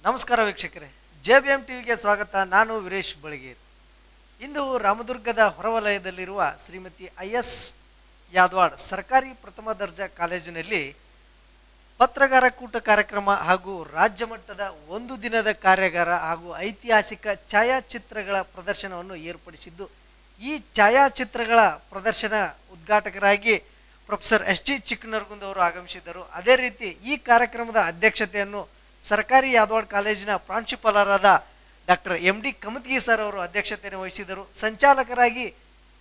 ನಮಸ್ಕಾರ ವೀಕ್ಷಕರೇ, JBM ಟಿವಿಗೆ ಸ್ವಾಗತ. ನಾನು ವೀರೇಶ್ ಬಳಗೇರ್. ಇಂದು ರಾಮದುರ್ಗದ ಹೊರವಲಯದಲ್ಲಿರುವ ಶ್ರೀಮತಿ IS ಯಾದವಾಡ್ ಸರ್ಕಾರಿ ಪ್ರಥಮ ದರ್ಜಾ ಕಾಲೇಜಿನಲ್ಲಿ ಪತ್ರಗಾರ ಕೂಟ ಕಾರ್ಯಕ್ರಮ ಹಾಗೂ ರಾಜ್ಯ ಮಟ್ಟದ ಒಂದು ದಿನದ ಕಾರ್ಯಾಗಾರ ಹಾಗೂ ಐತಿಹಾಸಿಕ ಛಾಯಾಚಿತ್ರಗಳ ಪ್ರದರ್ಶನವನ್ನು ಏರ್ಪಡಿಸಿದ್ದು, ಈ ಛಾಯಾಚಿತ್ರಗಳ ಪ್ರದರ್ಶನ ಉದ್ಘಾಟಕರಾಗಿ ಪ್ರೊಫೆಸರ್ SG ಚಿಕ್ಕನರಗುಂದ ಅವರು ಆಗಮಿಸಿದ್ದರು. ಅದೇ ರೀತಿ ಈ ಕಾರ್ಯಕ್ರಮದ ಅಧ್ಯಕ್ಷತೆಯನ್ನು ಸರ್ಕಾರಿ ಯಾದವಾಡ್ ಕಾಲೇಜಿನ ಪ್ರಾಂಶುಪಾಲರಾದ ಡಾಕ್ಟರ್ MD ಕಮತ್ಗಿ ಸರ್ ಅವರು ಅಧ್ಯಕ್ಷತೆಯನ್ನು ವಹಿಸಿದರು. ಸಂಚಾಲಕರಾಗಿ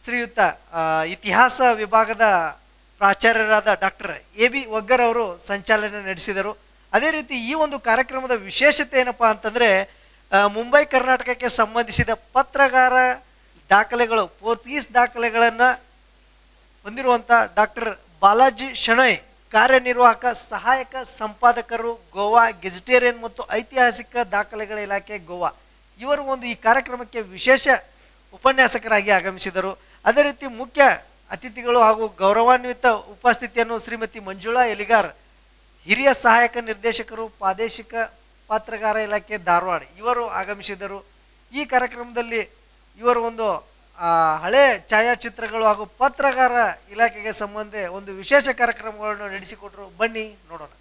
ಶ್ರೀಯುತ ಇತಿಹಾಸ ವಿಭಾಗದ ಪ್ರಾಚಾರ್ಯರಾದ ಡಾಕ್ಟರ್ AB ಒಗ್ಗರ್ ಅವರು ಸಂಚಾಲನೆ ನಡೆಸಿದರು. ಅದೇ ರೀತಿ ಈ ಒಂದು ಕಾರ್ಯಕ್ರಮದ ವಿಶೇಷತೆ ಏನಪ್ಪಾ ಅಂತಂದರೆ, ಮುಂಬೈ ಕರ್ನಾಟಕಕ್ಕೆ ಸಂಬಂಧಿಸಿದ ಪತ್ರಗಾರ ದಾಖಲೆಗಳು, ಪೋರ್ಚುಗೀಸ್ ದಾಖಲೆಗಳನ್ನು ಹೊಂದಿರುವಂಥ ಡಾಕ್ಟರ್ ಬಾಲಾಜಿ ಶೆಣೋಯ್, ಕಾರ್ಯನಿರ್ವಾಹಕ ಸಹಾಯಕ ಸಂಪಾದಕರು, ಗೋವಾ ಗೆಜಿಟೇರಿಯನ್ ಮತ್ತು ಐತಿಹಾಸಿಕ ದಾಖಲೆಗಳ ಇಲಾಖೆ ಗೋವಾ, ಇವರು ಈ ಕಾರ್ಯಕ್ರಮಕ್ಕೆ ವಿಶೇಷ ಉಪನ್ಯಾಸಕರಾಗಿ ಆಗಮಿಸಿದರು. ಅದೇ ರೀತಿ ಮುಖ್ಯ ಅತಿಥಿಗಳು ಹಾಗೂ ಗೌರವಾನ್ವಿತ ಉಪಸ್ಥಿತಿಯನ್ನು ಶ್ರೀಮತಿ ಮಂಜುಳಾ ಎಲಿಗಾರ್, ಹಿರಿಯ ಸಹಾಯಕ ನಿರ್ದೇಶಕರು, ಪ್ರಾದೇಶಿಕ ಪತ್ರಗಾರ ಇಲಾಖೆ ಧಾರವಾಡ, ಇವರು ಆಗಮಿಸಿದರು. ಈ ಕಾರ್ಯಕ್ರಮದಲ್ಲಿ ಇವರು ಹಳೆ ಛಾಯಾಚಿತ್ರಗಳು ಹಾಗೂ ಪತ್ರಗಾರ ಇಲಾಖೆಗೆ ಸಂಬಂಧ ಒಂದು ವಿಶೇಷ ಕಾರ್ಯಕ್ರಮಗಳನ್ನು ನಡೆಸಿಕೊಟ್ರು. ಬನ್ನಿ ನೋಡೋಣ.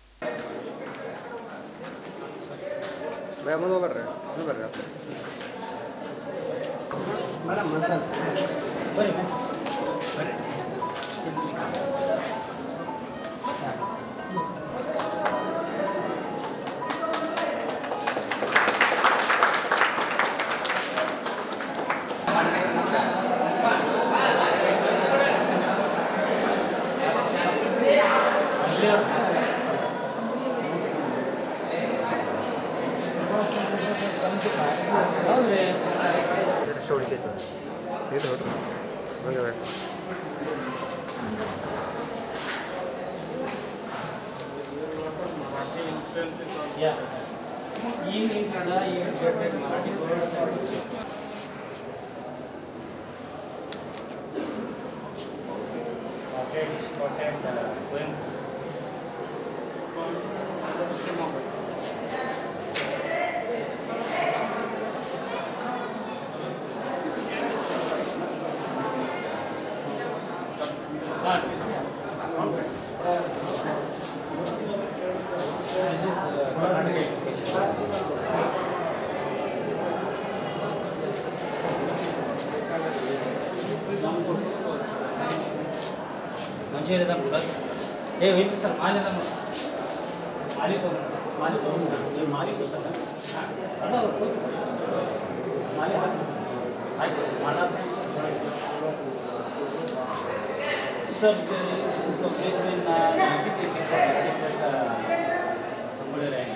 Sir, this is the place when 1986 somewhere rank.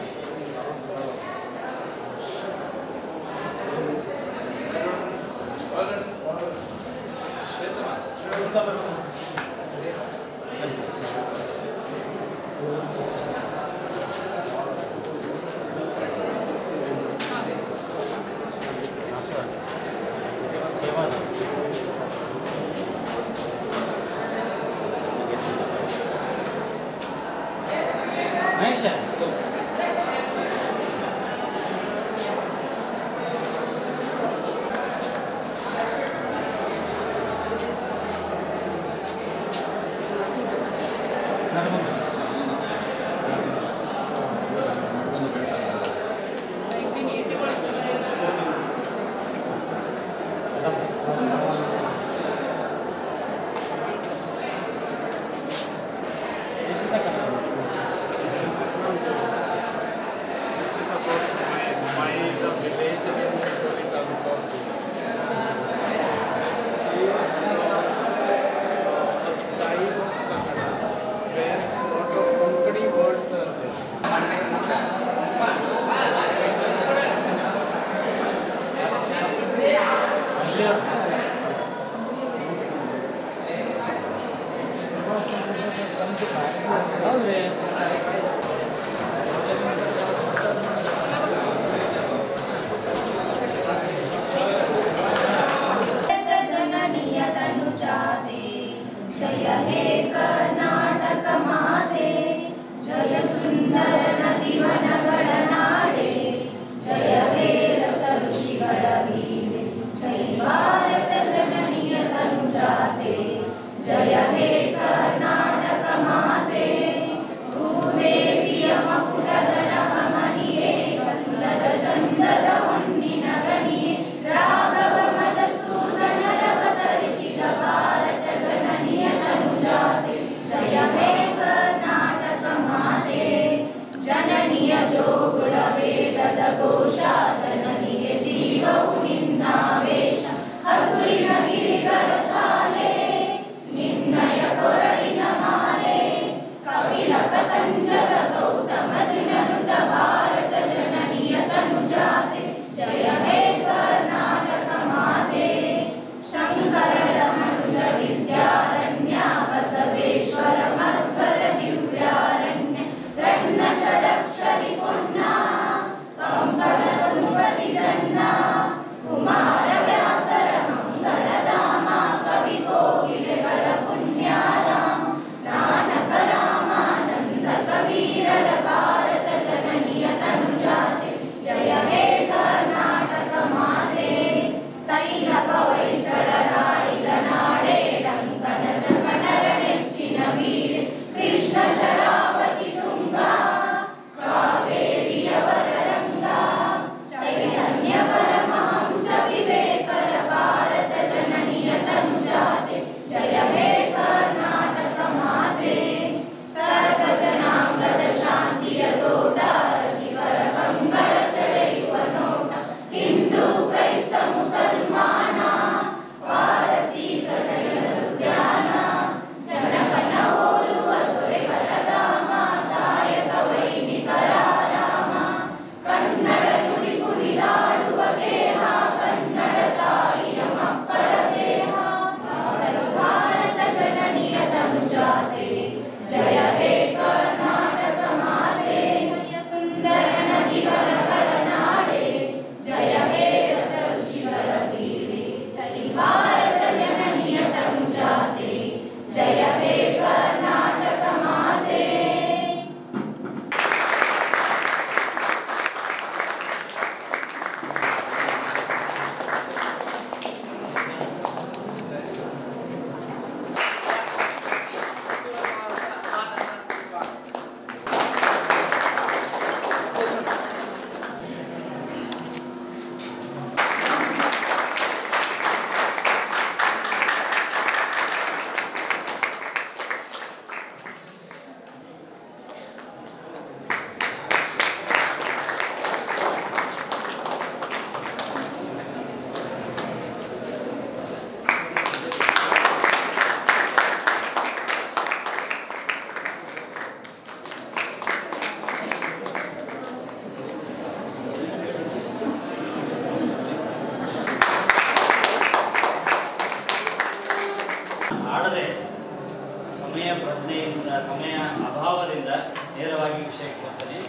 ಪ್ರಜ್ಞೆಯಿಂದ ಸಮಯ ಅಭಾವದಿಂದ ನೇರವಾಗಿ ವಿಷಯಕ್ಕೆ ಬರ್ತೀನಿ.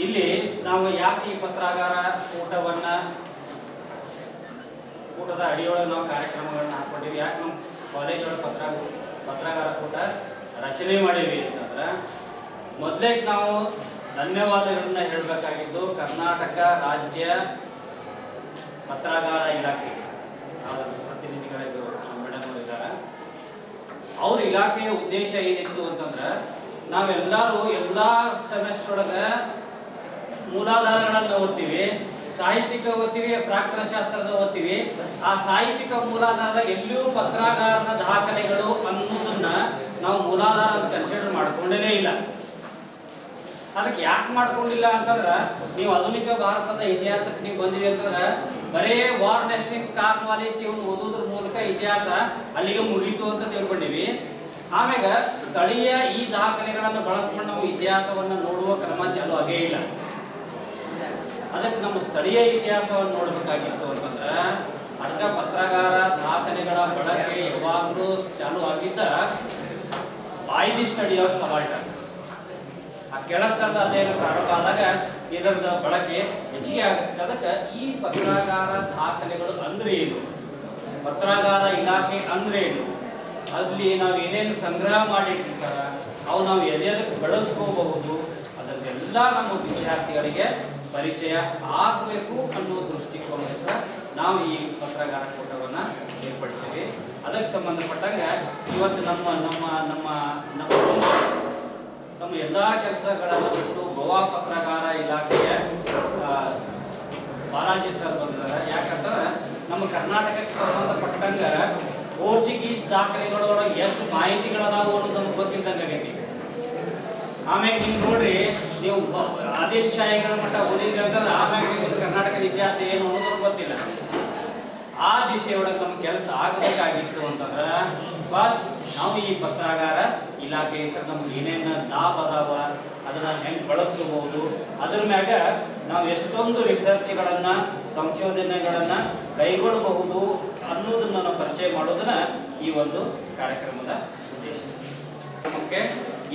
ಇಲ್ಲಿ ನಾವು ಯಾಕೆ ಈ ಪತ್ರಾಗಾರ ಕೂಟದ ಅಡಿಯೊಳಗೆ ನಾವು ಕಾರ್ಯಕ್ರಮಗಳನ್ನ ಹಾಕೊಂಡಿವಿ, ಯಾಕೆ ನಮ್ಮ ಕಾಲೇಜೊಳಗೆ ಪತ್ರಾಗಾರ ಕೂಟ ರಚನೆ ಮಾಡೀವಿ ಅಂತಂದ್ರೆ, ಮೊದಲೇ ನಾವು ಧನ್ಯವಾದಗಳನ್ನ ಹೇಳಬೇಕಾಗಿದ್ದು ಕರ್ನಾಟಕ ರಾಜ್ಯ ಪತ್ರಾಗಾರ ಇಲಾಖೆ ಪ್ರತಿನಿಧಿಗಳಿದ್ರು ಮೇಡಮ್ ಅವರು ಇದ್ದಾರೆ. ಅವ್ರ ಇಲಾಖೆಯ ಉದ್ದೇಶ ಏನಿತ್ತು ಅಂತಂದ್ರೆ, ನಾವೆಲ್ಲರೂ ಎಲ್ಲ ಸೆಮೆಸ್ಟರ್ ಒಳಗೆ ಮೂಲಾಧಾರಗಳನ್ನು ಓದ್ತೀವಿ, ಸಾಹಿತ್ಯಿಕ ಓದ್ತೀವಿ, ಪ್ರಾಕ್ತನ ಶಾಸ್ತ್ರದ ಓದ್ತೀವಿ. ಆ ಸಾಹಿತ್ಯಿಕ ಮೂಲಾಧಾರದ ಎಲ್ಲಿಯೂ ಪತ್ರಾಗಾರದ ದಾಖಲೆಗಳು ಅನ್ನೋದನ್ನ ನಾವು ಮೂಲಾಧಾರ ಅಂತ ಕನ್ಸಿಡರ್ ಮಾಡ್ಕೊಂಡೇ ಇಲ್ಲ. ಅದಕ್ಕೆ ಯಾಕೆ ಮಾಡ್ಕೊಂಡಿಲ್ಲ ಅಂತಂದ್ರೆ, ನೀವು ಆಧುನಿಕ ಭಾರತದ ಇತಿಹಾಸಕ್ಕೆ ನೀವು ಬಂದಿರಿ ಅಂತಂದ್ರೆ ಬರೇ ವಾರ್ನ್ ಹೆಸ್ಟಿಂಗ್ಸ್, ಕಾರ್ನ್ವಾಲಿಸ್ ಇವ್ನು ಓದೋದ್ರ ಮೂಲಕ ಇತಿಹಾಸ ಅಲ್ಲಿಗೆ ಮುಗೀತು ಅಂತ ತಿಳ್ಕೊಂಡಿವಿ. ಆಮ್ಯಾಗ ಸ್ಥಳೀಯ ಈ ದಾಖಲೆಗಳನ್ನು ಬಳಸ್ಕೊಂಡು ನಾವು ಇತಿಹಾಸವನ್ನು ನೋಡುವ ಕ್ರಮ ಚಾಲು ಆಗೇ ಇಲ್ಲ. ಅದಕ್ಕೆ ನಮ್ಮ ಸ್ಥಳೀಯ ಇತಿಹಾಸವನ್ನು ನೋಡಬೇಕಾಗಿತ್ತು ಅಂತಂದ್ರೆ, ಅದಕ್ಕೆ ಪತ್ರಾಗಾರ ದಾಖಲೆಗಳ ಬಳಕೆ ಯಾವಾಗಲೂ ಚಾಲು ಆಗಿದ್ದ by the study of subaltern. ಆ ಕೆಳಸ್ತರದ ಅಧ್ಯಯನ ಪ್ರಾರಂಭ ಆದಾಗ ಇದರದ ಬಳಕೆ ಹೆಚ್ಚಿಗೆ ಆಗುತ್ತೆ. ಅದಕ್ಕೆ ಈ ಪತ್ರಾಗಾರ ದಾಖಲೆಗಳು ಅಂದ್ರೆ ಏನು, ಪತ್ರಾಗಾರ ಇಲಾಖೆ ಅಂದ್ರೆ ಏನು, ಅಲ್ಲಿ ನಾವು ಏನೇನು ಸಂಗ್ರಹ ಮಾಡಿಟ್ಟಿರ್ತಾರ, ಅವು ನಾವು ಎದೆದಕ್ಕೆ ಬಳಸ್ಕೋಬಹುದು, ಅದನ್ನೆಲ್ಲ ನಮ್ಮ ವಿದ್ಯಾರ್ಥಿಗಳಿಗೆ ಪರಿಚಯ ಆಗಬೇಕು ಅನ್ನೋ ದೃಷ್ಟಿಕೋನದಿಂದ ನಾವು ಈ ಪತ್ರಾಗಾರ ಕೂಟವನ್ನು ಏರ್ಪಡಿಸಿವಿ. ಅದಕ್ಕೆ ಸಂಬಂಧಪಟ್ಟಂಗೆ ಇವತ್ತು ನಮ್ಮ ನಮ್ಮ ನಮ್ಮ ನಮ್ಮ ನಮ್ಮ ಎಲ್ಲ ಕೆಲಸಗಳನ್ನು ಬಿಟ್ಟು ಗೋವಾ ಪತ್ರಾಗಾರ ಇಲಾಖೆಯ ಬಾಲಾಜಿ ಸರ್ ಬಂದಿದ್ದಾರೆ. ಯಾಕಂದ್ರೆ ನಮ್ಮ ಕರ್ನಾಟಕಕ್ಕೆ ಸಂಬಂಧಪಟ್ಟಂಗೆ ಪೋರ್ಚುಗೀಸ್ ದಾಖಲೆಗಳೊಳಗೆ ಎಷ್ಟು ಮಾಹಿತಿಗಳದಾವು ಅನ್ನೋದು ನಮ್ಗೆ ಗೊತ್ತಿದ್ದಂಗೆ ಆಗೈತಿ. ಆಮ್ಯಾಗ ನೀವು ನೋಡ್ರಿ, ನೀವು ಆದಿಲ್ ಶಾಹಿಗಳ ಮಟ್ಟ ಓದಿದ್ರಿ ಅಂತಂದ್ರೆ ಆಮ್ಯಾಗ ನಿಮ್ಗೆ ಕರ್ನಾಟಕದ ಇತಿಹಾಸ ಏನು ಅನ್ನೋದು ಗೊತ್ತಿಲ್ಲ. ಆ ದಿಶೆಯೊಳಗೆ ನಮ್ಮ ಕೆಲಸ ಆಗಬೇಕಾಗಿತ್ತು ಅಂತಂದ್ರೆ, ಫಸ್ಟ್ ನಾವು ಈ ಪತ್ರಾಗಾರ ಇಲಾಖೆಯಿಂದ ನಮ್ಗೆ ಏನೇನು ಲಾಭ ಅದಾವ, ಅದನ್ನ ಹೆಂಗೆ ಬಳಸ್ಕೋಬಹುದು, ಅದ್ರ ಮ್ಯಾಗ ನಾವು ಎಷ್ಟೊಂದು ರಿಸರ್ಚ್ಗಳನ್ನ ಸಂಶೋಧನೆಗಳನ್ನ ಕೈಗೊಳ್ಳಬಹುದು ಅನ್ನೋದನ್ನ ನಾವು ಪರಿಚಯ ಮಾಡೋದನ್ನ ಈ ಒಂದು ಕಾರ್ಯಕ್ರಮದ ಉದ್ದೇಶ. ನಮಗೆ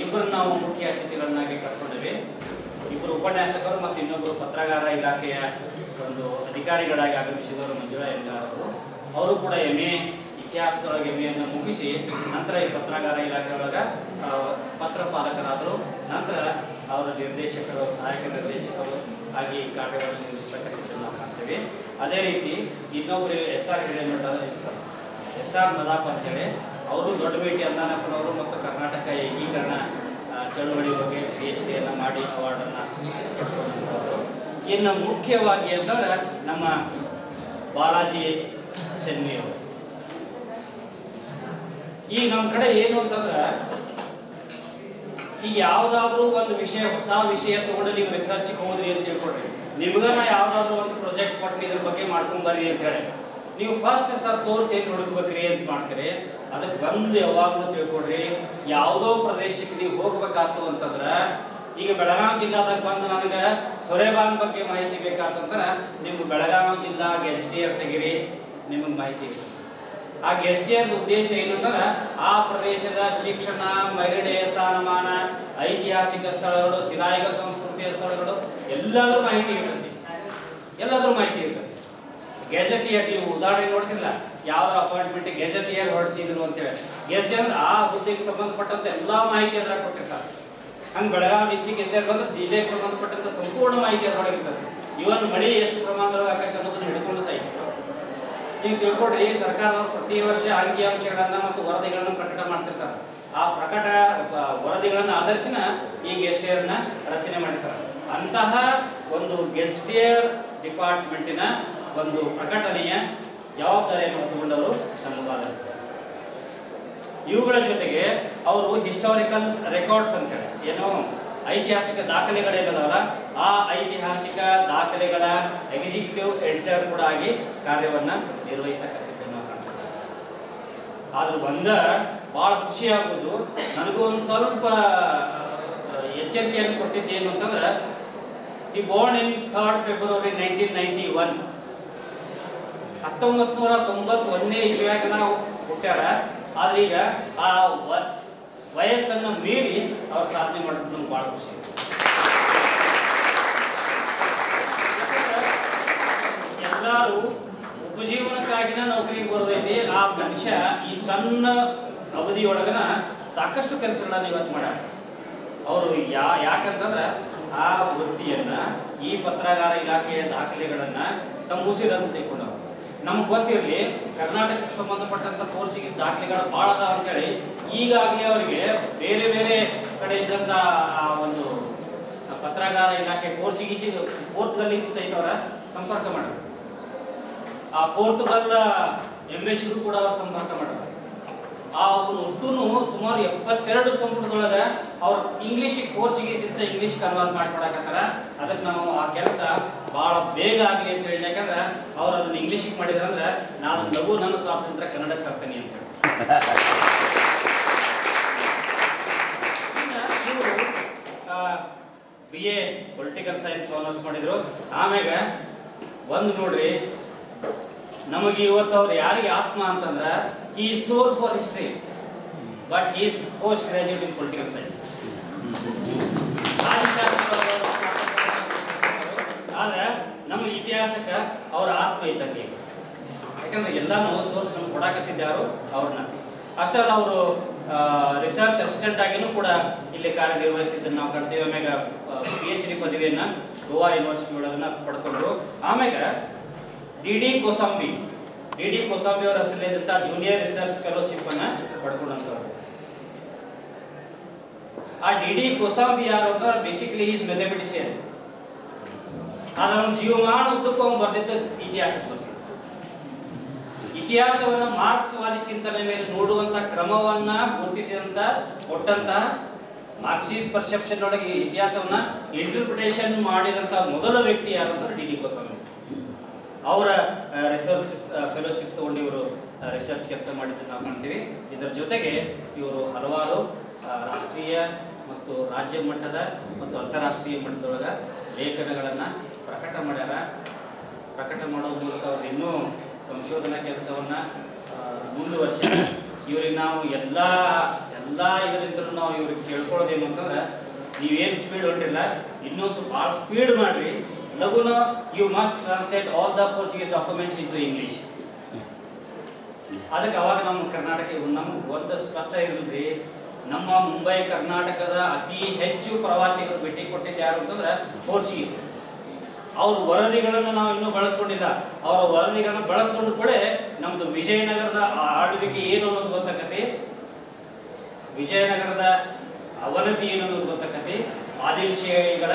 ಇಬ್ಬರು ನಾವು ಮುಖ್ಯ ಅತಿಥಿಗಳನ್ನಾಗಿ ಕರ್ಕೊಂಡಿವಿ. ಇಬ್ಬರು ಉಪನ್ಯಾಸಕರು ಮತ್ತು ಇನ್ನೊಬ್ಬರು ಪತ್ರಾಗಾರ ಇಲಾಖೆಯ ಒಂದು ಅಧಿಕಾರಿಗಳಾಗಿ ಆಗಮಿಸಿದವರು ಮಂಜುಳಾ ಎಂಗಾರ್ ಅವರು. ಅವರು ಕೂಡ MA ಇತಿಹಾಸದೊಳಗೆ MA ಮುಗಿಸಿ ನಂತರ ಈ ಪತ್ರಾಗಾರ ಇಲಾಖೆ ಒಳಗೆ ಪತ್ರಪಾಲಕರಾದರು. ನಂತರ ಅವರ ನಿರ್ದೇಶಕರು, ಸಹಾಯಕ ನಿರ್ದೇಶಕರು ಆಗಿ ಕಾರ್ಯವನ್ನು ನಿರ್ವಹಿಸಕ್ಕೆ ನಾವು ಕಾಣ್ತೇವೆ. ಅದೇ ರೀತಿ ಇನ್ನೊಬ್ಬರು SR ನದಾಫ್ ಅಂತೇಳಿ ಅವರು ದೊಡ್ಡ ಭೇಟಿ ಅಂದಾನಪ್ಪನವರು ಮತ್ತು ಕರ್ನಾಟಕ ಏಕೀಕರಣ ಚಳುವಳಿ ಬಗ್ಗೆ PhD ಮಾಡಿ ಅವಾರ್ಡನ್ನು ಪಡ್ಕೊಂಡಂಥವ್ರು. ಇನ್ನು ಮುಖ್ಯವಾಗಿ ಅಂತಂದ್ರೆ ನಮ್ಮ ಬಾಲಾಜಿ ಸೆನ್ವಿ ಅವರು. ಈಗ ನಮ್ಮ ಕಡೆ ಏನು ಅಂತಂದ್ರೆ, ಈಗ ಯಾವುದಾದ್ರೂ ಒಂದು ವಿಷಯ, ಹೊಸ ವಿಷಯ ತಗೊಂಡು ನೀವು ರಿಸರ್ಚ್ಗೆ ಹೋದ್ರಿ ಅಂತ ತಿಳ್ಕೊಡ್ರಿ, ನಿಮ್ಗನ ಯಾವುದಾದ್ರೂ ಒಂದು ಪ್ರಾಜೆಕ್ಟ್ ಕೊಟ್ಟು ಇದ್ರ ಬಗ್ಗೆ ಮಾಡ್ಕೊಂಬರ್ರಿ ಅಂತ ಹೇಳಿ ನೀವು ಫಸ್ಟ್ ಸೋರ್ಸ್ ಏನು ಹುಡುಕ್ಬೇಕ್ರಿ ಅಂತ ಮಾಡ್ತೀರಿ. ಅದಕ್ಕೆ ಬಂದು ಯಾವಾಗಲೂ ತಿಳ್ಕೊಡ್ರಿ, ಯಾವುದೋ ಪ್ರದೇಶಕ್ಕೆ ನೀವು ಹೋಗ್ಬೇಕಾತು ಅಂತಂದ್ರೆ, ಈಗ ಬೆಳಗಾವಿ ಜಿಲ್ಲಾದಾಗ ಬಂದು ನನಗೆ ಸೊರೆಬಾನ್ ಬಗ್ಗೆ ಮಾಹಿತಿ ಬೇಕಾತಂದ್ರೆ ನಿಮ್ಗೆ ಬೆಳಗಾವಿ ಜಿಲ್ಲಾ ಗೆಸ್ಟಿಯರ್ ತೆಗಿರಿ, ನಿಮಗೆ ಮಾಹಿತಿ ಇದೆ. ಆ ಗೆಸ್ಟಿಯರ್ ಉದ್ದೇಶ ಏನು ಅಂದ್ರೆ, ಆ ಪ್ರದೇಶದ ಶಿಕ್ಷಣ, ಮಹಿಳೆಯ ಸ್ಥಾನಮಾನ, ಐತಿಹಾಸಿಕ ಸ್ಥಳಗಳು, ಶಿಲಾಯುಗ ಸಂಸ್ಕೃತಿಯ ಸ್ಥಳಗಳು ಎಲ್ಲಾದ್ರೂ ಮಾಹಿತಿ ಇರ್ತದೆ. ಗೆಜೆಟಿಯರ್ ನೀವು ಉದಾಹರಣೆ ನೋಡ್ತಿರಲ್ಲ, ಯಾವ್ದು ಅಪಾಯಿಂಟ್ಮೆಂಟ್ ಗೆಜೆಟಿಯರ್ ಹೊರಡಿಸಿದ್ರು ಅಂತೇಳಿ, ಗೆಜೆಟಿಯರ್ ಆ ಹುದ್ದೆಗೆ ಸಂಬಂಧಪಟ್ಟಂತ ಎಲ್ಲಾ ಮಾಹಿತಿ ಅದ್ರ ಕೊಟ್ಟಿರ್ತಾರೆ. ಹಂಗೆ ಬೆಳಗಾವಿ ಡಿಸ್ಟಿಕ್ ಗೆಜೆಟಿಯರ್ ಬಂದ್ರೆ ಜಿಲ್ಲೆಗೆ ಸಂಬಂಧಪಟ್ಟಂತ ಸಂಪೂರ್ಣ ಮಾಹಿತಿ ಅದ್ರೊಳಗಿರ್ತದೆ. ಇವನ್ ಮಳೆ ಎಷ್ಟು ಪ್ರಮಾಣದೊಳಗೆ ಆಗಬೇಕು ಅನ್ನೋದನ್ನ ಹಿಡ್ಕೊಂಡು ಸಹಿತ ನೀವು ತಿಳ್ಕೊಡ್ರಿ. ಸರ್ಕಾರದವರು ಪ್ರತಿ ವರ್ಷ ಅಂಕಿಅಂಶಗಳನ್ನ ಮತ್ತು ವರದಿಗಳನ್ನ ಪ್ರಕಟ ಮಾಡ್ತಿರ್ತಾರೆ. ಆ ಪ್ರಕಟ ವರದಿಗಳನ್ನ ಆಧರಿಸಿನ ಈ ಗೆಸ್ಟಿಯರ್ನ ರಚನೆ ಮಾಡಿರ್ತಾರೆ. ಅಂತಹ ಒಂದು ಗೆಸ್ಟಿಯರ್ ಡಿಪಾರ್ಟ್ಮೆಂಟಿನ ಒಂದು ಪ್ರಕಟಣೆಯ ಜವಾಬ್ದಾರಿಯನ್ನು ಹೊತ್ತುಕೊಂಡವರು ನಮ್ಮ ಬಾಲಕರು. ಇವುಗಳ ಜೊತೆಗೆ ಅವರು ಹಿಸ್ಟಾರಿಕಲ್ ರೆಕಾರ್ಡ್ಸ್ ಅಂತ ಹೇಳಿ ಏನೋ ಐತಿಹಾಸಿಕ ದಾಖಲೆಗಳೇನದಲ್ಲ, ಆ ಐತಿಹಾಸಿಕ ದಾಖಲೆಗಳ ಎಕ್ಸಿಕ್ಯೂಟಿವ್ ಎಡಿಟರ್ ಕೂಡ ಆಗಿ ಕಾರ್ಯವನ್ನ ನಿರ್ವಹಿಸಕತ್ತಿದ್ದನ್ನು ನಾವು ಕಾಣ್ತೇವೆ. ಆದ್ರೂ ಬಹಳ ಖುಷಿ ಆಗುವುದು, ನನಗೂ ಒಂದು ಸ್ವಲ್ಪ ಎಚ್ಚರಿಕೆಯನ್ನು ಕೊಟ್ಟಿದ್ದೇನು ಅಂತಂದ್ರೆ, ಈ ಬೋರ್ನ್ ಇನ್ 3rd February 1991 1991 ಇಸ್ವಿಯಾಗ ನಾವು ಹುಟ್ಟ್ಯಾರ. ಆದ್ರೆ ಈಗ ಆ ವಯಸ್ಸನ್ನು ಮೀರಿ ಅವ್ರು ಸಾಧನೆ ಮಾಡೋದು ನಮ್ಗೆ ಭಾಳ ಖುಷಿ ಇದೆ. ಎಲ್ಲರೂ ಉಪಜೀವನಕ್ಕಾಗಿನ ನೌಕರಿಗೆ ಬರೋದೈತಿ. ಆ ಮನುಷ್ಯ ಈ ಸಣ್ಣ ಅವಧಿಯೊಳಗನ ಸಾಕಷ್ಟು ಕೆಲಸಗಳನ್ನ ಇವತ್ತು ಮಾಡ್ಯಾರ. ಅವರು ಯಾಕಂತಂದ್ರೆ ಆ ವೃತ್ತಿಯನ್ನ ಈ ಪತ್ರಗಾರ ಇಲಾಖೆಯ ದಾಖಲೆಗಳನ್ನ ತಮ್ಮ ಉಸಿರಂತ ತೆಗೆದುಕೊಂಡವರು. ನಮ್ಗೆ ಗೊತ್ತಿರಲಿ ಕರ್ನಾಟಕಕ್ಕೆ ಸಂಬಂಧಪಟ್ಟಂತ ಪೋರ್ಚುಗೀಸ್ ದಾಖಲೆಗಳು ಭಾಳ ಅದಾವ ಅಂತೇಳಿ ಈಗಾಗಲೇ ಅವರಿಗೆ ಬೇರೆ ಬೇರೆ ಕಡೆ ಇದ್ದಂತ ಆ ಒಂದು ಪತ್ರಗಾರ ಇಲಾಖೆ ಪೋರ್ಚುಗೀಸ್ ಪೋರ್ಟುಗಲ್ ಸಹಿತ ಅವರ ಸಂಪರ್ಕ ಮಾಡಿದ್ರು. ಆ ಪೋರ್ಟುಗಲ್ ಎಂಬೆಸಿಗೂ ಕೂಡ ಅವರ ಸಂಪರ್ಕ ಮಾಡಿದ್ರು. ಆ ಅಷ್ಟು ಸುಮಾರು 72 ಸಂಪುಟದೊಳಗೆ ಅವ್ರು ಇಂಗ್ಲೀಷಿಗೆ ಪೋರ್ಚುಗೀಸ್ ಇಂದ ಇಂಗ್ಲೀಷ್ ಕನ್ವರ್ಟ್ ಮಾಡ್ಕೊಡಕತ್ತಾರ. ಅದಕ್ಕೆ ನಾವು ಆ ಕೆಲಸ ಭಾಳ ಬೇಗ ಆಗಲಿ ಅಂತ ಹೇಳಿ, ಯಾಕಂದ್ರೆ ಅವ್ರು ಅದನ್ನ ಇಂಗ್ಲೀಷಿಗೆ ಮಾಡಿದ್ರಂದ್ರೆ ನಾನು ಲಘು ನನ್ನ ಸ್ವಾತಂತ್ರ್ಯ ಕನ್ನಡಕ್ಕೆ ತರ್ತೀನಿ ಅಂತ ಹೇಳಿ. BA ಪೊಲಿಟಿಕಲ್ ಸೈನ್ಸ್ ಆನರ್ಸ್ ಮಾಡಿದ್ರು. ಆಮ್ಯಾಗ ಒಂದು ನೋಡ್ರಿ, ನಮಗೆ ಇವತ್ತು ಅವ್ರು ಯಾರಿಗೆ ಆತ್ಮ ಅಂತಂದ್ರೆ ಈ soul for history, but is post graduate in political science. ಆದ್ರೆ ನಮ್ಮ ಇತಿಹಾಸಕ್ಕೆ ಅವರ ಆತ್ಮ ಇದ್ದಂಗೆ, ಯಾಕಂದ್ರೆ ಎಲ್ಲಾನು ಸೋರ್ಸ್ ನಮ್ಗೆ ಕೊಡಾಕತ್ತಿದ್ದಾರು ಅವ್ರನ್ನ. ಅಷ್ಟೇ ಅಲ್ಲ, ಅವರು ರಿಸರ್ಚ್ ಅಸಿಸ್ಟೆಂಟ್ ಆಗಿನೂ ಕೂಡ ಇಲ್ಲಿ ಕಾರ್ಯನಿರ್ವಹಿಸಿದ್ದನ್ನು ನಾವು ಕಾಣ್ತೀವಿ. ಆಮ್ಯಾಗ PhD ಪದವಿಯನ್ನ ಗೋವಾ ಯೂನಿವರ್ಸಿಟಿ ಒಳಗನ್ನ ಪಡ್ಕೊಂಡ್ರು. ಆಮ್ಯಾಗ ಡಿ ಕೋಸಾಂಬಿ ಅವರ ಹೆಸರಿದ್ದಂತ ಜೂನಿಯರ್ ರಿಸರ್ಚ್ ಫೆಲೋಶಿಪ್ ಅನ್ನ ಪಡ್ಕೊಂಡಂತವ್ರು. ಆ ಡಿ ಕೋಸಾಂಬಿ ಯಾರು ಅಂತ ಬೇಸಿಕಲಿ ಈಸ್ ಮ್ಯಾಥಮೆಟಿಷಿಯನ್. ಆದ್ರೆ ಅವ್ನ ಜೀವಮಾನ ಉದ್ದಕ್ಕೂ ಅವ್ನು ಬರ್ದಿದ್ದ ಇತಿಹಾಸದ ಬಗ್ಗೆ. ಇತಿಹಾಸವನ್ನ ಮಾರ್ಕ್ಸ್ವಾದಿ ಚಿಂತನೆ ಮೇಲೆ ನೋಡುವಂತ ಕ್ರಮವನ್ನ ಗುರುತಿಸಿದಂತ ಕೊಟ್ಟಂತ ಮಾರ್ಕ್ಸಿಸ್ಟ್ ಪರ್ಸೆಪ್ಷನ್ ಒಳಗೆ ಇತಿಹಾಸವನ್ನ ಇಂಟರ್ಪ್ರಿಟೇಷನ್ ಮಾಡಿದಂತ ಮೊದಲ ವ್ಯಕ್ತಿ ಯಾರು ಅಂದ್ರೆ ಡಿ ಕೋಸಾಂಬಿ. ಅವರ ರಿಸರ್ಚ್ ಫೆಲೋಶಿಪ್ ತಗೊಂಡು ಇವರು ರಿಸರ್ಚ್ ಕೆಲಸ ಮಾಡಿದ್ದು ನಾವು ಕಾಣ್ತೀವಿ. ಇದರ ಜೊತೆಗೆ ಇವರು ಹಲವಾರು ರಾಷ್ಟ್ರೀಯ ಮತ್ತು ರಾಜ್ಯ ಮಟ್ಟದ ಮತ್ತು ಅಂತಾರಾಷ್ಟ್ರೀಯ ಮಟ್ಟದೊಳಗ ಲೇಖನಗಳನ್ನು ಪ್ರಕಟ ಮಾಡ್ಯಾರ. ಪ್ರಕಟ ಮಾಡೋ ಮೂಲಕ ಅವ್ರು ಇನ್ನೂ ಸಂಶೋಧನಾ ಕೆಲಸವನ್ನ ಮುಂದುವರಿಸ್ಯಾರ. ಇವ್ರಿಗೆ ನಾವು ಎಲ್ಲ ಇದರಿಂದ ನಾವು ಇವ್ರಿಗೆ ಕೇಳ್ಕೊಳ್ಳೋದೇನು ಅಂತಂದ್ರೆ, ನೀವೇನು ಸ್ಪೀಡ್ ಹೊಂಟಿಲ್ಲ, ಇನ್ನೂ ಸ್ವಲ್ಪ ಭಾಳ ಸ್ಪೀಡ್ ಮಾಡ್ರಿ. ಲಗುನ you must translate all the Portuguese documents into English. ಅದಕ್ಕೆ ಅವಾಗ ನಮ್ಮ ಕರ್ನಾಟಕ ನಮ್ಗೆ ಒಂದು ಸ್ಪಷ್ಟ ಇರಲ್ರಿ. ನಮ್ಮ ಮುಂಬೈ ಕರ್ನಾಟಕದ ಅತಿ ಹೆಚ್ಚು ಪ್ರವಾಸಿಗರು ಭೇಟಿ ಕೊಟ್ಟಿದ್ದು ಯಾರು ಅಂತಂದ್ರೆ ಪೋರ್ಚುಗೀಸ್. ಅವ್ರ ವರದಿಗಳನ್ನು ನಾವು ಇನ್ನೂ ಬಳಸ್ಕೊಂಡಿಲ್ಲ. ಅವರ ವರದಿಗಳನ್ನ ಬಳಸ್ಕೊಂಡು ಕೂಡ ನಮ್ದು ವಿಜಯನಗರದ ಆಳ್ವಿಕೆ ಏನು ಅನ್ನೋದು ಗೊತ್ತಾಕತಿ, ವಿಜಯನಗರದ ಅವನತಿ ಏನು ಅನ್ನೋದು ಗೊತ್ತಾಕತಿ, ಆದಿಲ್ ಶಾಹಿಗಳ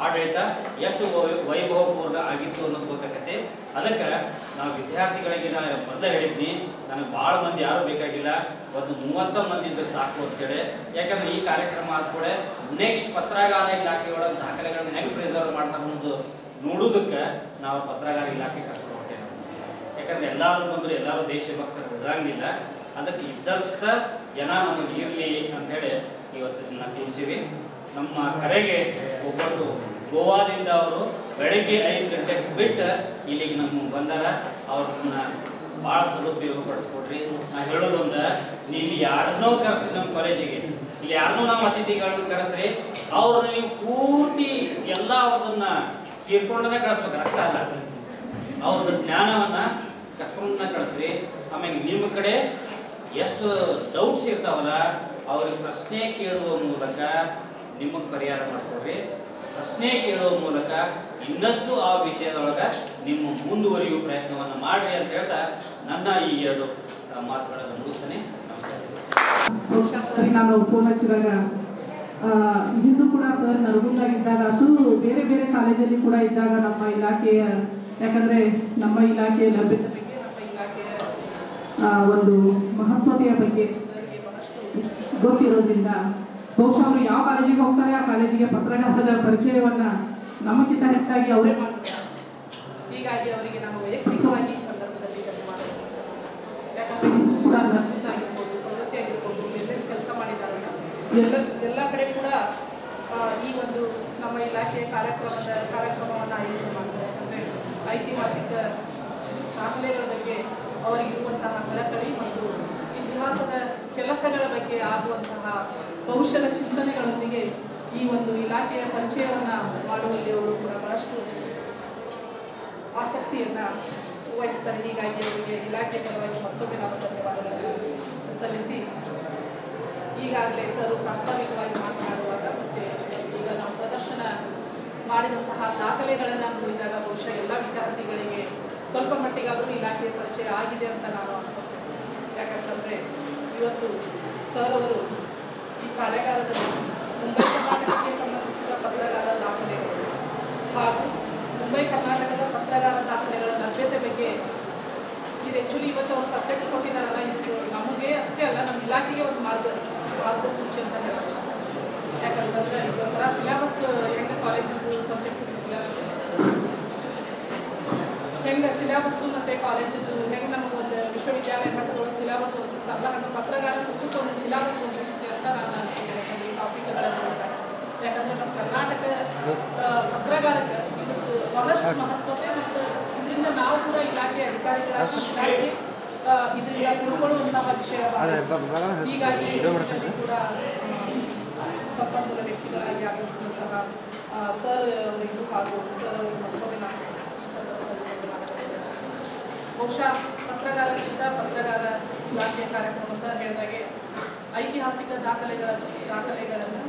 ಆಡಳಿತ ಎಷ್ಟು ವೈಭವಪೂರ್ಣ ಆಗಿತ್ತು ಅನ್ನೋದು ಗೊತ್ತಾಕತಿ. ಅದಕ್ಕೆ ನಾವು ವಿದ್ಯಾರ್ಥಿಗಳಿಗೆ ನಾನು ಮೊದಲೇ ಹೇಳಿದ್ನಿ, ನನಗೆ ಭಾಳ ಮಂದಿ ಯಾರು ಬೇಕಾಗಿಲ್ಲ, ಒಂದು 30 ಮಂದಿ ಇದ್ರೆ ಸಾಕು ಅಂತೇಳಿ. ಯಾಕಂದ್ರೆ ಈ ಕಾರ್ಯಕ್ರಮ ಆದ್ಕೂಡ ನೆಕ್ಸ್ಟ್ ಪತ್ರಗಾರ ಇಲಾಖೆಯೊಳಗೆ ದಾಖಲೆಗಳನ್ನ ಹೆಂಗೆ ಪ್ರಿಸರ್ವ್ ಮಾಡ್ತಾರೆ ಅನ್ನೋದು ನೋಡೋದಕ್ಕೆ ನಾವು ಪತ್ರಗಾರ ಇಲಾಖೆ ಕರ್ಕೊಂಡು ಹೋಗ್ತೇವೆ. ಯಾಕಂದ್ರೆ ಎಲ್ಲರೂ ಬಂದರೆ ಎಲ್ಲರೂ ದೇಶಭಕ್ತರು ಇರಂಗಿಲ್ಲ. ಅದಕ್ಕೆ ಇದ್ದಷ್ಟ ಜನ ನಮಗೆ ಇರಲಿ ಅಂಥೇಳಿ ಇವತ್ತು ಇದನ್ನ ಕೂಡಿಸಿವಿ. ನಮ್ಮ ಕರೆಗೆ ಒಬ್ಬರು ಗೋವಾದಿಂದ ಅವರು ಬೆಳಗ್ಗೆ 5 ಗಂಟೆಗೆ ಬಿಟ್ಟು ಇಲ್ಲಿಗೆ ನಮ್ಮ ಬಂದಾರ. ಅವ್ರನ್ನ ಭಾಳ ಸದುಪಯೋಗ ಪಡಿಸ್ಕೊಡ್ರಿ. ನಾ ಹೇಳೋದೊಂದು, ನೀವು ಯಾರನ್ನೋ ಕರೆಸ್ರಿ ನಮ್ಮ ಕಾಲೇಜಿಗೆ, ಇಲ್ಲಿ ಯಾರನ್ನೂ ನಮ್ಮ ಅತಿಥಿಗಳನ್ನ ಕರೆಸ್ರಿ, ಅವ್ರನ್ನ ನೀವು ಪೂರ್ತಿ ಎಲ್ಲ ಅವ್ರನ್ನ ತೀರ್ಕೊಂಡೇ ಕಳಿಸ್ಬೇಕು, ರಕ್ತ ಅಲ್ಲ, ಅವ್ರದ್ದು ಜ್ಞಾನವನ್ನ ಕಸ್ಕೊಂಡ ಕಳಿಸ್ರಿ. ಆಮೇಲೆ ನಿಮ್ಮ ಕಡೆ ಎಷ್ಟು ಡೌಟ್ಸ್ ಇರ್ತಾವಲ್ಲ ಅವ್ರಿಗೆ ಪ್ರಶ್ನೆ ಕೇಳುವ ಮೂಲಕ ನಿಮಗೆ ಪರಿಹಾರ ಮಾಡಿಕೊಡ್ರಿ. ಪ್ರಶ್ನೆ ಕೇಳುವ ಮೂಲಕ ಇನ್ನಷ್ಟು ಆ ವಿಷಯದೊಳಗೆ ನಿಮ್ಮ ಮುಂದುವರಿಯುವ ಪ್ರಯತ್ನವನ್ನು ಮಾಡ್ರಿ ಅಂತ ಹೇಳ್ತಾ ನನ್ನ ಈ 2 ಮಾತುಗಳನ್ನು ಮುಗಿಸ್ತೇನೆ. ನಮಸ್ಕಾರ. ಸರಿ, ನಾನು ಫೋನ್ ಹಚ್ಚಿದಾಗ ಹಿಂದೂ ಕೂಡ ಸರ್ ನರಗುಂದಾಗಿದ್ದಾಗ ಅದು ಬೇರೆ ಬೇರೆ ಕಾಲೇಜಲ್ಲಿ ಕೂಡ ಇದ್ದಾಗ ನಮ್ಮ ಇಲಾಖೆಯ, ಯಾಕಂದರೆ ನಮ್ಮ ಇಲಾಖೆಯ ಲಭ್ಯತೆ ಬಗ್ಗೆ, ನಮ್ಮ ಇಲಾಖೆಯ ಒಂದು ಮಹತ್ವತೆಯ ಬಗ್ಗೆ ಸರ್ಗೆ ಬಹಳಷ್ಟು ಗೊತ್ತಿರೋದ್ರಿಂದ ಬಹುಶಃ ಅವರು ಯಾವ ಕಾಲೇಜಿಗೆ ಹೋಗ್ತಾರೆ ಆ ಕಾಲೇಜಿಗೆ ಪತ್ರಗಾರದ ಪರಿಚಯವನ್ನು ನಮಗಿಂತ ಹೆಚ್ಚಾಗಿ ಅವರೇ ಮಾಡ್ತಾರೆ. ಹೀಗಾಗಿ ಅವರಿಗೆ ನಾವು ವೈಯಕ್ತಿಕವಾಗಿ ಈ ಸಂದರ್ಭದಲ್ಲಿ ಧನ್ಯವಾದ. ಯಾಕಂದರೆ ಕೂಡ ಆಗಿರ್ಬೋದು, ಸವಲತ್ತಿ ಆಗಿರ್ಬೋದು, ಎಲ್ಲರೂ ಕೆಲಸ ಮಾಡಿದ್ದಾರೆ. ಎಲ್ಲ ಕಡೆ ಕೂಡ ಈ ಒಂದು ನಮ್ಮ ಇಲಾಖೆಯ ಕಾರ್ಯಕ್ರಮವನ್ನು ಆಯೋಜನೆ ಮಾಡ್ತಾರೆ. ಯಾಕಂದರೆ ಐತಿಹಾಸಿಕ ದಾಖಲೆಗಳ ಬಗ್ಗೆ ಅವರಿಗಿರುವಂತಹ ಕಳಕಳಿ ಮತ್ತು ಇತಿಹಾಸದ ಕೆಲಸಗಳ ಬಗ್ಗೆ ಆಗುವಂತಹ ಭವಿಷ್ಯದ ಚಿಂತನೆಗಳೊಂದಿಗೆ ಈ ಒಂದು ಇಲಾಖೆಯ ಪರಿಚಯವನ್ನು ಮಾಡುವಲ್ಲಿ ಅವರು ಕೂಡ ಬಹಳಷ್ಟು ಆಸಕ್ತಿಯನ್ನು ವಹಿಸ್ತಾರೆ. ಹೀಗಾಗಿ ಅವರಿಗೆ ಇಲಾಖೆ ಪರವಾಗಿ ಮತ್ತೊಮ್ಮೆ ನಾವು ಧನ್ಯವಾದಗಳನ್ನು ಸಲ್ಲಿಸಿ, ಈಗಾಗಲೇ ಸರ್ ಪ್ರಾಸ್ತಾವಿಕವಾಗಿ ಮಾತನಾಡುವಾಗ ಮತ್ತು ಈಗ ನಾವು ಪ್ರದರ್ಶನ ಮಾಡಿದಂತಹ ದಾಖಲೆಗಳನ್ನು ನೋಡಿದಾಗ ಬಹುಶಃ ಎಲ್ಲ ವಿದ್ಯಾರ್ಥಿಗಳಿಗೆ ಸ್ವಲ್ಪ ಮಟ್ಟಿಗಾದರೂ ಇಲಾಖೆಯ ಪರಿಚಯ ಆಗಿದೆ ಅಂತ ನಾನು ಅನ್ಕೊಳ್ತೇನೆ. ಯಾಕಂತಂದರೆ ಇವತ್ತು ಸರ್ ಅವರು ಈ ಕಾರ್ಯಾಗಾರದಲ್ಲಿ ಮುಂಬೈ ಕರ್ನಾಟಕಕ್ಕೆ ಸಂಬಂಧಿಸಿದ ಪತ್ರಗಾರ ದಾಖಲೆಗಳು ಹಾಗೂ ಮುಂಬೈ ಕರ್ನಾಟಕದ ಪತ್ರಗಾರ ದಾಖಲೆಗಳ ಲಭ್ಯತೆ ಬಗ್ಗೆ ಇದು ಆ್ಯಕ್ಚುಲಿ ಇವತ್ತು ಅವ್ರು ಸಬ್ಜೆಕ್ಟ್ ಕೊಟ್ಟಿದ್ದಾರಲ್ಲ, ಇದು ನಮಗೆ ಅಷ್ಟೇ ಅಲ್ಲ ನಮ್ಮ ಇಲಾಖೆಗೆ ಒಂದು ಮಾರ್ಗಸೂಚಿ ಅಂತ ಹೇಳೋದು. ಯಾಕಂತಂದರೆ ಇವಾಗ ಸಿಲೆಬಸ್ ಹೆಂಗೆ ಕಾಲೇಜಿಂದು ಸಬ್ಜೆಕ್ಟ್ ಸಿಲೆಬಸ್ ಹೆಂಗೆ ಸಿಲೆಬಸ್ಸು ಮತ್ತು ಕಾಲೇಜಿದ್ದು ಹೆಂಗೆ ನಮಗೆ ಒಂದು ವಿಶ್ವವಿದ್ಯಾಲಯ ಮಟ್ಟದೊಳಗೆ ಸಿಲೆಬಸ್ ಓದಿಸ್ತಾರಲ್ಲ, ಹಂಗೆ ಪತ್ರಗಾರ ಒಂದು ಸಿಲೆಬಸ್ ಓದಿಸ್ತೀವಿ ಅಂತ ನಾನು ಯಾಕಂದರೆ ಈ ಟಾಪಿಕ್ಗಳನ್ನು ಯಾಕಂದರೆ ನಮ್ಮ ಕರ್ನಾಟಕ ಪತ್ರಗಾರಕ್ಕೆ ಇದು ಬಹಳಷ್ಟು ಮಹತ್ವತೆ ಮತ್ತು ಇದರಿಂದ ನಾವು ಕೂಡ ಇಲಾಖೆ ಅಧಿಕಾರಿಗಳಾಗಿ ಇದರಿಂದ ತಿಳ್ಕೊಳ್ಳುವಂತಹ ವಿಷಯವಾಗಿದೆ. ಹೀಗಾಗಿ ಕೂಡ ಸಂಪನ್ಮೂಲ ವ್ಯಕ್ತಿಗಳಾಗಿ ಆಗಮಿಸಿದಂತಹ ಸರ್ ಅವರಿಗೂ ಹಾಗೂ ಸರ್ ಅವರು ಮತ್ತೊಮ್ಮೆ ನಾನು ಬಹುಶಃ ಪತ್ರಗಾರರಿಂದ ಪತ್ರಗಾರ ಇಲಾಖೆ ಕಾರ್ಯಕ್ರಮ ಸರ್ ಹೇಳಿದಾಗೆ ಐತಿಹಾಸಿಕ ದಾಖಲೆಗಳನ್ನು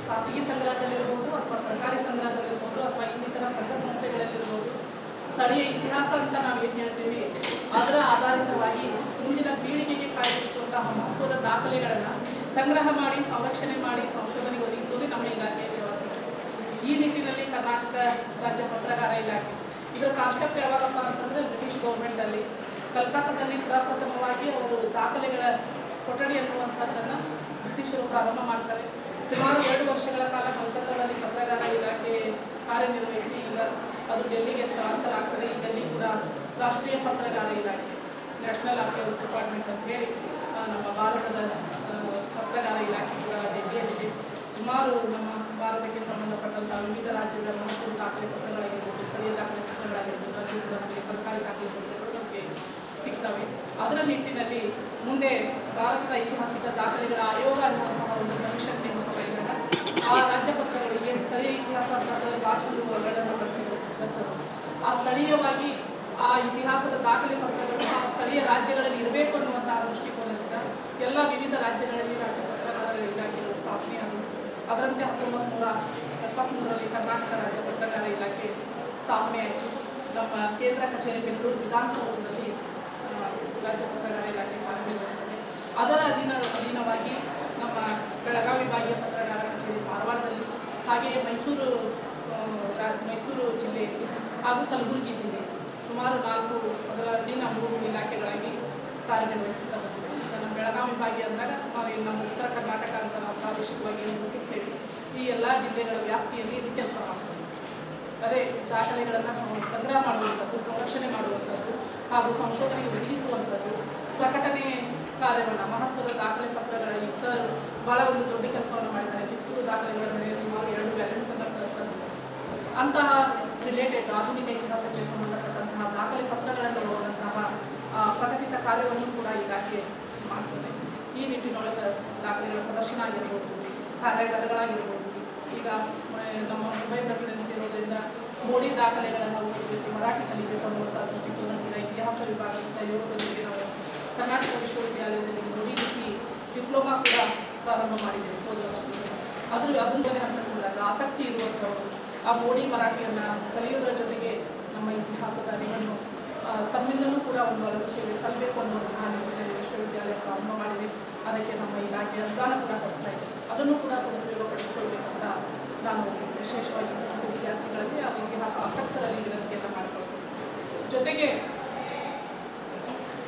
ಖಾಸಗಿ ಸಂಗ್ರಹದಲ್ಲಿರ್ಬೋದು ಅಥವಾ ಸರ್ಕಾರಿ ಸಂಗ್ರಹದಲ್ಲಿರ್ಬೋದು ಅಥವಾ ಇನ್ನಿತರ ಸಂಘ ಸಂಸ್ಥೆಗಳಲ್ಲಿರ್ಬೋದು ಸ್ಥಳೀಯ ಇತಿಹಾಸ ಅಂತ ನಾವು ಏನು ಹೇಳ್ತೀವಿ ಅದರ ಆಧಾರಿತವಾಗಿ ಮುಂದಿನ ಪೀಳಿಗೆಗೆ ಕಾಯ್ದಿರಿಸುವಂತಹ ಮಹತ್ವದ ದಾಖಲೆಗಳನ್ನು ಸಂಗ್ರಹ ಮಾಡಿ ಸಂರಕ್ಷಣೆ ಮಾಡಿ ಸಂಶೋಧನೆಗೆ ಒದಗಿಸುವುದು ನಮ್ಮ ಇಲಾಖೆಯ ಜವಾಬ್ದಾರಿ. ಈ ನಿಟ್ಟಿನಲ್ಲಿ ಕರ್ನಾಟಕ ರಾಜ್ಯ ಪತ್ರಗಾರ ಇಲಾಖೆ ಇದರ ಕಾನ್ಸೆಪ್ಟ್ ಯಾವಾಗಪ್ಪ ಅಂತಂದರೆ ಬ್ರಿಟಿಷ್ ಗೌರ್ಮೆಂಟಲ್ಲಿ ಕಲ್ಕತ್ತಾದಲ್ಲಿ ಪ್ರಪ್ರಥಮವಾಗಿ ಅವರು ದಾಖಲೆಗಳ ಕೊಠಡಿ ಅನ್ನುವಂಥದ್ದನ್ನು ಬ್ರಿಟಿಷರು ಪ್ರಾರಂಭ ಮಾಡ್ತಾರೆ. ಸುಮಾರು 2 ವರ್ಷಗಳ ಕಾಲ ಕಲ್ಕತ್ತಾದಲ್ಲಿ ಪತ್ರಗಾರ ಇಲಾಖೆ ಕಾರ್ಯನಿರ್ವಹಿಸಿ ಈಗ ಅದು ಡೆಲ್ಲಿಗೆ ಸ್ಥಳಾಂತರ ಆಗ್ತದೆ. ಈ ಡೆಲ್ಲಿ ಕೂಡ ರಾಷ್ಟ್ರೀಯ ಪತ್ರಗಾರ ಇಲಾಖೆ ನ್ಯಾಷನಲ್ ಅಫೇರ್ಸ್ ಡಿಪಾರ್ಟ್ಮೆಂಟ್ ಅಂತ ಹೇಳಿ ನಮ್ಮ ಭಾರತದ ಪತ್ರಗಾರ ಇಲಾಖೆ ಕೂಡ ಡೆಲ್ಲಿಯಲ್ಲಿದೆ. ಸುಮಾರು ನಮ್ಮ ಭಾರತಕ್ಕೆ ಸಂಬಂಧಪಟ್ಟಂಥ ವಿವಿಧ ರಾಜ್ಯದ ಮಹತ್ವದ ದಾಖಲೆ ಪತ್ರಗಳಾಗಿರ್ಬೋದು, ಸ್ಥಳೀಯ ದಾಖಲೆ ಪತ್ರಗಳಾಗಿರ್ಬೋದು, ಅದು ನಮಗೆ ಸರ್ಕಾರಿ ದಾಖಲೆ ಪತ್ರಗಳು ನಮಗೆ ಸಿಗ್ತವೆ. ಅದರ ನಿಟ್ಟಿನಲ್ಲಿ ಮುಂದೆ ಭಾರತದ ಐತಿಹಾಸಿಕ ದಾಖಲೆಗಳ ಆಯೋಗ ಅನ್ನುವಂತಹ ಒಂದು ಕಮಿಷನ್ ನೇಮಕ ಮಾಡಿದಾಗ ಆ ರಾಜ್ಯ ಪತ್ರಗಳು ಏನು ಸ್ಥಳೀಯ ಇತಿಹಾಸ ಭಾಷೆಗಳನ್ನು ಬಳಸಿದರು ಆ ಸ್ಥಳೀಯವಾಗಿ ಆ ಇತಿಹಾಸದ ದಾಖಲೆ ಪತ್ರಗಳು ಆ ಸ್ಥಳೀಯ ರಾಜ್ಯಗಳಲ್ಲಿ ಇರಬೇಕು ಅನ್ನುವಂತಹ ದೃಷ್ಟಿಕೋನದಿಂದ ಎಲ್ಲ ವಿವಿಧ ರಾಜ್ಯಗಳಲ್ಲಿ ರಾಜ್ಯ ಪತ್ರಗಾರ ಇಲಾಖೆಗಳು ಸ್ಥಾಪನೆಯಾಗಿದೆ. ಅದರಂತೆ 1973ರಲ್ಲಿ ಕರ್ನಾಟಕ ರಾಜ್ಯ ಪತ್ರಗಾರ ಇಲಾಖೆ ಸ್ಥಾಪನೆ ಆಯಿತು. ನಮ್ಮ ಕೇಂದ್ರ ಕಚೇರಿ ಬೆಂಗಳೂರು ವಿಧಾನಸೌಧದಲ್ಲಿ ರಾಜ್ಯ ಪತ್ರಗಾರ ಇಲಾಖೆ ಕಾರ್ಯನಿರ್ವಹಿಸುತ್ತದೆ. ಅದರ ಅಧೀನವಾಗಿ ನಮ್ಮ ಬೆಳಗಾವಿ ವಿಭಾಗೀಯ ಪತ್ರಗಾರ ಕಚೇರಿ ಧಾರವಾಡದಲ್ಲಿ, ಹಾಗೆಯೇ ಮೈಸೂರು ಜಿಲ್ಲೆಯಲ್ಲಿ ಹಾಗೂ ಕಲಬುರಗಿ ಜಿಲ್ಲೆ ಸುಮಾರು 4 ಅದರ ಅಧೀನ 3 ಇಲಾಖೆಗಳಾಗಿ ಕಾರ್ಯನಿರ್ವಹಿಸುತ್ತಾ ಬಂದಿದೆ. ಈಗ ನಮ್ಮ ಬೆಳಗಾವಿ ವಿಭಾಗೀಯ ಅಂದಾಗ ಸುಮಾರು ನಮ್ಮ ಉತ್ತರ ಕರ್ನಾಟಕ ಅಂತ ನಾವು ಪ್ರಾದೇಶಿಕವಾಗಿ ಗುರುತಿಸ್ತೇವೆ. ಈ ಎಲ್ಲ ಜಿಲ್ಲೆಗಳ ವ್ಯಾಪ್ತಿಯಲ್ಲಿ ಇದು ಕೆಲಸ ಮಾಡ್ತದೆ. ಅದೇ ದಾಖಲೆಗಳನ್ನು ಸಂಗ್ರಹ ಮಾಡುವಂಥದ್ದು, ಸಂರಕ್ಷಣೆ ಮಾಡುವಂಥದ್ದು ಹಾಗೂ ಸಂಶೋಧನೆಗೆ ಒದಗಿಸುವಂಥದ್ದು, ಪ್ರಕಟಣೆ ಕಾರ್ಯವನ್ನು ಮಹತ್ವದ ದಾಖಲೆ ಪತ್ರಗಳಲ್ಲಿ ಸರ್ ಭಾಳ ಒಂದು ದೊಡ್ಡ ಕೆಲಸವನ್ನು ಮಾಡಿದ್ದಾರೆ. ಕಿತ್ತೂರು ದಾಖಲೆಗಳ ಮೇಲೆ ಸುಮಾರು 2 ವ್ಯಾಲೆನ್ಸನ್ನು ಸಲ್ಲಿಸಿದ್ದಾರೆ. ಅಂತಹ ರಿಲೇಟೆಡ್ ಆಧುನಿಕ ಇತಿಹಾಸಕ್ಕೆ ಸಂಬಂಧಪಟ್ಟಂತಹ ದಾಖಲೆ ಪತ್ರಗಳನ್ನು ನೋಡುವಂತಹ ಪ್ರಕಟಿತ ಕಾರ್ಯವನ್ನು ಕೂಡ ಇಲಾಖೆ ಮಾಡ್ತದೆ. ಈ ನಿಟ್ಟಿನೊಳಗೆ ದಾಖಲೆಗಳ ಪ್ರದರ್ಶನ ಆಗಿರ್ಬೋದು, ಕಾರ್ಯಾಗಾರಗಳಾಗಿರ್ಬೋದು. ಈಗ ನಮ್ಮ ಮುಂಬೈ ಪ್ರೆಸಿಡೆನ್ಸಿ ಇರೋದ್ರಿಂದ ಮೋಡಿ ದಾಖಲೆಗಳನ್ನು ಓದಬೇಕು, ಮರಾಠಿ ಕಲಿಬೇಕು ಅನ್ನುವಂಥ ದೃಷ್ಟಿಕೋನದಿಂದ ಇತಿಹಾಸ ವಿಭಾಗದ ಸಹಯೋಗದೊಂದಿಗೆ ನಾವು ಕರ್ನಾಟಕ ವಿಶ್ವವಿದ್ಯಾಲಯದಲ್ಲಿ ಮೋಡಿ ರೀತಿ ಡಿಪ್ಲೊಮಾ ಕೂಡ ಪ್ರಾರಂಭ ಮಾಡಿದ್ದೇವೆ ಹೋದ ವರ್ಷದಲ್ಲಿ. ಅದರ ಹಂತಕೊಂಡಾಗ ಆಸಕ್ತಿ ಇರುವಂಥವರು ಆ ಮೋಡಿ ಮರಾಠಿಯನ್ನು ಕಲಿಯುವುದರ ಜೊತೆಗೆ ನಮ್ಮ ಇತಿಹಾಸದ ಅರಿವನ್ನು ತಮ್ಮಿಂದಲೂ ಕೂಡ ಒಂದು ಅಳವಡಿಕೆ ಸಲ್ಲಬೇಕು ಅನ್ನುವಂತಹ ನಿಟ್ಟಿನಲ್ಲಿ ವಿಶ್ವವಿದ್ಯಾಲಯ ಪ್ರಾರಂಭ ಮಾಡಿದೆ. ಅದಕ್ಕೆ ನಮ್ಮ ಇಲಾಖೆ ಅನುದಾನ ಕೂಡ ಕೊಡ್ತಾ ಇದೆ. ಅದನ್ನು ಕೂಡ ಸದುಪಯೋಗಪಡಿಸಿಕೊಳ್ಳಬೇಕಂತ ನಾನು ವಿಶೇಷವಾಗಿ ವಿದ್ಯಾರ್ಥಿಗಳಲ್ಲಿ ಆ ಇತಿಹಾಸ ಆಸಕ್ತರಲ್ಲಿ ವಿನಂತಿಯನ್ನು ಮಾಡಿಕೊಳ್ತೇನೆ. ಜೊತೆಗೆ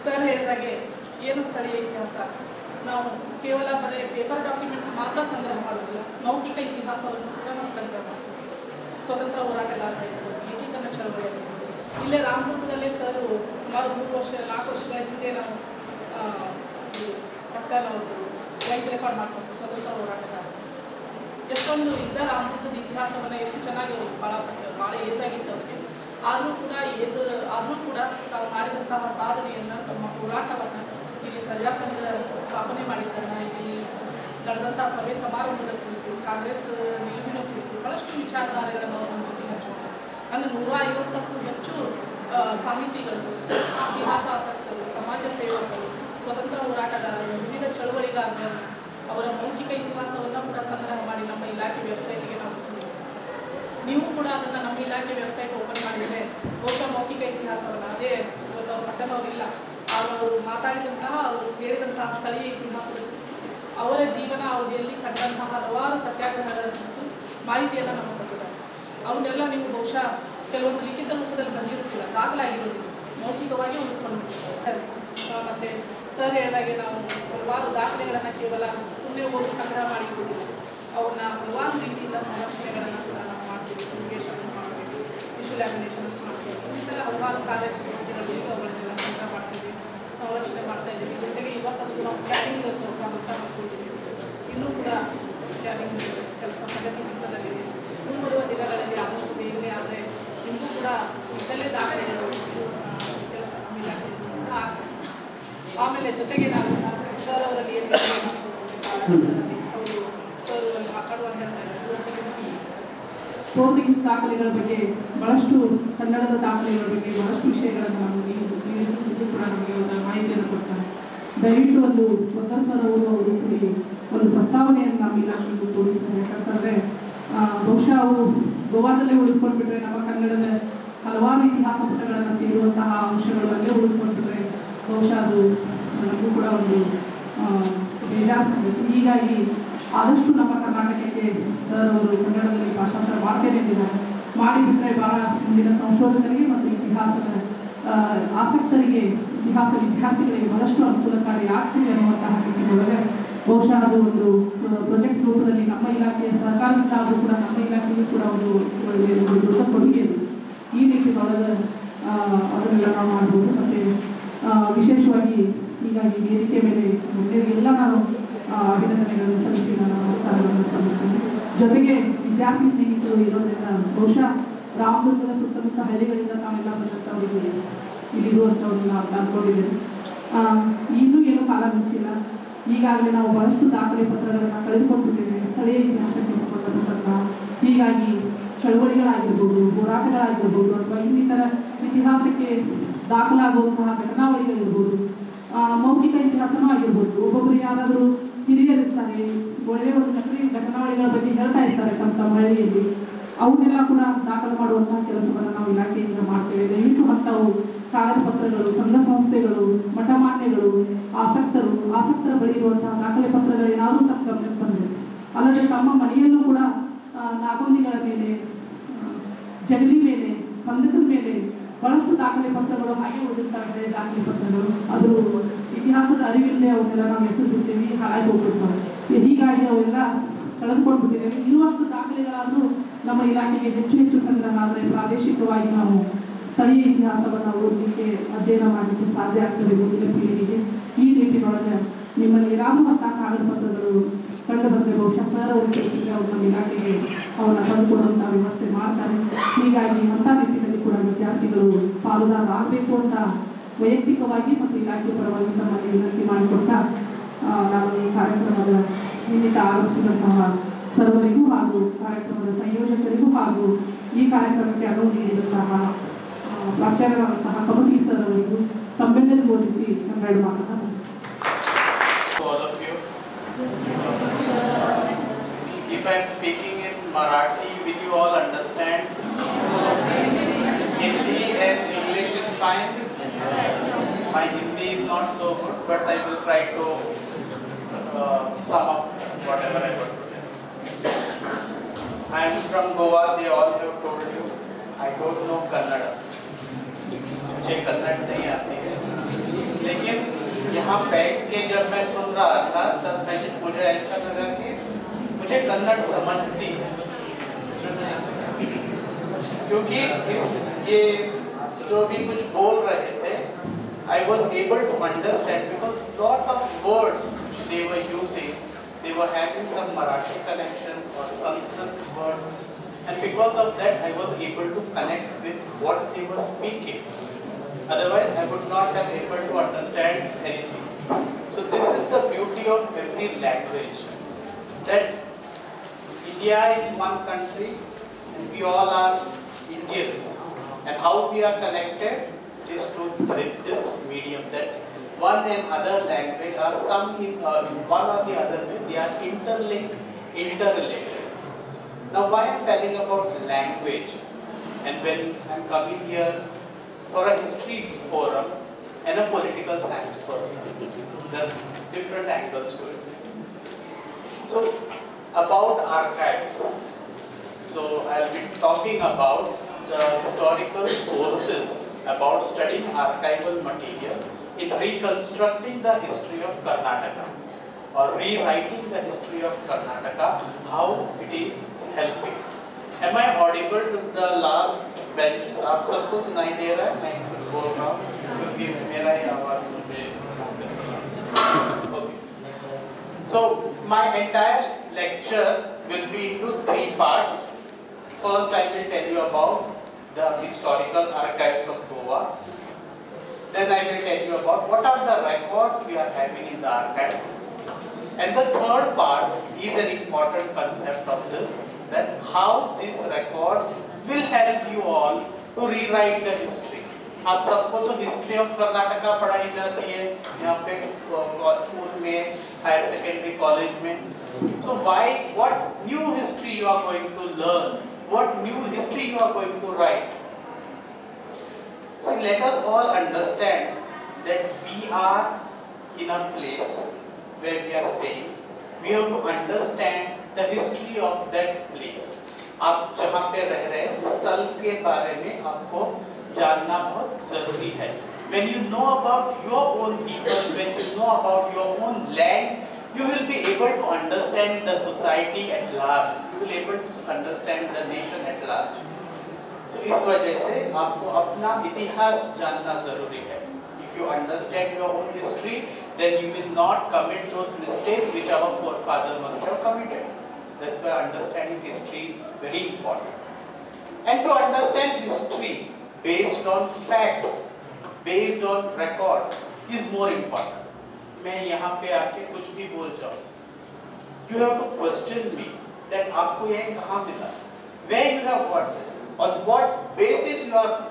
ಸರ್ ಹೇಳಿದಾಗೆ ಏನು ಸ್ಥಳೀಯ ಇತಿಹಾಸ ನಾವು ಕೇವಲ ಬರೀ ಪೇಪರ್ ಡಾಕ್ಯುಮೆಂಟ್ಸ್ ಮಾತ್ರ ಸಂಗ್ರಹ ಮಾಡೋದಿಲ್ಲ, ಮೌಖಿಕ ಇತಿಹಾಸವನ್ನು ಕೂಡ ನಾವು ಸಂಗ್ರಹ ಮಾಡ್ತೀವಿ. ಸ್ವತಂತ್ರ ಹೋರಾಟಗಾರ ಇರ್ಬೋದು, ಏಕೀಕರಣ ಚಳವಳಿ ಆಗಿರ್ಬೋದು. ಇಲ್ಲೇ ರಾಮದುರ್ಗದಲ್ಲೇ ಸರ್ ಸುಮಾರು 4 ವರ್ಷಗಳ ಹಿಂದೆ ನಾವು ಪಕ್ಕ ನಾವು ಲೈಫ್ ರೆಕಾರ್ಡ್ ಮಾಡ್ಕೊಂಡು ಸ್ವತಂತ್ರ ಹೋರಾಟಗಾರ ಎಷ್ಟೊಂದು ಇದ್ದ ರಾಮದುರ್ಗದ ಇತಿಹಾಸವನ್ನು ಎಷ್ಟು ಚೆನ್ನಾಗಿ ಭಾಳ ಏಜ್ ಆಗಿತ್ತು ಅವರಿಗೆ. ಆದರೂ ಕೂಡ ತಾವು ಮಾಡಿದಂತಹ ಸಾಧನೆಯನ್ನು ತಮ್ಮ ಹೋರಾಟವನ್ನು ಇಲ್ಲಿ ಪ್ರಜಾ ಸಂಘದ ಸ್ಥಾಪನೆ ಮಾಡಿದ್ದನ್ನು, ಇಲ್ಲಿ ನಡೆದಂಥ ಸಭೆ ಸಮಾರಂಭದ ಕುರಿತು, ಕಾಂಗ್ರೆಸ್ ನಿಲುವಿನ ಕುರಿತು ಬಹಳಷ್ಟು ವಿಚಾರಧಾರೆಗಳನ್ನು ಅವರು ನಮ್ಮ ಜೊತೆ ಹಂಚಿಕೊಂಡರು. ಅಂದರೆ 150ಕ್ಕೂ ಹೆಚ್ಚು ಸಾಹಿತಿಗಳು, ಇತಿಹಾಸ ಆಸಕ್ತರು, ಸಮಾಜ ಸೇವಕರು, ಸ್ವತಂತ್ರ ಹೋರಾಟಗಾರರು, ವಿವಿಧ ಚಳವಳಿಗಾರರು ಅವರ ಮೌಖಿಕ ಇತಿಹಾಸವನ್ನು ಕೂಡ ಸಂಗ್ರಹ ಮಾಡಿ ನಮ್ಮ ಇಲಾಖೆ ವೆಬ್ಸೈಟ್ಗೆ ನಾವು ಕೊಟ್ಟಿದ್ದೇವೆ. ನೀವು ಕೂಡ ಅದನ್ನು ನಮ್ಮ ಇಲಾಖೆ ವೆಬ್ಸೈಟ್ ಓಪನ್ ಮಾಡಿದರೆ ಬಹುಶಃ ಮೌಖಿಕ ಇತಿಹಾಸವನ್ನು, ಅದೇ ಇವತ್ತು ಅವ್ರ ಪಟ್ಟಣವರಿಲ್ಲ, ಅವರು ಮಾತಾಡಿದಂತಹ, ಅವರು ಸೇರಿದಂತಹ ಸ್ಥಳೀಯ ಇತಿಹಾಸದ ಕುರಿತು, ಅವರ ಜೀವನ ಅವಧಿಯಲ್ಲಿ ಕಂಡಂತಹ ಹಲವಾರು ಸತ್ಯಾಗ್ರಹಗಳ ಕುರಿತು ಮಾಹಿತಿಯನ್ನು ನಮಗೆ ಕೊಟ್ಟಿದ್ದಾರೆ. ಅವನ್ನೆಲ್ಲ ನೀವು ಬಹುಶಃ ಕೆಲವೊಂದು ಲಿಖಿತ ರೂಪದಲ್ಲಿ ಬಂದಿರುತ್ತಿಲ್ಲ, ದಾಖಲಾಗಿರೋದಿಲ್ಲ, ಮೌಖಿಕವಾಗಿ ಉಳಿದುಕೊಂಡಿರ್ತಾರೆ. ಮತ್ತು ಸರ್ ಹೇಳಿದಾಗೆ ನಾವು ಹಲವಾರು ದಾಖಲೆಗಳನ್ನು ಕೇವಲ ಸುಮ್ಮನೆ ಹೋಗಿ ಸಂಗ್ರಹ ಮಾಡಿಕೊಟ್ಟಿದ್ದೀವಿ, ಅವ್ರನ್ನ ಹಲವಾರು ರೀತಿಯಿಂದ ಸಂರಕ್ಷಣೆಗಳನ್ನು ಕೂಡ ನಾವು ಮಾಡ್ತೀವಿ. ಇನ್ವೆಷನ್ ಮಾಡಬೇಕು, ಟಿಶ್ಯೂ ಲ್ಯಾಮಿನೇಷನ್ ಮಾಡ್ತೀವಿ, ಈ ಥರ ಹಲವಾರು ಕಾರ್ಯಚಟುವಟಿಕೆಗಳಲ್ಲಿ ಅವುಗಳನ್ನೆಲ್ಲ ಸಂಗ್ರಹ ಮಾಡ್ತೀವಿ, ಸಂರಕ್ಷಣೆ ಮಾಡ್ತಾ ಇದ್ದೀವಿ. ಜೊತೆಗೆ ಇವತ್ತಂತೂ ನಾವು ಸ್ಕ್ಯಾನಿಂಗ್ ಪ್ರೋಗ್ರಾಮ್ ಅಂತ ಮಾಡ್ಕೊಳ್ತೀವಿ. ಇನ್ನೂ ಕೂಡ ಸ್ಕ್ಯಾನಿಂಗ್ ಕೆಲಸ ಪ್ರಗತಿ ಹಂತದಲ್ಲಿದೆ. ಮುಂಬರುವ ದಿನಗಳಲ್ಲಿ ಆದಷ್ಟು ಬೇಗನೆ ಆದರೆ ನಿಮಗೂ ಕೂಡ ಇದಲ್ಲೇ ದಾಖಲೆಗಳು ಕೆಲಸ ನಮ್ಮ ಇಲಾಖೆಯಿಂದ ಆಗ್ತದೆ. ಆಮೇಲೆ ಜೊತೆಗೆ ನಾವು ಸರ್ ಅವರಲ್ಲಿ ಏನು ಅವರು ಸರ್ ಮಾತಾಡುವಾಗ ಹೇಳ್ತಾರೆ, ಪೋರ್ಚುಗೀಸ್ ದಾಖಲೆಗಳ ಬಗ್ಗೆ ಬಹಳಷ್ಟು, ಕನ್ನಡದ ದಾಖಲೆಗಳ ಬಗ್ಗೆ ಬಹಳಷ್ಟು ವಿಷಯಗಳನ್ನು ನಾವು ಇದು ಕೂಡ ನಮಗೆ ಒಂದು ಮಾಹಿತಿಯನ್ನು ಕೊಡ್ತಾರೆ. ದಯವಿಟ್ಟು ಒಂದು ಸರ್ ಅವರು ಒಂದು ಪ್ರಸ್ತಾವನೆಯನ್ನು ನಮ್ಮ ಇಲಾಖೆಗೂ ತೋರಿಸ್ತಾರೆ. ಯಾಕಂತಂದರೆ ಬಹುಶಃ ಅವರು ಗೋವಾದಲ್ಲೇ ಉಳಿದುಕೊಂಡ್ಬಿಟ್ರೆ ನಮ್ಮ ಕನ್ನಡದ ಹಲವಾರು ಇತಿಹಾಸ ಪುಟಗಳನ್ನು ಸೇರುವಂತಹ ಅಂಶಗಳು ಅಲ್ಲೇ ಉಳಿದುಕೊಂಡ್ಬಿಟ್ರೆ ಬಹುಶಃ ಅದು ನಮಗೂ ಕೂಡ ಒಂದು ಬೇಜಾರು ಸಂಗತಿ. ಹೀಗಾಗಿ ಆದಷ್ಟು ನಮ್ಮ ಕರ್ನಾಟಕಕ್ಕೆ ಸರ್ ಅವರು ಕನ್ನಡದಲ್ಲಿ ಭಾಷಾಂತರ ಮಾಡ್ತೇನೆ ಎಂದಿದ್ದಾರೆ. ಮಾಡಿಬಿಟ್ರೆ ಭಾಳ ಮುಂದಿನ ಸಂಶೋಧಕರಿಗೆ ಮತ್ತು ಇತಿಹಾಸದ ಆಸಕ್ತರಿಗೆ, ಇತಿಹಾಸ ವಿದ್ಯಾರ್ಥಿಗಳಿಗೆ ಬಹಳಷ್ಟು ಅನುಕೂಲಕಾರಿ ಆಗ್ತಿದೆ ಅನ್ನುವಂತಹ ನಿಟ್ಟಿನೊಳಗೆ ಬಹುಶಃ ಅದು ಒಂದು ಪ್ರಾಜೆಕ್ಟ್ ರೂಪದಲ್ಲಿ ನಮ್ಮ ಇಲಾಖೆಯ ಸಹಕಾರದಿಂದ ಆದರೂ ಕೂಡ ನಮ್ಮ ಇಲಾಖೆಗೂ ಕೂಡ ಒಂದು ದೊಡ್ಡ ಕೊಡುಗೆ ಇದೆ. ಈ ನಿಟ್ಟಿನೊಳಗೆ ಅದನ್ನೆಲ್ಲ ನಾವು ಮಾಡ್ಬೋದು. ಮತ್ತು ವಿಶೇಷವಾಗಿ ಹೀಗಾಗಿ ವೇದಿಕೆ ಮೇಲೆ ಎಲ್ಲ ನಾನು ಅಭಿನಂದನೆಗಳನ್ನು ಸಲ್ಲಿಸಿ ನಾನು ನಮಸ್ಕಾರಗಳನ್ನು ಸಲ್ಲಿಸ್ತೇನೆ. ಜೊತೆಗೆ ವಿದ್ಯಾರ್ಥಿ ಸ್ನೇಹಿತರು ಇರೋದ್ರಿಂದ ಬಹುಶಃ ರಾಮದುರ್ಗದ ಸುತ್ತಮುತ್ತ ಹಳ್ಳಿಗಳಿಂದ ತಾವೆಲ್ಲ ಬಂದಂಥವರಿಗೆ ಇಲ್ಲಿರುವಂಥವ್ರು ನಾವು ಅಂದ್ಕೊಂಡಿದ್ದೇವೆ. ಇನ್ನೂ ಏನೂ ಕಾಲ ಮುಚ್ಚಿಲ್ಲ. ಈಗಾಗಲೇ ನಾವು ಬಹಳಷ್ಟು ದಾಖಲೆ ಪತ್ರಗಳನ್ನು ಕಳೆದುಕೊಂಡಿದ್ದೇವೆ ಸ್ಥಳೀಯ ಇತಿಹಾಸಕ್ಕೆ ಸಂಬಂಧಪಟ್ಟಂತಹ. ಹೀಗಾಗಿ ಚಳವಳಿಗಳಾಗಿರ್ಬೋದು, ಹೋರಾಟಗಳಾಗಿರ್ಬೋದು, ಅಥವಾ ಇನ್ನಿತರ ಇತಿಹಾಸಕ್ಕೆ ದಾಖಲಾಗುವಂತಹ ಘಟನಾವಳಿಗಳಿರ್ಬೋದು, ಮೌಖಿಕ ಇತಿಹಾಸನೂ ಆಗಿರ್ಬೋದು. ಒಬ್ಬೊಬ್ಬರು ಯಾರಾದರೂ ಹಿರಿಯರಿರ್ತಾರೆ, ಒಳ್ಳೆಯ ಒಂದು ನಕಲಿ ಘಟನಾವಳಿಗಳ ಬಗ್ಗೆ ಹೇಳ್ತಾ ಇರ್ತಾರೆ ತಮ್ಮ ಹಳ್ಳಿಯಲ್ಲಿ, ಅವನ್ನೆಲ್ಲ ಕೂಡ ದಾಖಲು ಮಾಡುವಂತಹ ಕೆಲಸವನ್ನು ನಾವು ಇಲಾಖೆಯಿಂದ ಮಾಡ್ತೇವೆ. ದಯವಿಟ್ಟು ಅಂಥವು ಕಾಗದ ಪತ್ರಗಳು, ಸಂಘ ಸಂಸ್ಥೆಗಳು, ಮಠಮಾನ್ಯಗಳು, ಆಸಕ್ತರ ಬಳಿ ಇರುವಂತಹ ದಾಖಲೆ ಪತ್ರಗಳೇನಾದರೂ ತಮ್ಮ ಗಮನಕ್ಕೆ ಬಂದಿದೆ. ಅಲ್ಲದೆ ತಮ್ಮ ಮನೆಯಲ್ಲೂ ಕೂಡ ನಾಗೊಂದಿಗಳ ಮೇಲೆ, ಜಗಲಿ ಮೇಲೆ, ಸಂದಕದ ಮೇಲೆ ಬಹಳಷ್ಟು ದಾಖಲೆ ಪತ್ರಗಳು ಹಾಗೆ ಉಳಿದಿರ್ತಾರೆ. ದಾಖಲೆ ಪತ್ರಗಳು ಅದು ಇತಿಹಾಸದ ಅರಿವಿಲ್ಲದೆ ಅವನ್ನೆಲ್ಲ ನಾವು ಹೆಸರು ಬಿಡ್ತೀವಿ, ಹಾಳಾಗಿ ಹೋಗ್ಬಿಡ್ತಾರೆ. ಹೀಗಾಗಿ ಅವೆಲ್ಲ ಕಳೆದುಕೊಂಡ್ಬಿಟ್ಟಿದ್ದೇವೆ. ಇರುವಷ್ಟು ದಾಖಲೆಗಳಾದರೂ ನಮ್ಮ ಇಲಾಖೆಗೆ ಹೆಚ್ಚು ಸಂಗ್ರಹ ಆದರೆ ಪ್ರಾದೇಶಿಕವಾಗಿ ನಾವು ಸ್ಥಳೀಯ ಇತಿಹಾಸವನ್ನು ಓದಲಿಕ್ಕೆ, ಅಧ್ಯಯನ ಮಾಡಲಿಕ್ಕೆ ಸಾಧ್ಯ ಆಗ್ತದೆ ಮುಂದಿನ ಪೀಳಿಗೆಗೆ. ಈ ನಿಟ್ಟಿನೊಳಗೆ ನಿಮ್ಮಲ್ಲಿ ಏನಾದರೂ ಅಂಥ ಕಾಗದ ಪತ್ರಗಳು ಕಂಡು ಬಂದರೆ ಬಹುಶಃ ಸರ್ ಅವರು ಕೆಲಸಕ್ಕೆ ಅವ್ರು ನಮ್ಮ ಇಲಾಖೆಗೆ ಅವನ್ನ ತಂದುಕೊಡುವಂಥ ವ್ಯವಸ್ಥೆ ಮಾಡ್ತಾರೆ. ಹೀಗಾಗಿ ಅಂಥ ನಿಟ್ಟಿನಲ್ಲಿ ಕೂಡ ವಿದ್ಯಾರ್ಥಿಗಳು ಪಾಲುದಾರರಾಗಬೇಕು ಅಂತ ವೈಯಕ್ತಿಕವಾಗಿ ಮತ್ತು ಇಲಾಖೆ ಪರವಾಗಿ ತಮ್ಮಲ್ಲಿ ವಿನಂತಿ ಮಾಡಿಕೊಡ್ತಾ ನಾನು ಈ ಕಾರ್ಯಕ್ರಮದ ನಿಮಿತ್ತ ಆಗಮಿಸಿದಂತಹ ಸರ್ವರಿಗೂ ಹಾಗೂ ಕಾರ್ಯಕ್ರಮದ ಸಂಯೋಜಕರಿಗೂ ಹಾಗೂ ಈ ಕಾರ್ಯಕ್ರಮಕ್ಕೆ ಅನುವು ನೀಡಿದಂತಹ ಪ್ರಾಚಾರ್ಯರಾದಂತಹ ಕಮಿಟಿ ಸರ್ ಅವರಿಗೂ ತಮ್ಮೆಲ್ಲರಿಗೂ ಬೋಧಿಸಿ ಒಂದೆರಡು ಮಾತನ್ನು. If I am speaking in Marathi, will you all understand? Hindi and English is fine. My Hindi is not so good, but I will try to sum up whatever I got to tell. I am from Goa. They all have told you. I don't know Kannada. मुझे कन्नड़ नहीं आती है, लेकिन यहाँ बैठ के जब मैं सुन रहा था तब मुझे ऐसा लगा कि मुझे कन्नड़ समझती है, क्योंकि ये जो भी कुछ बोल रहे थे I was able to understand because lot of words they were using, they were having some Marathi connection or Sanskrit words, and because of that I was able to connect with what they were speaking. Otherwise I would not have able to understand anything. of every language. That India is one country and we all are Indians. And how we are connected is through this medium, that one and other language are some in one or the other way, they are interlinked, interrelated. Now why I am telling about language, and when I am coming here for a history forum and a political science person, there are different angles to it. So about archives, so I will be talking about the historical sources about studying archival material in reconstructing the history of Karnataka or rewriting the history of Karnataka, how it is helping. Am I audible to the last benches? आप सबको सुनाई दे रहा है? मैं बोल रहा हूँ क्योंकि मेरा ही आवाज़ मुझे okay. So my entire lecture will be into 3 parts. First, I will tell you about the historical archives of Goa. Then I will tell you about what are the records we are having in the archives. And the third part is an important concept of this, that how these records will help you all to rewrite the history. आप सबको तो history of Karnataka पढ़ाई जाती है यहाँ पे school में, higher secondary college में. So why, what new history you are going to learn? What new history you are going to write? See, let us all understand that we are in a place where we are staying. We have to understand the history of that place. आप जहाँ पे रह रहे हैं उस स्थल के बारे में आपको जानना बहुत जरूरी है. When you know about your own people, when you know about your own land, you will be able to understand the society at large. You will be able to understand the nation at large. So इस वजह से आपको अपना इतिहास जानना जरूरी है. If you understand your own history, then you will not commit those mistakes which our forefathers must have committed. That's why understanding history is very important. And to understand history based on facts, based on records, is more important. मैं यहाँ पे आके कुछ भी बोल जाऊँ, you have to question me that आपको यह कहाँ मिला, where you have got this, on what basis you are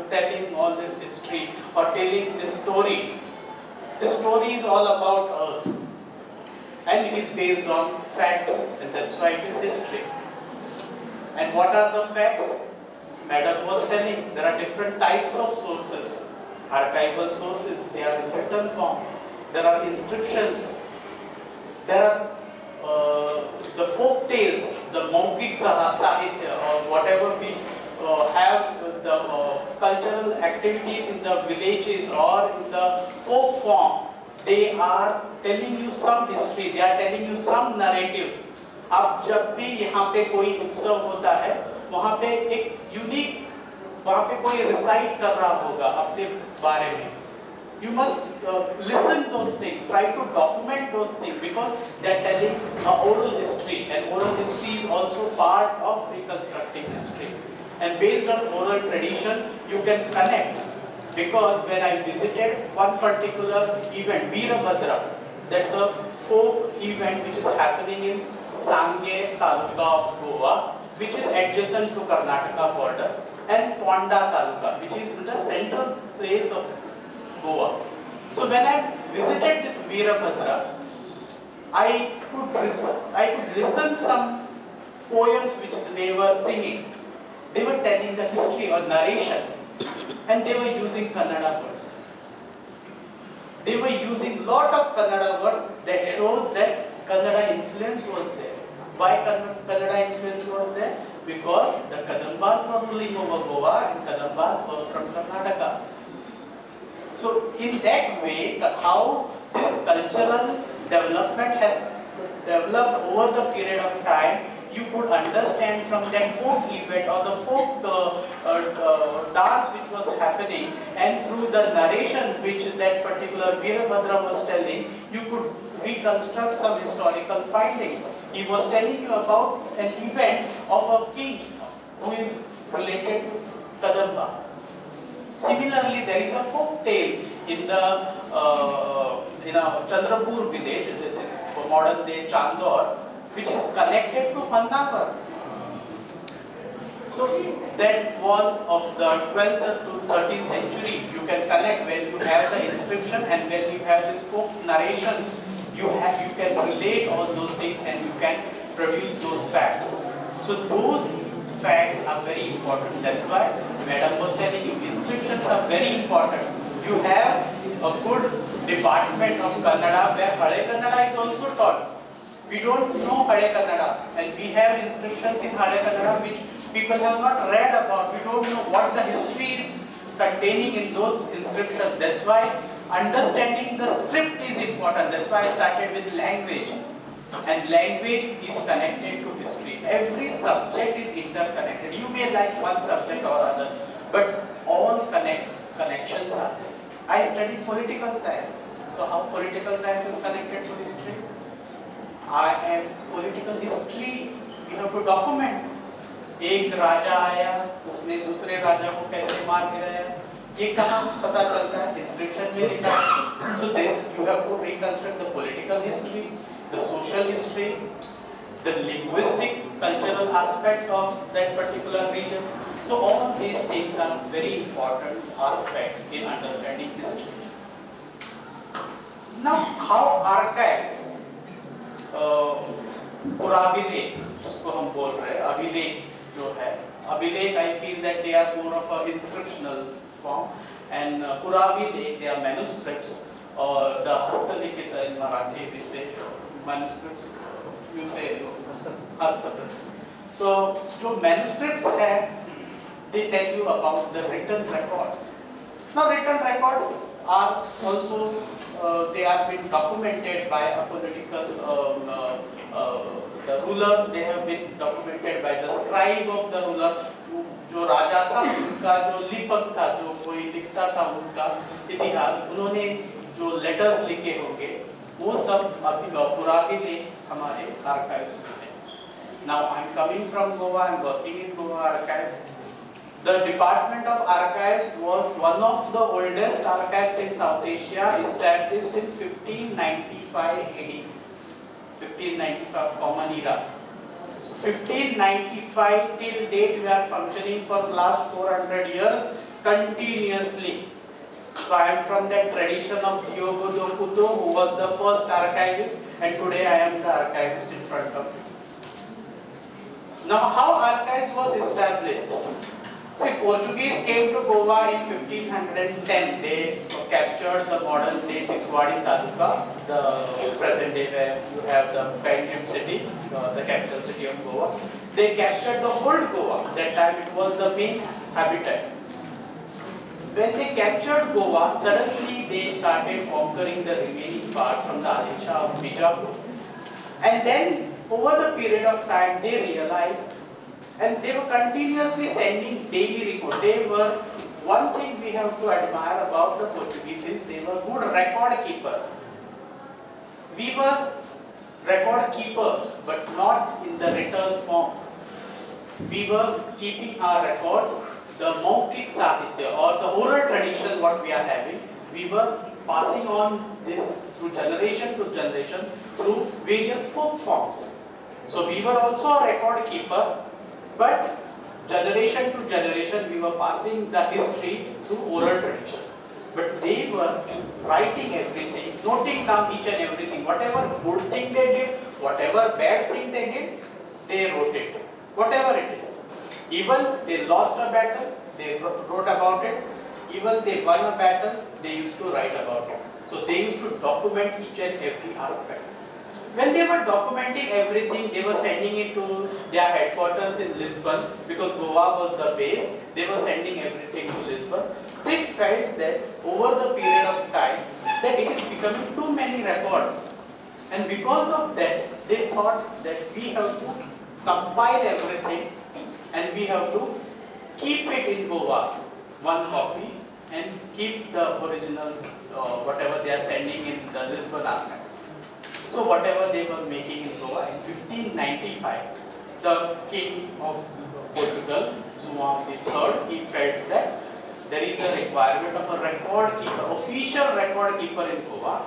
telling all this history or telling this story. The story is all about us, and it is based on facts, and that's why it is history. And what are the facts? Madam was telling, there are different types of sources. Archival sources, they are in written form. There are inscriptions. There are the folk tales, the Maukik Sahitya, or whatever we have the cultural activities in the villages or in the folk form. They are telling you some history, they are telling you some narratives. अब जब भी यहाँ पे कोई उत्सव होता है, वहाँ पे एक यूनिक, वहाँ पे कोई रिसाइट कर रहा होगा अपने बारे में. You must listen those things, try to document those things, because they are telling oral history, and oral history is also part of reconstructing history. And based on oral tradition, you can connect. Because when I visited one particular event, Veerabhadra, that's a folk event which is happening in Sangye Taluka of Goa, which is adjacent to Karnataka border, and Ponda Taluka, which is in the central place of Goa. So when I visited this Veerabhadra, I could listen some poems which they were singing. They were telling the history or narration, and they were using Kannada words. They were using lot of Kannada words that shows that Kannada influence was there. Why Kannada influence was there? Because the Kadambas were ruling over Goa and Kadambas were from Karnataka. So in that way, how this cultural development has developed over the period of time, you could understand from that folk event or the folk dance which was happening, and through the narration which that particular Veerabhadra was telling, you could reconstruct some historical findings. He was telling you about an event of a king who is related to Kadamba. Similarly, there is a folk tale in the in a Chandrapur village, this modern day Chandor, which is connected to Honavar. So that was of the 12th to 13th century. You can connect when you have the inscription and when you have this folk narrations. You can relate all those things and you can produce those facts. So those facts are very important. That's why Madam was telling you inscriptions are very important. You have a good department of Kannada where Hale Kannada is also taught. We don't know Hale Kannada and we have inscriptions in Hale Kannada which people have not read about. We don't know what the history is containing in those inscriptions. That's why understanding the script is important. That's why I started with language. And language is connected to history. Every subject is interconnected. You may like one subject or other, but all connections are there. I studied political science. So how political science is connected to history? I am political history. We have to document. एक राजा आया, उसने दूसरे राजा को कैसे मार गिराया, ये कहाँ पता चलता है? इंस्क्रिप्शन में लिखा है. So then you have to reconstruct the political history, the social history, the linguistic, cultural aspect of that particular region. So all these things are very important aspects in understanding history. Now, how archives, पुराभिलेख जिसको हम बोल रहे हैं, अभिलेख जो है, अभिलेख I feel that they are more of a inscriptional form, and पुराभिलेख they are manuscripts, or the हस्तलिखित in Marathi we say manuscripts, you say हस्तलिखित. So जो manuscripts है, they tell you about the written records. Now written records are also they have been documented by a political the ruler. They have been documented by the scribe of the ruler. जो राजा था उनका जो लिपक था, जो कोई लिखता था उनका इतिहास, उन्होंने जो लेटर्स लिखे होंगे वो सब अभी पुराभिलेख हमारे आर्काइव्स में है. Now I am coming from Goa. I am working in Goa archives. The Department of Archives was one of the oldest archives in South Asia, established in 1595 AD. 1595 Common Era. 1595 till date we are functioning for the last 400 years continuously. So I am from that tradition of Diogo Couto, who was the first archivist, and today I am the archivist in front of you. Now how archives was established? See, Portuguese came to Goa in 1510. They captured the modern day Tiswadi Taluka, the present day where you have the Pangim city, the capital city of Goa. They captured the whole Goa. That time it was the main habitat. When they captured Goa, suddenly they started conquering the remaining part from the Alisha of Bijapur. And then over the period of time they realized, and they were continuously sending daily reports. They were, one thing we have to admire about the Portuguese is they were good record keeper. We were record keeper, but not in the written form. We were keeping our records, the Maukik Sahitya or the oral tradition what we are having, we were passing on this through generation to generation through various folk forms. So we were also a record keeper, but generation to generation we were passing the history through oral tradition. But they were writing everything, noting down each and everything. Whatever good thing they did, whatever bad thing they did, they wrote it. Whatever it is. Even they lost a battle, they wrote about it. Even they won a battle, they used to write about it. So they used to document each and every aspect. When they were documenting everything, they were sending it to their headquarters in Lisbon, because Goa was the base. They were sending everything to Lisbon. They felt that over the period of time that it is becoming too many records, and because of that they thought that we have to compile everything and we have to keep it in Goa, one copy, and keep the originals, whatever they are sending in the Lisbon archive. So whatever they were making in Goa, in 1595, the king of Portugal, João III, he felt that there is a requirement of a record keeper, official record keeper in Goa.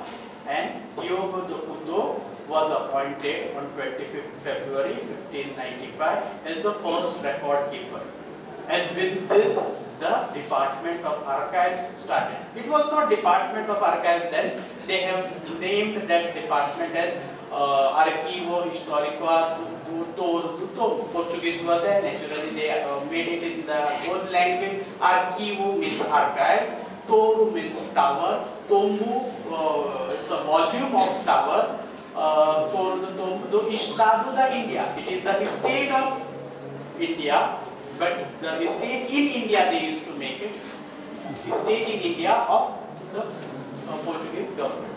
and Diogo de Couto was appointed on 25th February 1595 as the first record keeper. And with this, the Department of Archives started. It was not Department of Archives then. They have named that department as Arquivo Histórico do Portuguese was there. Naturally, they made it in the own language. Arquivo means archives. Touro means tower. Tombo, it's a volume of tower. Touro do Estado da India. It is the state of India, but the state in India they used to make it. The state in India of the Portuguese government.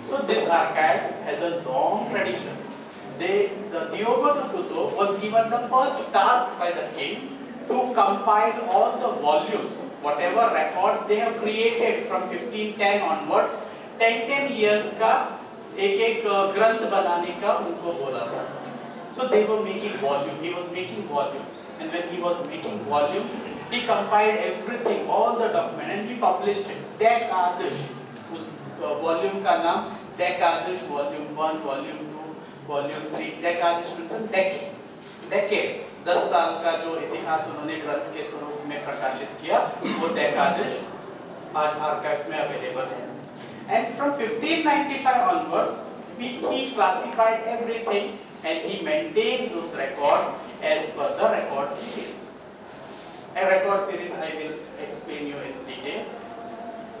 So this archives has a long tradition. The Diogo de Couto was given the first task by the king to compile all the volumes, whatever records they have created from 1510 onwards. 10 years का एक ग्रंथ बनाने का उनको बोला था. So they were making volume. He was making volumes, and when he was making volume, he compiled everything, all the document, and he published it. Dekadish, उस volume का नाम Dekadish, volume 1, volume 2, volume 3. Dekadish means a decade. Decade. 10 साल का जो इतिहास उन्होंने ग्रंथ के स्वरूप में प्रकाशित किया, वो Dekadish आज आर्काइव्स में अवेलेबल है. And from 1595 onwards, he classified everything and he maintained those records as per the record series. A record series I will explain you in detail.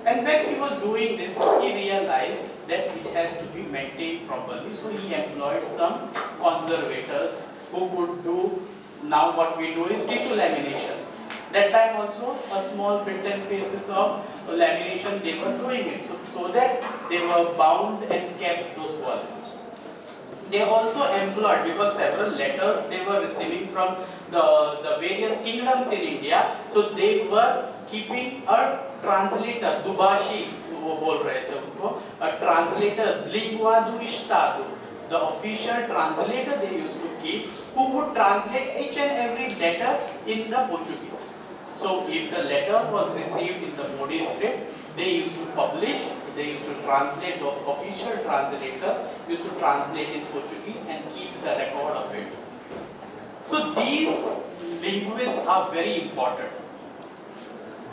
And when he was doing this, he realized that it has to be maintained properly. So he employed some conservators who could do, now what we do is tissue lamination. That time also a small bit and pieces of lamination they were doing it, so that they were bound and kept those volumes. They also employed, because several letters they were receiving from the various kingdoms in India, so they were keeping a translator, Dubashi, वो बोल रहे थे उनको, a translator, lingua do estado, the official translator they used to keep, who would translate each and every letter in the Portuguese. So if the letter was received in the Modi script, they used to publish, they used to translate, those official translators used to translate in Portuguese and keep the record of it. So these linguists are very important.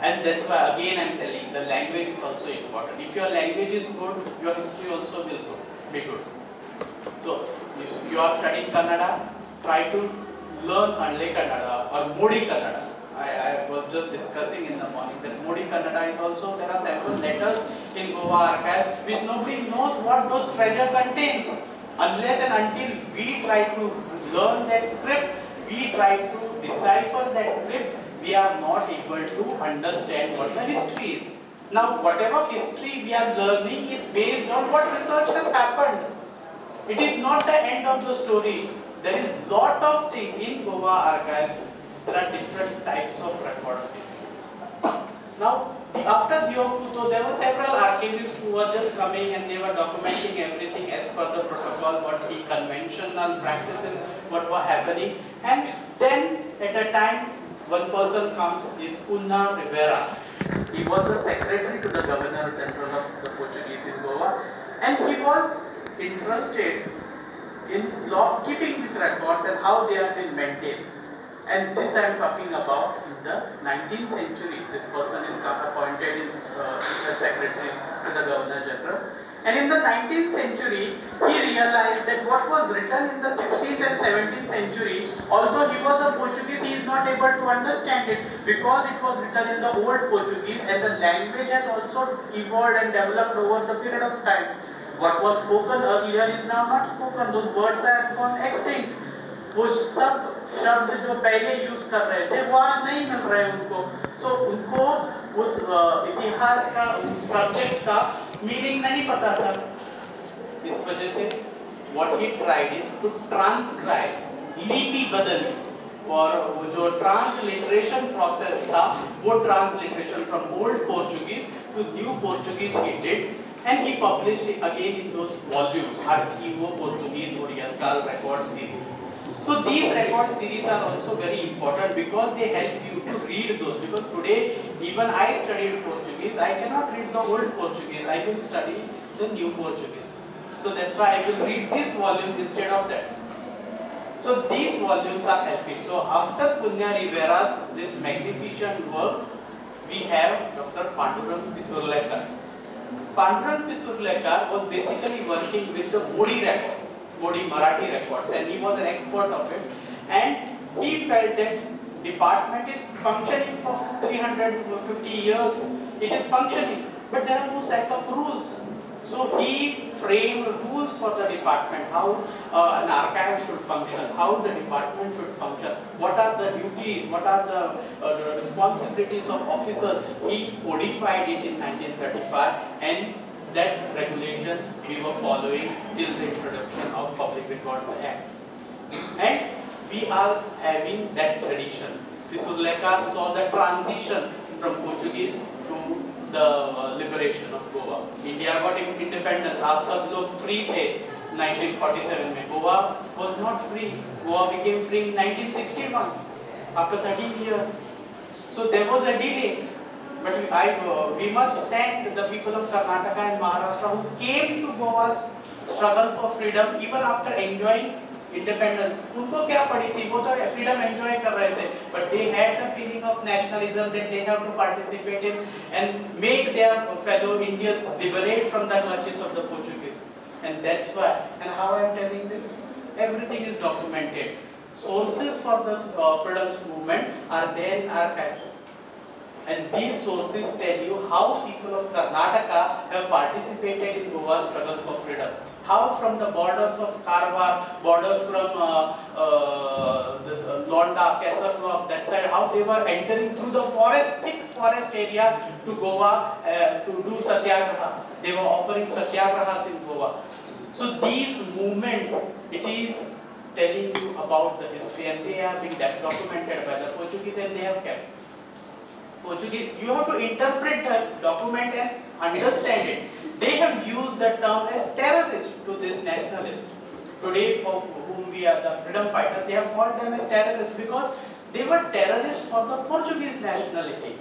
And that's why again I am telling, the language is also important. If your language is good, your history also will be good. So if you are studying Kannada, try to learn Anle Kannada or Modi Kannada. I was just discussing in the morning that Modi Kannada is also, there are several letters in Goa archive which nobody knows what those treasure contains. Unless and until we try to learn that script, we try to decipher that script, we are not able to understand what the history is. Now whatever history we are learning is based on what research has happened. It is not the end of the story. There is lot of things in Goa archives. There are different types of records. Now, after Diogo Couto, there were several archivists who were just coming and they were documenting everything as per the protocol, what the conventional practices, what were happening. And then, at a time, one person comes, is Cunha Rivera. He was the secretary to the Governor General of the Portuguese in Goa, and he was interested in keeping these records and how they have been maintained. And this I am talking about in the 19th century. This person is appointed as secretary to the Governor General. And in the 19th century, he realized that what was written in the 16th and 17th century, although he was a Portuguese, he is not able to understand it because it was written in the old Portuguese and the language has also evolved and developed over the period of time. What was spoken earlier is now not spoken. Those words have gone extinct. वो सब शब्द जो पहले use कर रहे थे वो आज नहीं मिल रहे उनको. सो उनको उस इतिहास का, उस सब्जेक्ट का मीनिंग नहीं पता था. इस वजह से what he tried is to transcribe, लिपि बदली, और वो जो ट्रांसलिटरेशन प्रोसेस था वो transliteration from old Portuguese to new Portuguese he did, and he published it again in those volumes, Arquivo Portuguese Oriental Record Series. So these record series are also very important because they help you to read those. Because today, even I studied Portuguese, I cannot read the old Portuguese. I will study the New Portuguese. So that's why I will read these volumes instead of that. So these volumes are helping. So after Punya Rivera's this magnificent work, we have Dr. Pandurang Pisurlekar. Pandurang Pisurlekar was basically working with the Modi records, Modi Marathi records, and he was an expert of it. And he felt that department is functioning for 350 years. It is functioning, but there are no set of rules. So he framed rules for the department, how an archive should function, how the department should function, what are the duties, what are the responsibilities of officers. He codified it in 1935, and that regulation we were following till the introduction of Public Records Act. And we are having that tradition. Pisurlekar saw the transition from Portuguese to the liberation of Goa. India got independence. आप सब लोग free थे 1947 में. Goa was not free. Goa became free in 1961 after 13 years. So there was a delay. But we must thank the people of Karnataka and Maharashtra who came to Goa's struggle for freedom even after enjoying independence. उनको क्या पड़ी थी? वो तो freedom enjoy कर रहे थे, but they had the feeling of nationalism that they have to participate in and make their fellow Indians liberate from the clutches of the Portuguese. And that's why. And how I am telling this? Everything is documented. Sources for the freedom movement are there in archives. And these sources tell you how people of Karnataka have participated in Goa's struggle for freedom. How from the borders of Karwar, borders from this Londa, Kesarlok, that side, how they were entering through the forest, thick forest area to Goa to do satyagraha. They were offering satyagrahas in Goa. So these movements, it is telling you about the history, and they have been documented by the Portuguese, and they have kept. Portuguese, you have to interpret the document and understand it. They have used the term as terrorist to this nationalist. Today, for whom we are the freedom fighters, they have called them as terrorists because they were terrorists for the Portuguese nationality.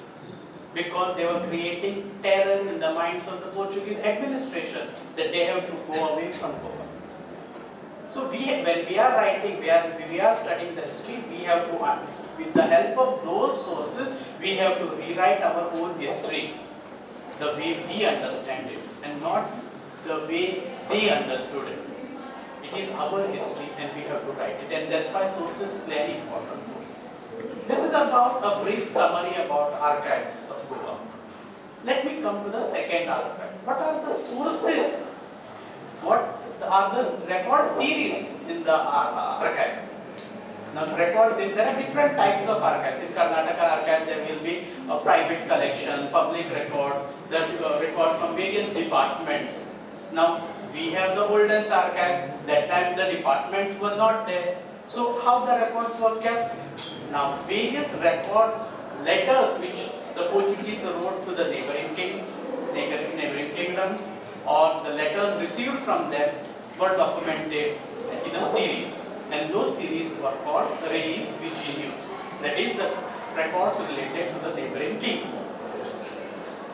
Because they were creating terror in the minds of the Portuguese administration that they have to go away from Goa. So when we are writing, we are studying the history, we have to, with the help of those sources, we have to rewrite our own history the way we understand it and not the way they understood it. It is our history and we have to write it, and that's why sources play an important role. This is about a brief summary about archives of Goa. Let me come to the second aspect. What are the sources? What are the record series in the archives? Now, there are different types of archives. In Karnataka archive, there will be a private collection, public records, the records from various departments. Now, we have the oldest archives. That time, the departments were not there. So, how the records were kept? Now, various records, letters which the Portuguese wrote to the neighboring kings, neighboring kingdoms, or the letters received from them were documented in a series. And those series were called Reis Vigilius. That is the records related to the neighboring kings.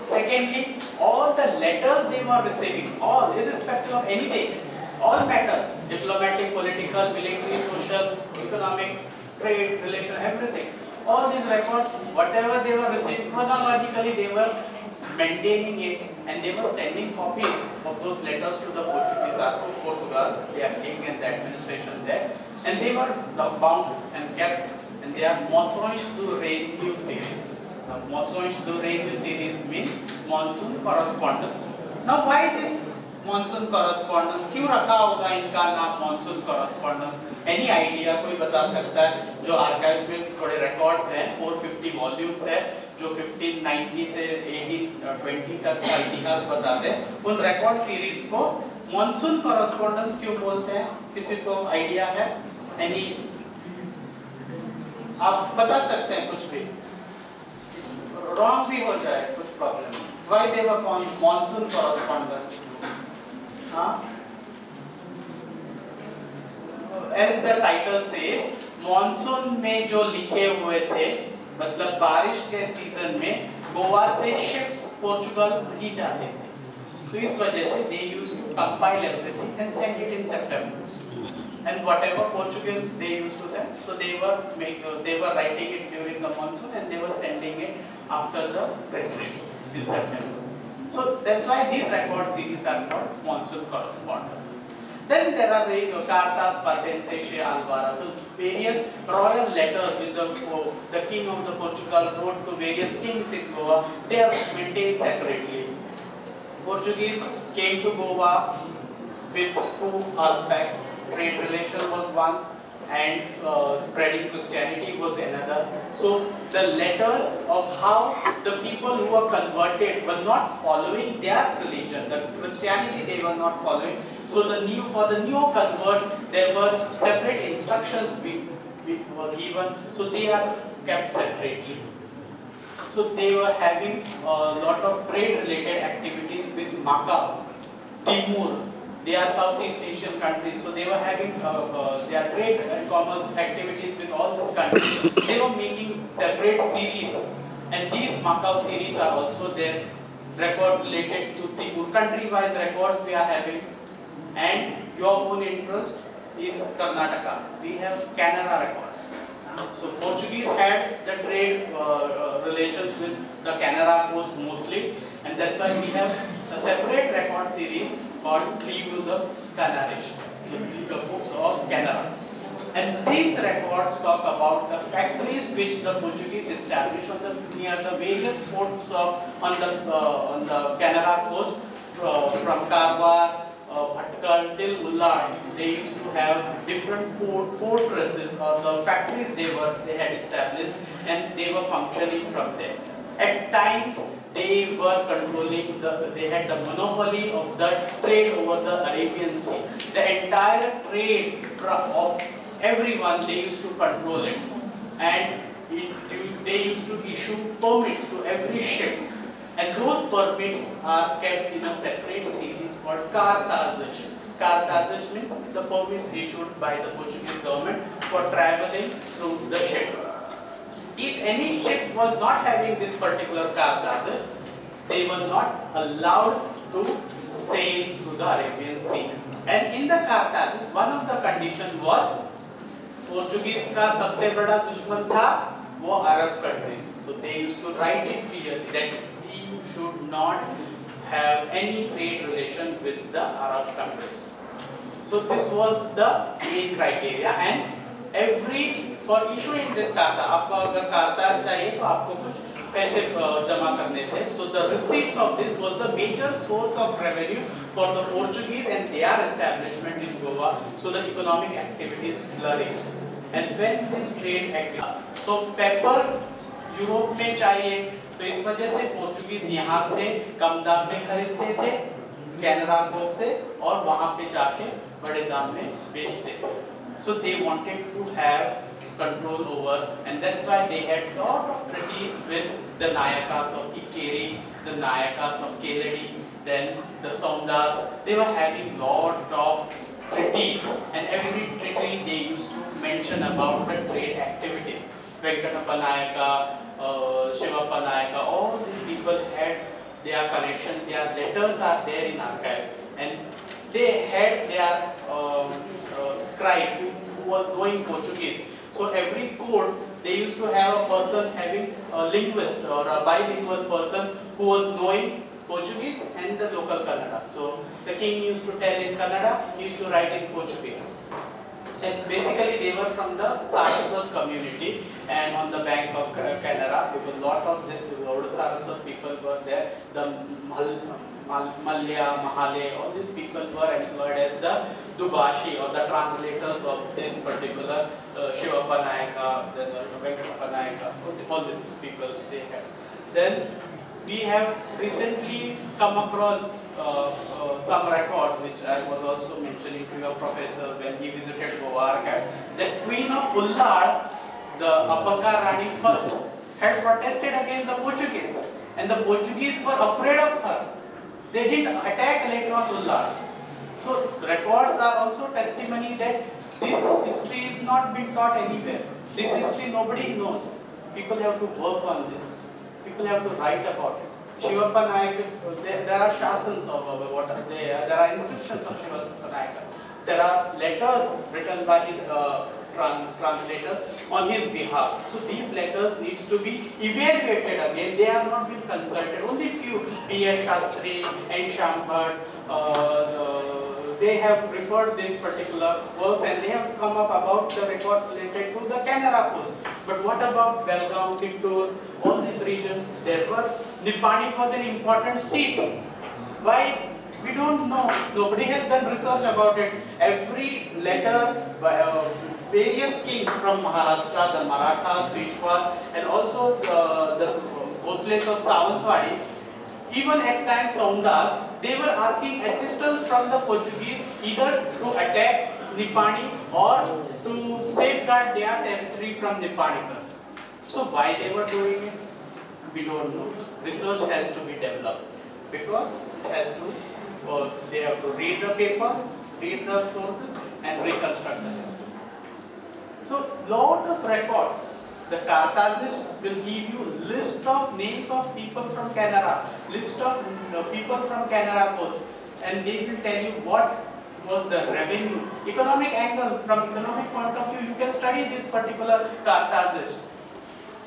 Secondly, all the letters they were receiving, all irrespective of anything, all matters, diplomatic, political, military, social, economic, trade, relation, everything. All these records, whatever they were receiving, chronologically they were maintaining it, and they were sending copies of those letters to the Portuguese, Portugal, their king and the administration there, and they were bound and kept, and they are Monções do Reino series. Now, Monções do Reino series means monsoon correspondence. Now, why this monsoon correspondence? क्यों रखा होगा इनका नाम monsoon correspondence? Any idea? कोई बता सकता है? जो archives में थोड़े records हैं, 450 volumes है, जो 1590 से 1820 तक का इतिहास बताते हैं, उन record series को monsoon correspondence क्यों बोलते हैं? किसी को idea है? Any? आप बता सकते हैं कुछ भी? Wrong भी हो जाए, कुछ problem नहीं. Why they were called monsoon correspondence? As the title says, monsoon में जो लिखे हुए थे, मतलब बारिश के सीजन में गोवा से शिप्स पोर्चुगल नहीं जाते थे. So इस वजह से they used to compile everything and send it in September. And whatever Portuguese they used to send, so they were writing it during the monsoon and they were sending it after the retreat in September. So that's why these record series are called monsoon correspondence. Then there are cartas patentes alvaras, so various royal letters with the king of the Portugal wrote to various kings in Goa. They are maintained separately. Portuguese came to Goa with two aspects. Trade relation was one, and spreading Christianity was another. So the letters of how the people who were converted were not following their religion, the Christianity they were not following. So for the new convert, there were separate instructions were given. So they are kept separately. So they were having a lot of trade related activities with Macau, Timor. They are Southeast Asian countries, so they were having their trade and commerce activities with all these countries. They were making separate series, and these Macau series are also there. Records related to Timor, country-wise records we are having, and your own interest is Karnataka. We have Canara records. So Portuguese had the trade relations with the Canara coast mostly, and that's why we have a separate record series called Livro de Canaration, so the books of Canara. And these records talk about the factories which the Portuguese established near the various ports on the Canara coast, from Karwar, Bhatkal till Ullad. They used to have different fortresses or the factories they had established, and they were functioning from there. At times they were controlling they had the monopoly of the trade over the Arabian Sea. The entire trade of everyone, they used to control it, and they used to issue permits to every ship, and those permits are kept in a separate series called cartazes. Cartazes means the permits issued by the Portuguese government for traveling through the ship. If any ship was not having this particular cartazes, they were not allowed to sail through the Arabian Sea. And in the cartazes, one of the condition was Portuguese का सबसे बड़ा दुश्मन था वो Arab countries. So they used to write it clearly that you should not have any trade relation with the Arab countries. So this was the main criteria, and for issuing this carta, आपको अगर cartas चाहिए तो आपको कुछ पैसे जमा करने थे. So the receipts of this was the major source of revenue for the Portuguese and their establishment in Goa. So the economic activities flourished. And when this trade so pepper Europe में चाहिए, तो इस वजह से Portuguese यहाँ से कम दाम में खरीदते थे कैनरा कोस्ट से, और वहाँ पे जाके बड़े दाम में बेचते थे. So they wanted to have control over, and that's why they had lot of treaties with the Nayakas of Ikeri, the Nayakas of Keladi, then the Saundas. They were having lot of treaties, and every treaty they used to mention about the trade activities. Venkatappa Nayaka, Shivappa Nayaka, all these people had their connection. Their letters are there in archives, and they had their scribe who was knowing Portuguese. So every court they used to have a person having a linguist or a bilingual person who was knowing Portuguese and the local Kannada. So the king used to tell in Kannada, he used to write in Portuguese. And basically they were from the Saraswat community, and on the bank of Canara, because a lot of this Saraswat people were there. The Malya, Mahale, all these people were employed as the Dubashi or the translators of this particular Shivappa Nayaka, then Venkatappa Nayaka, all these people they had. Then we have recently come across some records which I was also mentioning to your professor when he visited Goa archive, that Queen of Ullad, the Appakar Rani first, had protested against the Portuguese, and the Portuguese were afraid of her. They didn't attack later on Ullad. So records are also testimony that this history is not being taught anywhere. This history nobody knows. People have to work on this. People have to write about it. Shivappa Nayak, there are shasans of what are they? There are inscriptions of Shivappa Nayak. There are letters written by his translator on his behalf. So these letters needs to be evaluated again. They are not been consulted. Only few, B.S. Shastri, N. Shambhat, they have referred this particular works and they have come up about the records related to the Canara Post. But what about Belgaum, Kittur, all this region? There were, Nipani was an important seat. Why? We don't know. Nobody has done research about it. Every letter by various kings from Maharashtra, the Marathas, Peshwas, and also the Bhosles of Sawantwadi, even at times Saundas, they were asking assistance from the Portuguese either to attack Nipani or to safeguard their territory from Nipanicans. So why they were doing it? We don't know. Research has to be developed because it has to, they have to read the papers, read the sources and reconstruct the history. So lot of records. The Karthagists will give you list of names of people from Canara, list of people from Canara Post, and they will tell you what was the revenue, economic angle. From economic point of view, you can study this particular Karthagist.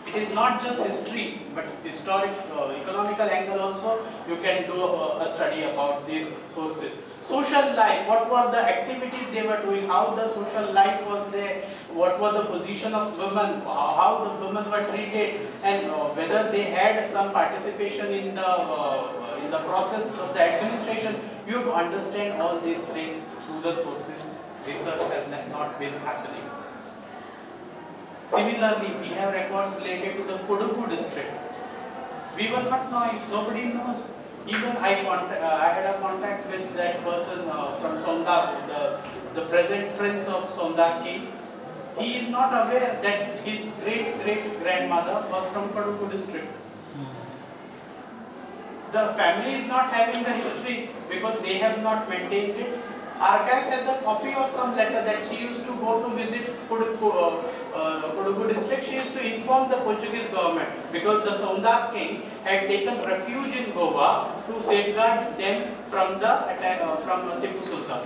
It is not just history, but historic, economical angle also. You can do a study about these sources. Social life, what were the activities they were doing, how the social life was there, what was the position of women, how the women were treated, and whether they had some participation in the process of the administration. You have to understand all these things through the sources. Research has not been happening. Similarly, we have records related to the Kodagu district. We were not knowing, nobody knows. Even I had a contact with that person from Sondak, the present prince of Sondak king. He is not aware that his great-great-grandmother was from Kodagu district. The family is not having the history because they have not maintained it. Archives has a copy of some letter that she used to go to visit Kodagu district. She used to inform the Portuguese government because the Sondak king had taken refuge in Goa to safeguard them from the attack from Tipu Sultan.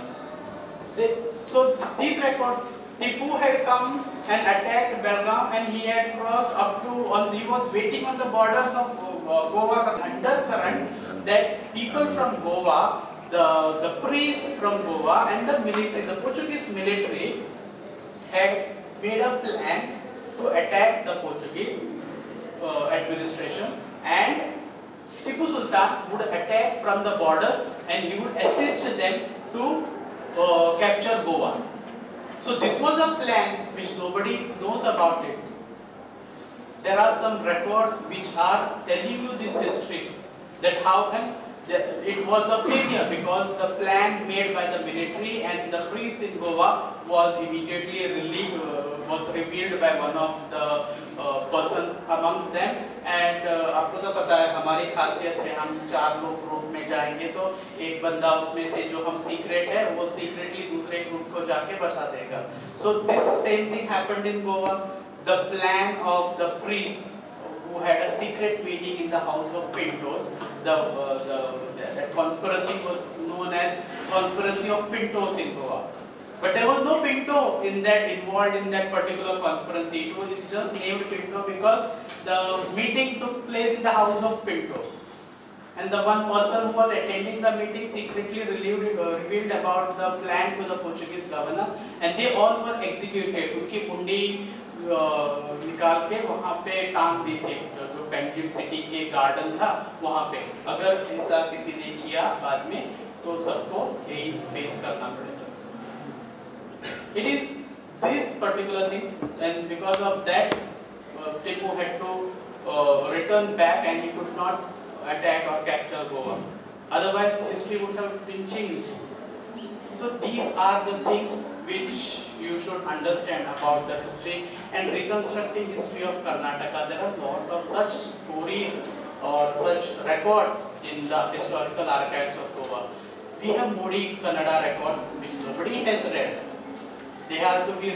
So these records, Tipu had come and attacked Belgaum and he had crossed up to, he was waiting on the borders of Goa, undercurrent that people from Goa, the priests from Goa and the military, the Portuguese military had made a plan to attack the Portuguese administration, and Tipu Sultan would attack from the borders and he would assist them to capture Goa. So this was a plan which nobody knows about it. There are some records which are telling you this history, that how it was a failure because the plan made by the military and the priests in Goa was immediately revealed by one of the person amongst them. And आपको तो पता है हमारी खासियत है, हम 4 लोग group में जाएंगे तो एक बंदा उसमें से जो हम सीक्रेट है वो सीक्रेटली दूसरे ग्रुप को जाके बता देगा. So this same thing happened in Goa. The plan of the priests who had a secret meeting in the house of Pintos, the conspiracy was known as conspiracy of Pintos in Goa. But there was no Pinto involved in that particular conspiracy. It was just named Pinto because the meeting took place in the house of Pinto. And the one person who was attending the meeting secretly revealed about the plan to the Portuguese governor, and they all were executed. उनकी कुंडी निकाल के वहाँ पे टांग दी थी, जो बेंजिम city के गार्डन था वहाँ पे. अगर ऐसा किसी ने किया बाद में तो सबको यही फेस करना पड़ेगा. It is this particular thing, and because of that, Tipu had to return back and he could not attack or capture Goa. Otherwise, history would have been changed. So these are the things which you should understand about the history and reconstructing history of Karnataka. There are a lot of such stories or such records in the historical archives of Goa. We have Modi Kannada records which nobody has read. They have to be,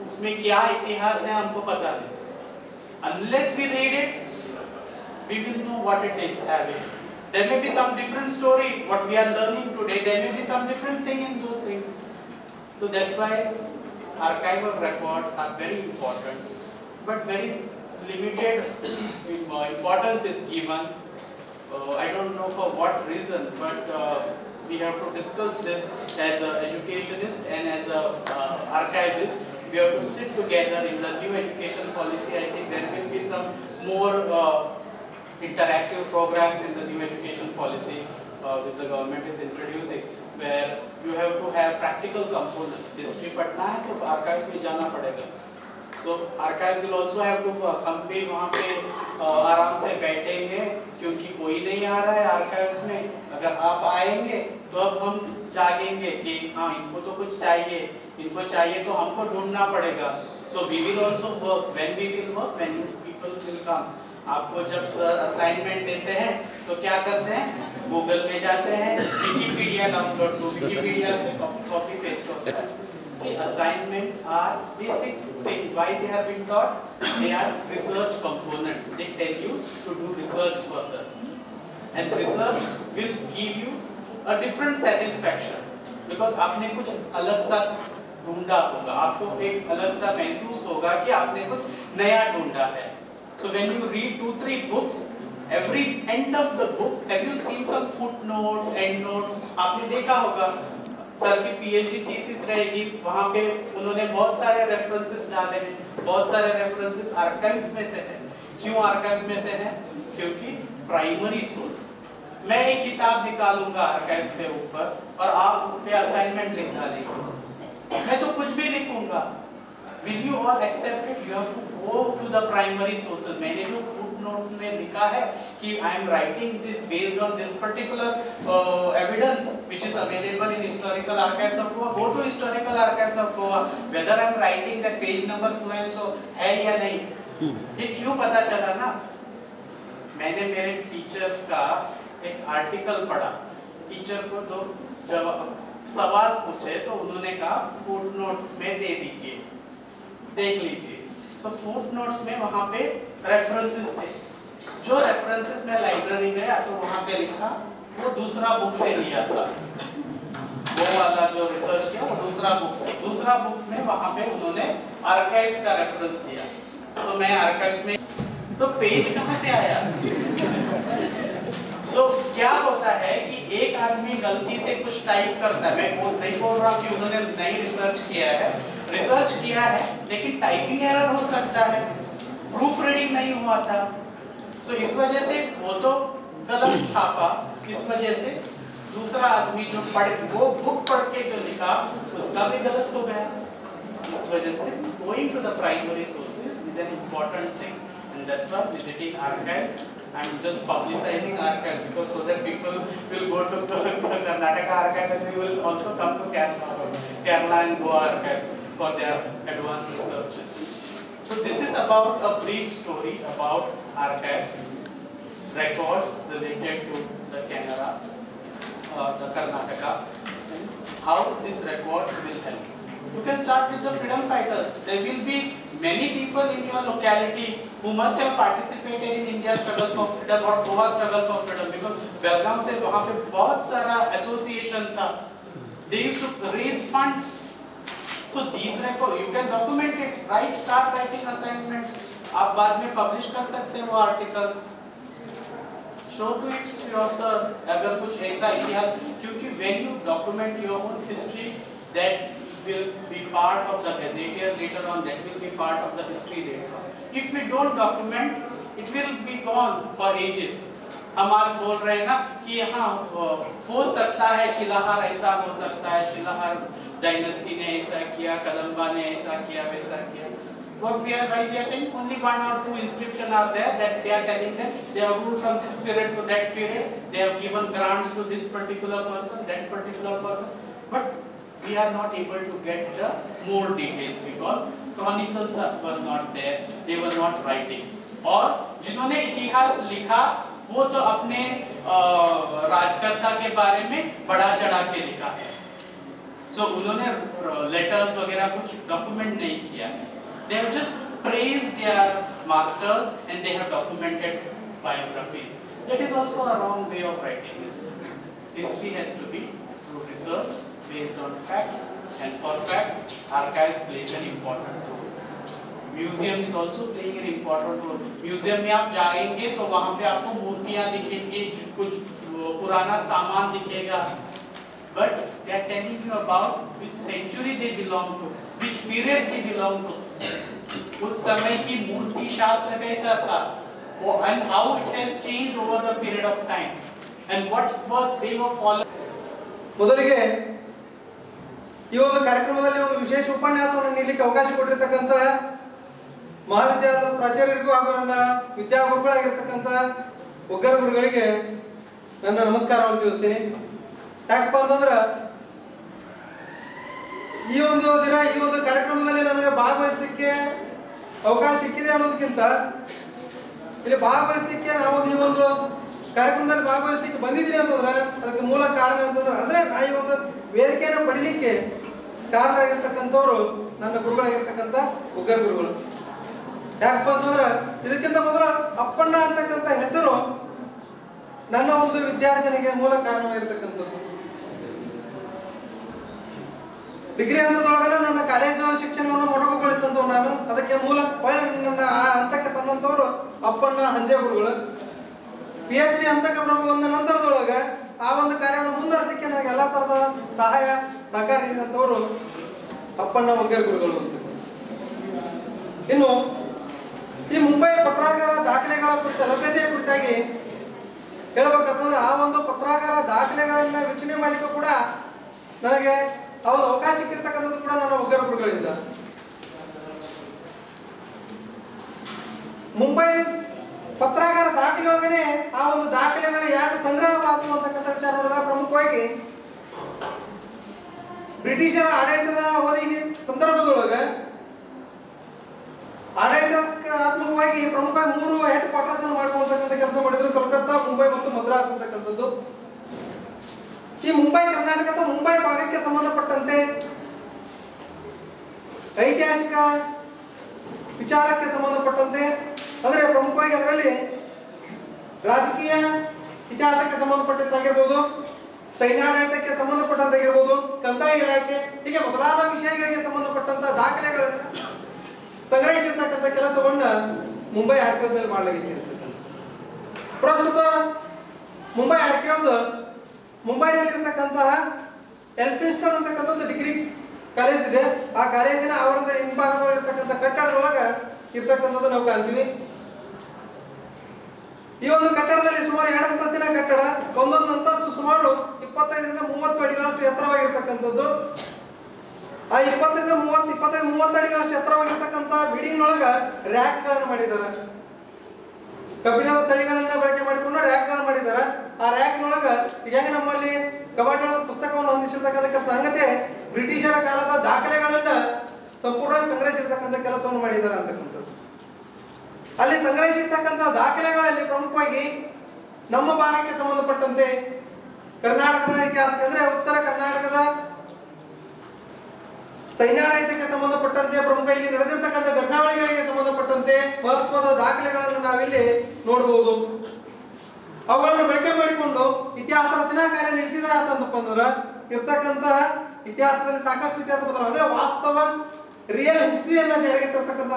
उसमें क्या इतिहास है हमको पता नहीं. Unless we read it, we will know what it is having. There may be some different story, what we are learning today, there may be some different thing in those things. So that's why archival records are very important, but very limited importance is given. I don't know for what reason, but we have to discuss this as an educationist and as an archivist. We have to sit together in the new education policy. I think there will be some more interactive programs in the new education policy which the government is introducing, where you have to have practical component. History पढ़ना है तो archives में जाना पड़ेगा. So archives will also have to come भी वहाँ पे आराम से बैठेंगे, क्योंकि कोई नहीं आ रहा है archives में. अगर आप आएंगे तो अब हम जागेंगे कि हाँ इनको तो कुछ चाहिए, इनको चाहिए तो हमको ढूंढना पड़ेगा. So we will also work. When we will work, when people will come. आपको जब सर असाइनमेंट देते हैं तो क्या करते हैं, गूगल में जाते हैं, विकिपीडिया डाउनलोड टू विकिपीडिया से कॉपी पेस्ट होता है. See, assignments are basic thing. Why they have been taught? They are research components. They tell you to do research further, and research will give you a different satisfaction because आपने कुछ अलग सा ढूंढा होगा, आपको एक अलग सा महसूस होगा कि आपने कुछ नया ढूंढा है. So when you read 2-3 books, every end of the book, have you seen some footnotes, endnotes? आपने देखा होगा, सर की PhD thesis रहेगी, वहाँ पे उन्होंने बहुत सारे references डाले हैं, बहुत सारे references archives में से हैं. क्यों archives में से हैं? क्योंकि primary source. मैं एक किताब निकालूंगा archives के ऊपर और आप उस पे assignment लिख डालेंगे. मैं तो कुछ भी लिखूंगा. Will you all accept it? You have to go to the primary sources. मैंने जो footnote में लिखा है कि I am writing this based on this particular evidence which is available in historical archives of Goa. Go to historical archives of Goa. Whether I am writing that page number so and so है या नहीं, ये क्यों पता चला ना? मैंने मेरे टीचर का एक आर्टिकल पढ़ा. टीचर को तो जब सवाल पूछे तो उन्होंने कहा फुटनोट्स में दे दीजिए, देख लीजिए. सो फुटनोट्स में वहाँ पे रेफरेंसेस थे. जो रेफरेंसेस मैं लाइब्रेरी गया तो वहाँ पे लिखा वो दूसरा बुक से लिया था, वो वाला जो रिसर्च किया वो दूसरा बुक से. दूसरा बुक में वहाँ पे उन्होंने आर्काइव्स का रेफरेंस दिया. तो मैं आर्काइव्स में तो पेज कहाँ से आया? क्या होता है कि एक आदमी गलती से कुछ टाइप करता है. मैं नहीं बोल रहा कि उन्होंने नहीं रिसर्च किया है, रिसर्च किया है, लेकिन टाइपिंग एरर हो सकता है, प्रूफ रीडिंग नहीं हुआ था. सो इस वजह से वो तो गलत छापा, इस वजह से दूसरा आदमी जो वो बुक पढ़ के जो लिखा उसका भी गलत हो गया. इस वजह से going to the primary sources is an important thing, and that's why visiting archives. I'm just publicizing archive because so that people will go to Karnataka archive and they will also come to Kerala and Goa archives for their advanced researches. So this is about a brief story about archives, records related to the Canara, the Karnataka, and how these records will help. You can start with the freedom fighters. There will be many people in your locality who must have participated in India's struggle for freedom or Goa's struggle for freedom, because Belgaum से वहाँ पे बहुत सारा association था. They used to raise funds. So these records you can document it. Right, start writing assignments. आप बाद में publish कर सकते हैं वो article. Show to it to your sir अगर कुछ ऐसा इतिहास, क्योंकि when you document your own history, that will be part of the gazetteer later on, that will be part of the history later on. If we don't document, it will be gone for ages. हम आज बोल रहे हैं ना कि हाँ हो सकता है शिलाहार ऐसा हो सकता है, शिलाहार डायनेस्टी ने ऐसा किया, कदम्बा ने ऐसा किया, वैसा किया. What we are saying, only 1 or 2 inscriptions are there that they are telling that they have ruled from this period to that period, they have given grants to this particular person, that particular person, but we are not able to get the more details because chronicles was not there, they were not writing. और जिन्होंने इतिहास लिखा वो तो अपने राजकर्ता के बारे में बढ़ा चढ़ा के लिखा है. So उन्होंने लेटर्स वगैरह कुछ डॉक्यूमेंट नहीं किया. They have just praised their masters and they have documented biographies. That is also a wrong way of writing history. History has to be through research based on facts, and for facts, archives plays an important role. Museum is also playing an important role. Museum में आप जाएंगे तो वहां पे आपको मूर्तियां दिखेंगी, कुछ पुराना सामान दिखेगा, but they are telling you about which century they belong to, which period they belong to. उस समय की मूर्ति शास्त्र कैसा था, वो and how it has changed over the period of time and what were they were follow. ಮೊದಲಿಗೆ ಈ ಒಂದು ಕಾರ್ಯಕ್ರಮದಲ್ಲಿ ಒಂದು ವಿಶೇಷ ಉಪನ್ಯಾಸವನ್ನು ನೀಡಲಿಕ್ಕೆ ಅವಕಾಶ ಕೊಟ್ಟಿರತಕ್ಕಂತ ಮಹಾವಿದ್ಯಾಲಯದ ಪ್ರಾಚಾರ್ಯರಿಗೂ ಹಾಗೂ ನನ್ನ ವಿದ್ಯಾಗುರುಗಳಾಗಿರ್ತಕ್ಕಂಥ ಒಗ್ಗರ ಗುರುಗಳಿಗೆ ನನ್ನ ನಮಸ್ಕಾರವನ್ನು ತಿಳಿಸ್ತೀನಿ. ಯಾಕಪ್ಪ ಅಂತಂದ್ರೆ ಈ ಒಂದು ದಿನ ಈ ಒಂದು ಕಾರ್ಯಕ್ರಮದಲ್ಲಿ ನನಗೆ ಭಾಗವಹಿಸಲಿಕ್ಕೆ ಅವಕಾಶ ಸಿಕ್ಕಿದೆ ಅನ್ನೋದಕ್ಕಿಂತ ಇಲ್ಲಿ ಭಾಗವಹಿಸಲಿಕ್ಕೆ ನಾವು ಈ ಒಂದು ಕಾರ್ಯಕ್ರಮದಲ್ಲಿ ಭಾಗವಹಿಸಲಿಕ್ಕೆ ಬಂದಿದ್ದೀನಿ ಅಂತಂದ್ರೆ ಅದಕ್ಕೆ ಮೂಲ ಕಾರಣ ಅಂತಂದ್ರೆ ಅಂದ್ರೆ ನಾ ಈ ಒಂದು ವೇದಿಕೆಯನ್ನು ಪಡಿಲಿಕ್ಕೆ ಕಾರಣರಾಗಿರ್ತಕ್ಕಂಥವ್ರು ನನ್ನ ಗುರುಗಳಾಗಿರ್ತಕ್ಕಂಥ ಒಗ್ಗರ ಗುರುಗಳು. ಯಾಕಪ್ಪ ಅಂತಂದ್ರೆ ಇದಕ್ಕಿಂತ ಮೊದಲು ಅಪ್ಪಣ್ಣ ಅಂತಕ್ಕಂಥ ಹೆಸರು ನನ್ನ ಒಂದು ವಿದ್ಯಾರ್ಜನೆಗೆ ಮೂಲ ಕಾರಣವಾಗಿರ್ತಕ್ಕಂಥದ್ದು. ಡಿಗ್ರಿ ಹಂತದೊಳಗನೆ ನನ್ನ ಕಾಲೇಜು ಶಿಕ್ಷಣವನ್ನು ಮೊಟಕುಗೊಳಿಸಿದಂಥವು ನಾನು. ಅದಕ್ಕೆ ಮೂಲ ನನ್ನ ಆ ಹಂತಕ್ಕೆ ತಂದಂಥವ್ರು ಅಪ್ಪಣ್ಣ ಹಂಜೆ ಗುರುಗಳು. PhD ಹಂತಕ್ಕೆ ಬಂದ ನಂತರದೊಳಗೆ ಆ ಒಂದು ಕಾರ್ಯವನ್ನು ಮುಂದುವರಿಸಲಿಕ್ಕೆ ನನಗೆ ಎಲ್ಲ ತರದ ಸಹಾಯ ಸಹಕಾರ ನೀಡಿದಂಥವ್ರು ಅಪ್ಪಣ್ಣ ಒಗ್ಗರ ಗುರುಗಳು. ಇನ್ನು ಈ ಮುಂಬೈ ಪತ್ರಾಗಾರ ದಾಖಲೆಗಳ ಲಭ್ಯತೆಯ ಕುರಿತಾಗಿ ಹೇಳ್ಬೇಕಂತಂದ್ರೆ ಆ ಒಂದು ಪತ್ರಾಗಾರ ದಾಖಲೆಗಳನ್ನ ವೀಕ್ಷಣೆ ಮಾಡಲಿಕ್ಕೂ ಕೂಡ ನನಗೆ ಅವರ ಅವಕಾಶ ಸಿಕ್ಕಿರ್ತಕ್ಕಂಥದ್ದು ಕೂಡ ನನ್ನ ಒಗ್ಗರ ಗುರುಗಳಿಂದ. ಮುಂಬೈ ಪತ್ರಾಗಾರ ದಾಖಲೆಯೊಳಗಡೆ ಆ ಒಂದು ದಾಖಲೆಗಳು ಯಾಕೆ ಸಂಗ್ರಹವಾದವು ಅಂತಕ್ಕಂಥ ವಿಚಾರ ನೋಡಿದಾಗ ಪ್ರಮುಖವಾಗಿ ಬ್ರಿಟಿಷರ ಆಡಳಿತದ ಅವಧಿ ಸಂದರ್ಭದೊಳಗೆ ಆಡಳಿತಾತ್ಮಕವಾಗಿ ಪ್ರಮುಖವಾಗಿ 3 ಹೆಡ್ ಕ್ವಾರ್ಟರ್ಸ್ ಅನ್ನು ಮಾಡ್ಕೊಂತಕ್ಕಂಥ ಕೆಲಸ ಮಾಡಿದ್ರು. ಕೋಲ್ಕತ್ತಾ, ಮುಂಬೈ ಮತ್ತು ಮದ್ರಾಸ್ ಅಂತಕ್ಕಂಥದ್ದು. ಈ ಮುಂಬೈ ಕರ್ನಾಟಕದ ಮುಂಬೈ ಭಾಗಕ್ಕೆ ಸಂಬಂಧಪಟ್ಟಂತೆ ಐತಿಹಾಸಿಕ ವಿಚಾರಕ್ಕೆ ಸಂಬಂಧಪಟ್ಟಂತೆ ಅಂದ್ರೆ ಪ್ರಮುಖವಾಗಿ ಅದರಲ್ಲಿ ರಾಜಕೀಯ ಇತಿಹಾಸಕ್ಕೆ ಸಂಬಂಧಪಟ್ಟಂತಾಗಿರ್ಬೋದು, ಸೈನ್ಯಾಡಳಿತಕ್ಕೆ ಸಂಬಂಧಪಟ್ಟಂತಾಗಿರ್ಬೋದು, ಕಂದಾಯ ಇಲಾಖೆ ಹೀಗೆ ಮೊದಲಾದ ವಿಷಯಗಳಿಗೆ ಸಂಬಂಧಪಟ್ಟಂತ ದಾಖಲೆಗಳನ್ನು ಸಂಗ್ರಹಿಸಿರ್ತಕ್ಕಂಥ ಕೆಲಸವನ್ನ ಮುಂಬೈ ಆರ್ಕೈವ್ಸ್ ಮಾಡಲಾಗಿದೆ. ಪ್ರಸ್ತುತ ಮುಂಬೈ ಆರ್ಕೈವ್ಸ್ ಮುಂಬೈನಲ್ಲಿರ್ತಕ್ಕಂತಹ ಎಲ್ಫಿನ್ಸ್ಟನ್ ಅಂತಕ್ಕಂಥ ಒಂದು ಡಿಗ್ರಿ ಕಾಲೇಜ್ ಇದೆ. ಆ ಕಾಲೇಜಿನ ಆವರಣದ ಹಿಂಭಾಗದೊಳಗಿರ್ತಕ್ಕಂಥ ಕಟ್ಟಡದೊಳಗೆ ಇರ್ತಕ್ಕಂಥದ್ದು ನಾವು ಕಾಣ್ತೀವಿ. ಈ ಒಂದು ಕಟ್ಟಡದಲ್ಲಿ ಸುಮಾರು 2 ಅಂತಸ್ತಿನ ಕಟ್ಟಡ, ಒಂದೊಂದು ಅಂತಸ್ತು ಸುಮಾರು 25ರಿಂದ 30 ಅಡಿಗಳಷ್ಟು ಎತ್ತರವಾಗಿರ್ತಕ್ಕಂಥದ್ದು. ಆ 20ರಿಂದ 30 ಅಡಿಗಳಷ್ಟು ಎತ್ತರವಾಗಿರ್ತಕ್ಕಂಥ ಬಿಲ್ಡಿಂಗ್ ಒಳಗ ರ್ಯಾಕ್ ಗಳನ್ನು ಮಾಡಿದ್ದಾರೆ. ಕಬ್ಬಿಣದ ಸಳಿಗಳನ್ನ ಬಳಕೆ ಮಾಡಿಕೊಂಡು ರ್ಯಾಕ್ ಗಳನ್ನು ಮಾಡಿದ್ದಾರೆ. ಆ ರ್ಯಾಕ್ ನೊಳಗ ಈಗ ನಮ್ಮಲ್ಲಿ ಕಬಾಟೊಳಗ ಪುಸ್ತಕವನ್ನು ಹೊಂದಿಸಿರ್ತಕ್ಕಂಥ ಸಂಗತಿ ಬ್ರಿಟಿಷರ ಕಾಲದ ದಾಖಲೆಗಳನ್ನ ಸಂಪೂರ್ಣವಾಗಿ ಸಂಗ್ರಹಿಸಿರ್ತಕ್ಕಂಥ ಕೆಲಸವನ್ನು ಮಾಡಿದ್ದಾರೆ ಅಂತಕ್ಕಂಥದ್ದು. ಅಲ್ಲಿ ಸಂಗ್ರಹಿಸಿರ್ತಕ್ಕಂಥ ದಾಖಲೆಗಳಲ್ಲಿ ಪ್ರಮುಖವಾಗಿ ನಮ್ಮ ಭಾಗಕ್ಕೆ ಸಂಬಂಧಪಟ್ಟಂತೆ ಕರ್ನಾಟಕದ ಇತಿಹಾಸಕ್ಕೆ ಅಂದ್ರೆ ಉತ್ತರ ಕರ್ನಾಟಕದ ಸೈನ್ಯಾಡಳಿತಕ್ಕೆ ಸಂಬಂಧಪಟ್ಟಂತೆ ಪ್ರಮುಖ ಇಲ್ಲಿ ನಡೆದಿರ್ತಕ್ಕಂಥ ಘಟನಾವಳಿಗಳಿಗೆ ಸಂಬಂಧಪಟ್ಟಂತೆ ಮಹತ್ವದ ದಾಖಲೆಗಳನ್ನು ನಾವಿಲ್ಲಿ ನೋಡಬಹುದು. ಅವುಗಳನ್ನು ಬಳಕೆ ಮಾಡಿಕೊಂಡು ಇತಿಹಾಸ ರಚನಾ ಕಾರ್ಯ ನಡೆಸಿದ ಅಂತಂದಪ್ಪ ಅಂದ್ರೆ ಇರ್ತಕ್ಕಂತಹ ಇತಿಹಾಸದಲ್ಲಿ ಸಾಕಷ್ಟು ಇತಿಹಾಸ ಬದಲಾವಣೆ ಅಂದ್ರೆ ವಾಸ್ತವ ರಿಯಲ್ ಹಿಸ್ಟ್ರಿಯನ್ನ ಜಾರಿಗೆ ತರ್ತಕ್ಕಂಥ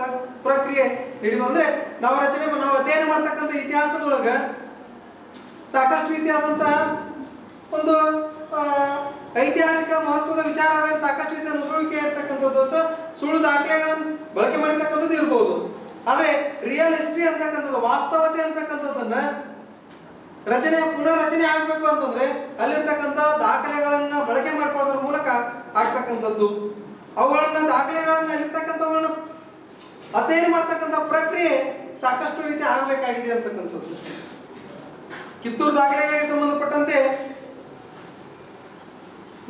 ಪ್ರಕ್ರಿಯೆ ನಡೆಯುವ ಅಂದ್ರೆ ನಾವು ಅಧ್ಯಯನ ಮಾಡ್ತಕ್ಕಂಥ ಇತಿಹಾಸದೊಳಗ ಸಾಕಷ್ಟು ರೀತಿಯಾದಂತಹ ಒಂದು ಐತಿಹಾಸಿಕ ಮಹತ್ವದ ವಿಚಾರದಲ್ಲಿ ಸಾಕಷ್ಟು ರೀತಿಯ ನುಸುಳುವಿಕೆ ಇರ್ತಕ್ಕಂಥದ್ದು ಅಥವಾ ಸುಳ್ಳು ದಾಖಲೆಗಳನ್ನು ಬಳಕೆ ಮಾಡಿರ್ತಕ್ಕಂಥದ್ದು ಇರ್ಬೋದು. ಆದ್ರೆ ರಿಯಲ್ ಹಿಸ್ಟ್ರಿ ಅಂತಕ್ಕಂಥದ್ದು ವಾಸ್ತವತೆ ಅಂತಕ್ಕಂಥದ್ದನ್ನ ಪುನರ್ರಚನೆ ಆಗ್ಬೇಕು ಅಂತಂದ್ರೆ ಅಲ್ಲಿರ್ತಕ್ಕಂಥ ದಾಖಲೆಗಳನ್ನ ಬಳಕೆ ಮಾಡ್ಕೊಳ್ಳೋದ್ರ ಮೂಲಕ ಆಗ್ತಕ್ಕಂಥದ್ದು. ದಾಖಲೆಗಳನ್ನ ಅಲ್ಲಿರ್ತಕ್ಕಂಥವುಗಳನ್ನ ಅಧ್ಯಯನ ಮಾಡ್ತಕ್ಕಂಥ ಪ್ರಕ್ರಿಯೆ ಸಾಕಷ್ಟು ರೀತಿ ಆಗ್ಬೇಕಾಗಿದೆ ಅಂತಕ್ಕಂಥದ್ದು. ಕಿತ್ತೂರು ದಾಖಲೆಗಳಿಗೆ ಸಂಬಂಧಪಟ್ಟಂತೆ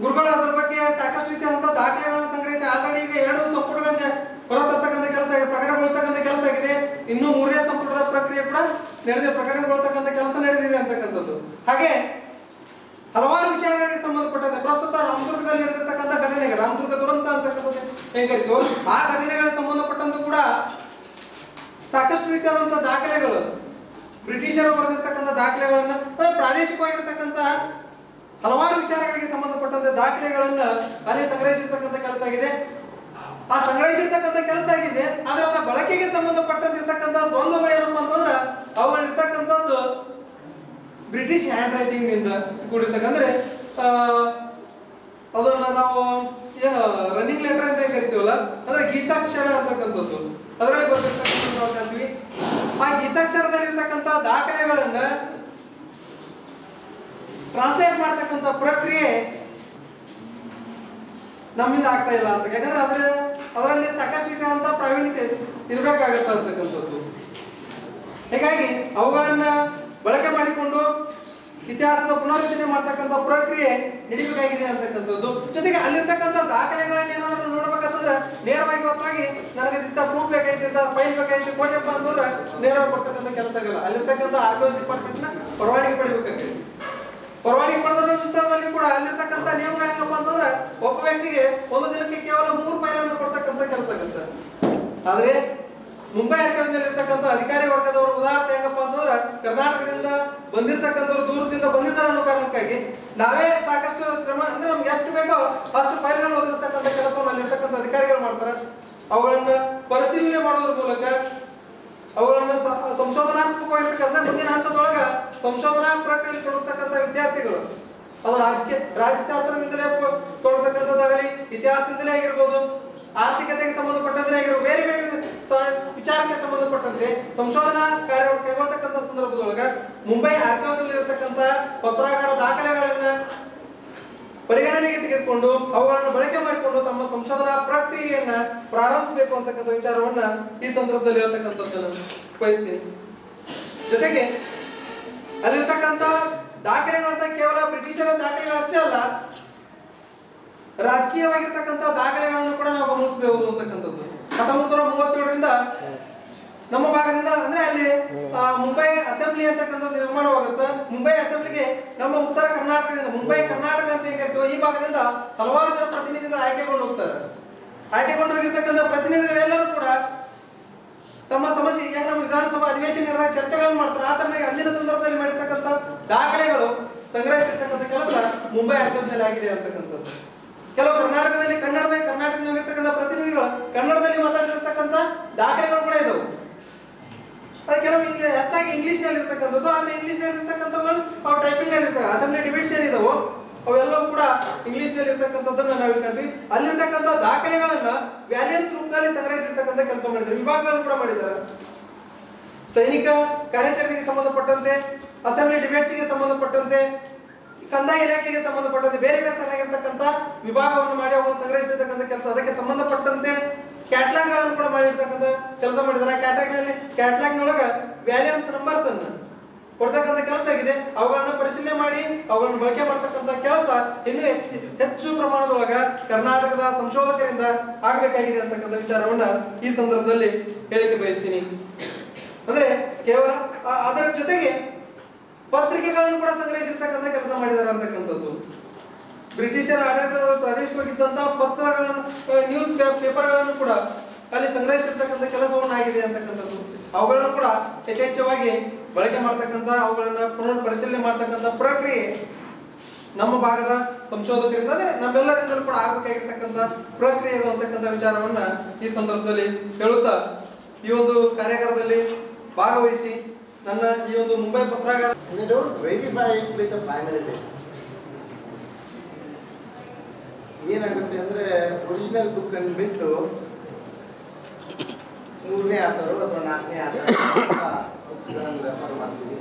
ಗುರುಗಳು ಅದರ ಬಗ್ಗೆ ಸಾಕಷ್ಟು ರೀತಿಯಾದಂತಹ ದಾಖಲೆಗಳನ್ನು ಸಂಗ್ರಹಿಸಿ ಆಲ್ರೆಡಿ ಈಗ 2 ಸಂಪುಟಗಳ ಹೊರತರ್ತಕ್ಕಂಥ ಕೆಲಸ ಪ್ರಕಟಗೊಳಿಸ್ತಕ್ಕಂಥ ಕೆಲಸ ಆಗಿದೆ. ಇನ್ನು 3ನೇ ಸಂಪುಟದ ಪ್ರಕ್ರಿಯೆ ಕೂಡ ಪ್ರಕಟಗೊಳ್ತಕ್ಕಂಥ ಕೆಲಸ ನಡೆದಿದೆ ಅಂತಕ್ಕಂಥದ್ದು. ಹಾಗೆ ಹಲವಾರು ವಿಚಾರಗಳಿಗೆ ಸಂಬಂಧಪಟ್ಟಂತೆ ಪ್ರಸ್ತುತ ರಾಮದುರ್ಗದಲ್ಲಿ ನಡೆದಿರ್ತಕ್ಕಂಥ ಘಟನೆಗೆ ರಾಮದುರ್ಗ ದುರಂತ ಅಂತಕ್ಕಂಥದ್ದು ಏನ್ ಕರಿತೀವೋ ಆ ಘಟನೆಗಳಿಗೆ ಸಂಬಂಧಪಟ್ಟಂತೆ ಕೂಡ ಸಾಕಷ್ಟು ರೀತಿಯಾದಂತಹ ದಾಖಲೆಗಳು ಬ್ರಿಟಿಷರು ಬರೆದಿರ್ತಕ್ಕಂಥ ದಾಖಲೆಗಳನ್ನ ಪ್ರಾದೇಶಿಕವಾಗಿರ್ತಕ್ಕಂಥ ಹಲವಾರು ವಿಚಾರಗಳಿಗೆ ಸಂಬಂಧಪಟ್ಟಂತೆ ದಾಖಲೆಗಳನ್ನ ಅಲ್ಲಿ ಸಂಗ್ರಹಿಸಿರ್ತಕ್ಕಂಥ ಕೆಲಸ ಆಗಿದೆ. ಆ ಸಂಗ್ರಹಿಸಿರ್ತಕ್ಕಂಥ ಕೆಲಸ ಆಗಿದೆ. ಆದ್ರೆ ಅದರ ಬಳಕೆಗೆ ಸಂಬಂಧಪಟ್ಟಂತಿರ್ತಕ್ಕಂಥ ದ್ವಂದ್ವಗಳು ಏನಪ್ಪಾ ಅಂತಂದ್ರೆ ಅವುಗಳಿರ್ತಕ್ಕಂಥದ್ದು ಬ್ರಿಟಿಷ್ ಹ್ಯಾಂಡ್ ರೈಟಿಂಗ್ ನಿಂದ ಕೂಡಿರ್ತಕ್ಕಂದ್ರೆ ಅದನ್ನ ನಾವು ಏನು ರನ್ನಿಂಗ್ ಲೆಟರ್ ಅಂತ ಕರಿತೀವಲ್ಲ, ಅಂದ್ರೆ ಗೀಚಾಕ್ಷರ ಅಂತಕ್ಕಂಥದ್ದು ಅದರಲ್ಲಿ ಬರ್ತಿರ್ತಕ್ಕಂಥ ನಾವು ಕಾಣ್ತೀವಿ. ಆ ಗೀಚಾಕ್ಷರದಲ್ಲಿರ್ತಕ್ಕಂಥ ದಾಖಲೆಗಳನ್ನ ಟ್ರಾನ್ಸ್ಲೇಟ್ ಮಾಡ್ತಕ್ಕಂಥ ಪ್ರಕ್ರಿಯೆ ನಮ್ಮಿಂದ ಆಗ್ತಾ ಇಲ್ಲ ಅಂತ. ಯಾಕಂದ್ರೆ ಅದರಲ್ಲಿ ಸಾಕಷ್ಟು ರೀತಿಯಾದಂತ ಪ್ರಾವೀಣ್ಯತೆ ಇರಬೇಕಾಗತ್ತೆ ಅಂತಕ್ಕಂಥದ್ದು. ಹೀಗಾಗಿ ಅವುಗಳನ್ನ ಬಳಕೆ ಮಾಡಿಕೊಂಡು ಇತಿಹಾಸದ ಪುನರ್ರಚನೆ ಮಾಡ್ತಕ್ಕಂಥ ಪ್ರಕ್ರಿಯೆ ನಡಿಬೇಕಾಗಿದೆ ಅಂತಕ್ಕಂಥದ್ದು. ಜೊತೆಗೆ ಅಲ್ಲಿರ್ತಕ್ಕಂಥ ದಾಖಲೆಗಳನ್ನ ಏನಾದ್ರು ನೋಡ್ಬೇಕಂತಂದ್ರೆ ನೇರವಾಗಿ ಹೊತ್ತಾಗಿ ನನಗೆ ಇಂಥ ಪ್ರೂಫ್ ಬೇಕಾಯ್ತು, ಇಂಥ ಫೈಲ್ ಬೇಕಾಯ್ತು ಕೊಡ್ರಪ್ಪ ಅಂತಂದ್ರೆ ನೇರವಾಗಿ ಕೊಡ್ತಕ್ಕಂಥ ಕೆಲಸ ಆಗಲ್ಲ. ಅಲ್ಲಿರ್ತಕ್ಕಂಥ ಆರ್ಕಿಯಾಲಜಿ ಡಿಪಾರ್ಟ್ಮೆಂಟ್ ನ ಪರವಾನಗಿ ಪಡಿಬೇಕಾಗಿದೆ. ಪರವಾನಗಿ ಪಡೆದ ನಂತರದಲ್ಲಿ ಕೂಡ ಅಲ್ಲಿರ್ತಕ್ಕಂಥ ನಿಯಮಗಳು ಹೆಂಗಪ್ಪ ಅಂತಂದ್ರೆ ಒಬ್ಬ ವ್ಯಕ್ತಿಗೆ ಒಂದು ದಿನಕ್ಕೆ ಕೇವಲ 3 ಫೈಲನ್ನು ಕೊಡ್ತಕ್ಕಂಥ ಕೆಲಸ ಆಗುತ್ತೆ. ಆದ್ರೆ ಮುಂಬೈ ಆರ್ಕಿಯಾಲಜಿಯಲ್ಲಿ ಇರ್ತಕ್ಕಂಥ ಅಧಿಕಾರಿ ವರ್ಗದವರು ಉದಾಹರಣೆ ಹೆಂಗಪ್ಪ ಅಂತಂದ್ರೆ ಕರ್ನಾಟಕದಿಂದ ಬಂದಿರ್ತಕ್ಕಂಥವ್ರು ದೂರದಿಂದ ಬಂದಿದ್ದಾರೆ ಅನ್ನೋ ಕಾರಣಕ್ಕಾಗಿ ನಾವೇ ಸಾಕಷ್ಟು ಶ್ರಮ ಅಂದ್ರೆ ನಮ್ಗೆ ಎಷ್ಟು ಬೇಕೋ ಅಷ್ಟು ಫೈಲ್ಗಳನ್ನು ಒದಗಿಸ್ತಕ್ಕಂಥ ಕೆಲಸವನ್ನು ಅಲ್ಲಿರ್ತಕ್ಕಂಥ ಅಧಿಕಾರಿಗಳು ಮಾಡ್ತಾರೆ. ಅವುಗಳನ್ನ ಪರಿಶೀಲನೆ ಮಾಡೋದ್ರ ಮೂಲಕ ಅವುಗಳನ್ನ ಸಂಶೋಧನಾತ್ಮಕವಾಗಿರ್ತಕ್ಕಂಥ ಮುಂದಿನ ಹಂತದೊಳಗ ಸಂಶೋಧನಾ ಪ್ರಕ್ರಿಯೆ ಕೊಡತಕ್ಕಂಥ ವಿದ್ಯಾರ್ಥಿಗಳು ಅದು ರಾಜ್ಯಶಾಸ್ತ್ರದಿಂದಲೇ ತೊಡತಕ್ಕಂಥದ್ದಾಗಲಿ, ಇತಿಹಾಸದಿಂದಲೇ ಆಗಿರ್ಬೋದು, ಆರ್ಥಿಕತೆಗೆ ಸಂಬಂಧಪಟ್ಟಂತೆ ಆಗಿರ್ಬೋದು, ಬೇರೆ ಬೇರೆ ವಿಚಾರಕ್ಕೆ ಸಂಬಂಧಪಟ್ಟಂತೆ ಸಂಶೋಧನಾ ಕಾರ್ಯವನ್ನು ಕೈಗೊಳ್ಳತಕ್ಕಂಥ ಸಂದರ್ಭದೊಳಗ ಮುಂಬೈ ಆರ್ಕಿಯಾಲಜಿಯಲ್ಲಿ ಇರತಕ್ಕಂಥ ಪತ್ರಾಗಾರ ದಾಖಲೆಗಳನ್ನ ಪರಿಗಣನೆಗೆ ತೆಗೆದುಕೊಂಡು ಅವುಗಳನ್ನು ಬಳಕೆ ಮಾಡಿಕೊಂಡು ತಮ್ಮ ಸಂಶೋಧನಾ ಪ್ರಕ್ರಿಯೆಯನ್ನ ಪ್ರಾರಂಭಿಸಬೇಕು ಅಂತಕ್ಕಂಥ ವಿಚಾರವನ್ನ ಈ ಸಂದರ್ಭದಲ್ಲಿ ಹೇಳ್ತಕ್ಕಂಥದ್ದನ್ನು ಬಯಸ್ತೀನಿ. ಜೊತೆಗೆ ಅಲ್ಲಿರ್ತಕ್ಕಂಥ ದಾಖಲೆಗಳಂತ ಕೇವಲ ಬ್ರಿಟಿಷರ ದಾಖಲೆಗಳಷ್ಟೇ ಅಲ್ಲ, ರಾಜಕೀಯವಾಗಿರ್ತಕ್ಕಂಥ ದಾಖಲೆಗಳನ್ನು ಕೂಡ ನಾವು ಗಮನಿಸಬಹುದು ಅಂತಕ್ಕಂಥದ್ದು. 1937ರಿಂದ ನಮ್ಮ ಭಾಗದಿಂದ ಅಂದ್ರೆ ಅಲ್ಲಿ ಮುಂಬೈ ಅಸೆಂಬ್ಲಿ ಅಂತಕ್ಕಂಥದ್ದು ನಿರ್ಮಾಣವಾಗುತ್ತೆ. ಮುಂಬೈ ಅಸೆಂಬ್ಲಿಗೆ ನಮ್ಮ ಉತ್ತರ ಕರ್ನಾಟಕದಿಂದ, ಮುಂಬೈ ಕರ್ನಾಟಕ ಅಂತ ಏನ್ ಕರಿತೀವೋ ಈ ಭಾಗದಿಂದ ಹಲವಾರು ಜನ ಪ್ರತಿನಿಧಿಗಳು ಆಯ್ಕೆಗೊಂಡು ಹೋಗ್ತಾರೆ. ಆಯ್ಕೆಗೊಂಡು ಹೋಗಿರ್ತಕ್ಕಂಥ ಪ್ರತಿನಿಧಿಗಳೆಲ್ಲರೂ ಕೂಡ ತಮ್ಮ ಸಮಸ್ಯೆ ಈಗ ನಮ್ಮ ವಿಧಾನಸಭಾ ಅಧಿವೇಶನ ನಡೆದಾಗ ಚರ್ಚೆಗಳನ್ನು ಮಾಡ್ತಾರೆ. ಆ ತರನಾಗಿ ಅಂದಿನ ಸಂದರ್ಭದಲ್ಲಿ ಮಾಡಿರ್ತಕ್ಕಂಥ ದಾಖಲೆಗಳು ಸಂಗ್ರಹಿಸಿರ್ತಕ್ಕಂಥ ಕೆಲಸ ಮುಂಬೈ ಆರ್ಕಿಯಾಲಜಿಯಲ್ಲಿ ಆಗಿದೆ ಅಂತಕ್ಕಂಥದ್ದು. ಕೆಲವು ಕರ್ನಾಟಕದಲ್ಲಿ ಕರ್ನಾಟಕದಲ್ಲಿ ಹೋಗಿರ್ತಕ್ಕಂಥ ಪ್ರತಿನಿಧಿಗಳು ಕನ್ನಡದಲ್ಲಿ ಮಾತಾಡಿರ್ತಕ್ಕಂಥ ದಾಖಲೆಗಳು ಕೂಡ ಇದಾವೆ. ಅದು ಕೆಲವು ಹೆಚ್ಚಾಗಿ ಇಂಗ್ಲಿಷ್ ನಲ್ಲಿ ಇರ್ತಕ್ಕಂಥದ್ದು. ಆದ್ರೆ ಇಂಗ್ಲಿಷ್ ನಲ್ಲಿ ಇರ್ತಕ್ಕಂಥದ್ದು ಅವು ಟೈಪಿಂಗ್ ನಲ್ಲಿ ಇರ್ತವೆ. ಅಸೆಂಬ್ಲಿ ಡಿಬೇಟ್ಸ್ ಏನಿದಾವೋ ಅವೆಲ್ಲವೂ ಕೂಡ ಇಂಗ್ಲಿಷ್ ನಲ್ಲಿ ಇರ್ತಕ್ಕಂಥದ್ದನ್ನ ನಾವು ಹೇಳ್ತೀವಿ. ಅಲ್ಲಿರ್ತಕ್ಕಂಥ ದಾಖಲೆಗಳನ್ನ ವ್ಯಾಲಿಯನ್ಸ್ ರೂಪದಲ್ಲಿ ಸಂಗ್ರಹಿಸಿರ್ತಕ್ಕಂಥ ಕೆಲಸ ಮಾಡಿದ್ದಾರೆ. ವಿಭಾಗಗಳನ್ನು ಕೂಡ ಮಾಡಿದ್ದಾರೆ. ಸೈನಿಕ ಕಾರ್ಯಾಚರಣೆಗೆ ಸಂಬಂಧಪಟ್ಟಂತೆ, ಅಸೆಂಬ್ಲಿ ಡಿಬೇಟ್ಸ್ಗೆ ಸಂಬಂಧಪಟ್ಟಂತೆ, ಕಂದಾಯ ಇಲಾಖೆಗೆ ಸಂಬಂಧಪಟ್ಟಂತೆ ಬೇರೆ ಬೇರೆ ತರನಾಗಿರ್ತಕ್ಕಂಥ ವಿಭಾಗವನ್ನು ಮಾಡಿ ಅವನ್ನು ಸಂಗ್ರಹಿಸಿರ್ತಕ್ಕಂಥ ಕೆಲಸ. ಅದಕ್ಕೆ ಸಂಬಂಧಪಟ್ಟಂತೆ ಕ್ಯಾಟ್ಲಾಗ್ ಗಳನ್ನು ಕೂಡ ಮಾಡಿರ್ತಕ್ಕಂಥ ಕೆಲಸ ಮಾಡಿದ್ದಾರೆ. ಕ್ಯಾಟ್ಲಾಗ್ನೊಳಗ ವ್ಯಾಲ್ಯೂಮ್ಸ್ ನಂಬರ್ಸ್ ಅನ್ನು ಕೊಡ್ತಕ್ಕಂಥ ಕೆಲಸ ಆಗಿದೆ. ಅವುಗಳನ್ನ ಪರಿಶೀಲನೆ ಮಾಡಿ ಅವುಗಳನ್ನು ಬಳಕೆ ಮಾಡತಕ್ಕಂಥ ಕೆಲಸ ಇನ್ನೂ ಹೆಚ್ಚು ಪ್ರಮಾಣದೊಳಗ ಕರ್ನಾಟಕದ ಸಂಶೋಧಕರಿಂದ ಆಗಬೇಕಾಗಿದೆ ಅಂತಕ್ಕಂಥ ವಿಚಾರವನ್ನ ಈ ಸಂದರ್ಭದಲ್ಲಿ ಹೇಳಿಕೆ ಬಯಸ್ತೀನಿ. ಅಂದ್ರೆ ಕೇವಲ ಅದರ ಜೊತೆಗೆ ಪತ್ರಿಕೆಗಳನ್ನು ಕೂಡ ಸಂಗ್ರಹಿಸಿರ್ತಕ್ಕಂಥ ಕೆಲಸ ಮಾಡಿದ್ದಾರೆ ಅಂತಕ್ಕಂಥದ್ದು. ಬ್ರಿಟಿಷರ ಆಡಳಿತದ ಪ್ರಾದೇಶಿಕವಾಗಿದ್ದಂತಹ ಪತ್ರಗಳನ್ನು, ನ್ಯೂಸ್ ಪೇಪರ್ಗಳನ್ನು ಕೂಡ ಅಲ್ಲಿ ಸಂಗ್ರಹಿಸಿರ್ತಕ್ಕಂಥ ಕೆಲಸವನ್ನು ಆಗಿದೆ ಅಂತಕ್ಕಂಥದ್ದು. ಅವುಗಳನ್ನು ಕೂಡ ಯಥೇಚ್ಛವಾಗಿ ಬಳಕೆ ಮಾಡ್ತಕ್ಕಂಥ, ಅವುಗಳನ್ನ ಪುನರ್ ಪರಿಶೀಲನೆ ಮಾಡ್ತಕ್ಕಂಥ ಪ್ರಕ್ರಿಯೆ ನಮ್ಮ ಭಾಗದ ಸಂಶೋಧಕರಿಂದ ನಮ್ಮೆಲ್ಲರಿಂದಲೂ ಕೂಡ ಆಗಬೇಕಾಗಿರ್ತಕ್ಕಂಥ ಪ್ರಕ್ರಿಯೆ ಇದು ಅಂತಕ್ಕಂಥ ವಿಚಾರವನ್ನ ಈ ಸಂದರ್ಭದಲ್ಲಿ ಹೇಳುತ್ತಾ ಈ ಒಂದು ಕಾರ್ಯಾಗಾರದಲ್ಲಿ ಭಾಗವಹಿಸಿ ನನ್ನ ಈ ಒಂದು ಮುಂಬೈ ಪತ್ರಾಗಾರ ಏನಾಗುತ್ತೆ ಅಂದ್ರೆ ಒರಿಜಿನಲ್ ಬುಕ್ ಅನ್ನು ಬಿಟ್ಟು 3ನೇ ಆಥರು ಅಥವಾ 4ನೇ ಆಥರು ಬುಕ್ಸ್ಗಳನ್ನು ರೆಫರ್ ಮಾಡ್ತೀವಿ.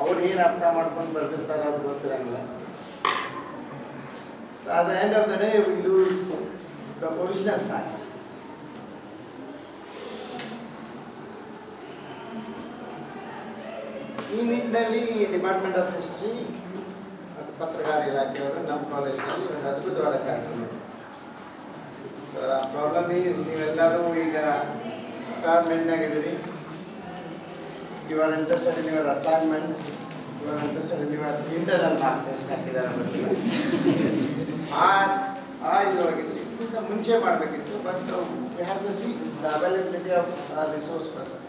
ಅವ್ರು ಏನು ಅರ್ಥ ಮಾಡ್ಕೊಂಡು ಬರ್ತಿರ್ತಾರೆ ಅದು ಗೊತ್ತಿರಂಗಿಲ್ಲ. At the end of the day we lose the original facts. ಈ ನಿಟ್ಟಿನಲ್ಲಿ ಡಿಪಾರ್ಟ್ಮೆಂಟ್ ಆಫ್ ಹಿಸ್ಟ್ರಿ ಪತ್ರಕಾರ ಇಲಾಖೆಯವರು ನಮ್ಮ ಕಾಲೇಜಿನಲ್ಲಿ ಒಂದು ಅದ್ಭುತವಾದ ಕಾರ್ಯಕ್ರಮ. ಪ್ರಾಬ್ಲಮ್ ಈಸ್ ನೀವೆಲ್ಲರೂ ಈಗ ರಿಟೈರ್ಮೆಂಟ್ನಾಗಿದ್ದೀರಿ. You are interested in your assignments, you are interested in your internal marks ಎಷ್ಟು ಹಾಕಿದ್ದಾರೆ ಗೊತ್ತಿಲ್ಲ. ಆ ಇದಾಗಿದ್ರಿ ಇದಕ್ಕಿಂತ ಮುಂಚೆ ಮಾಡಬೇಕಿತ್ತು. But we have to see the availability of resource person.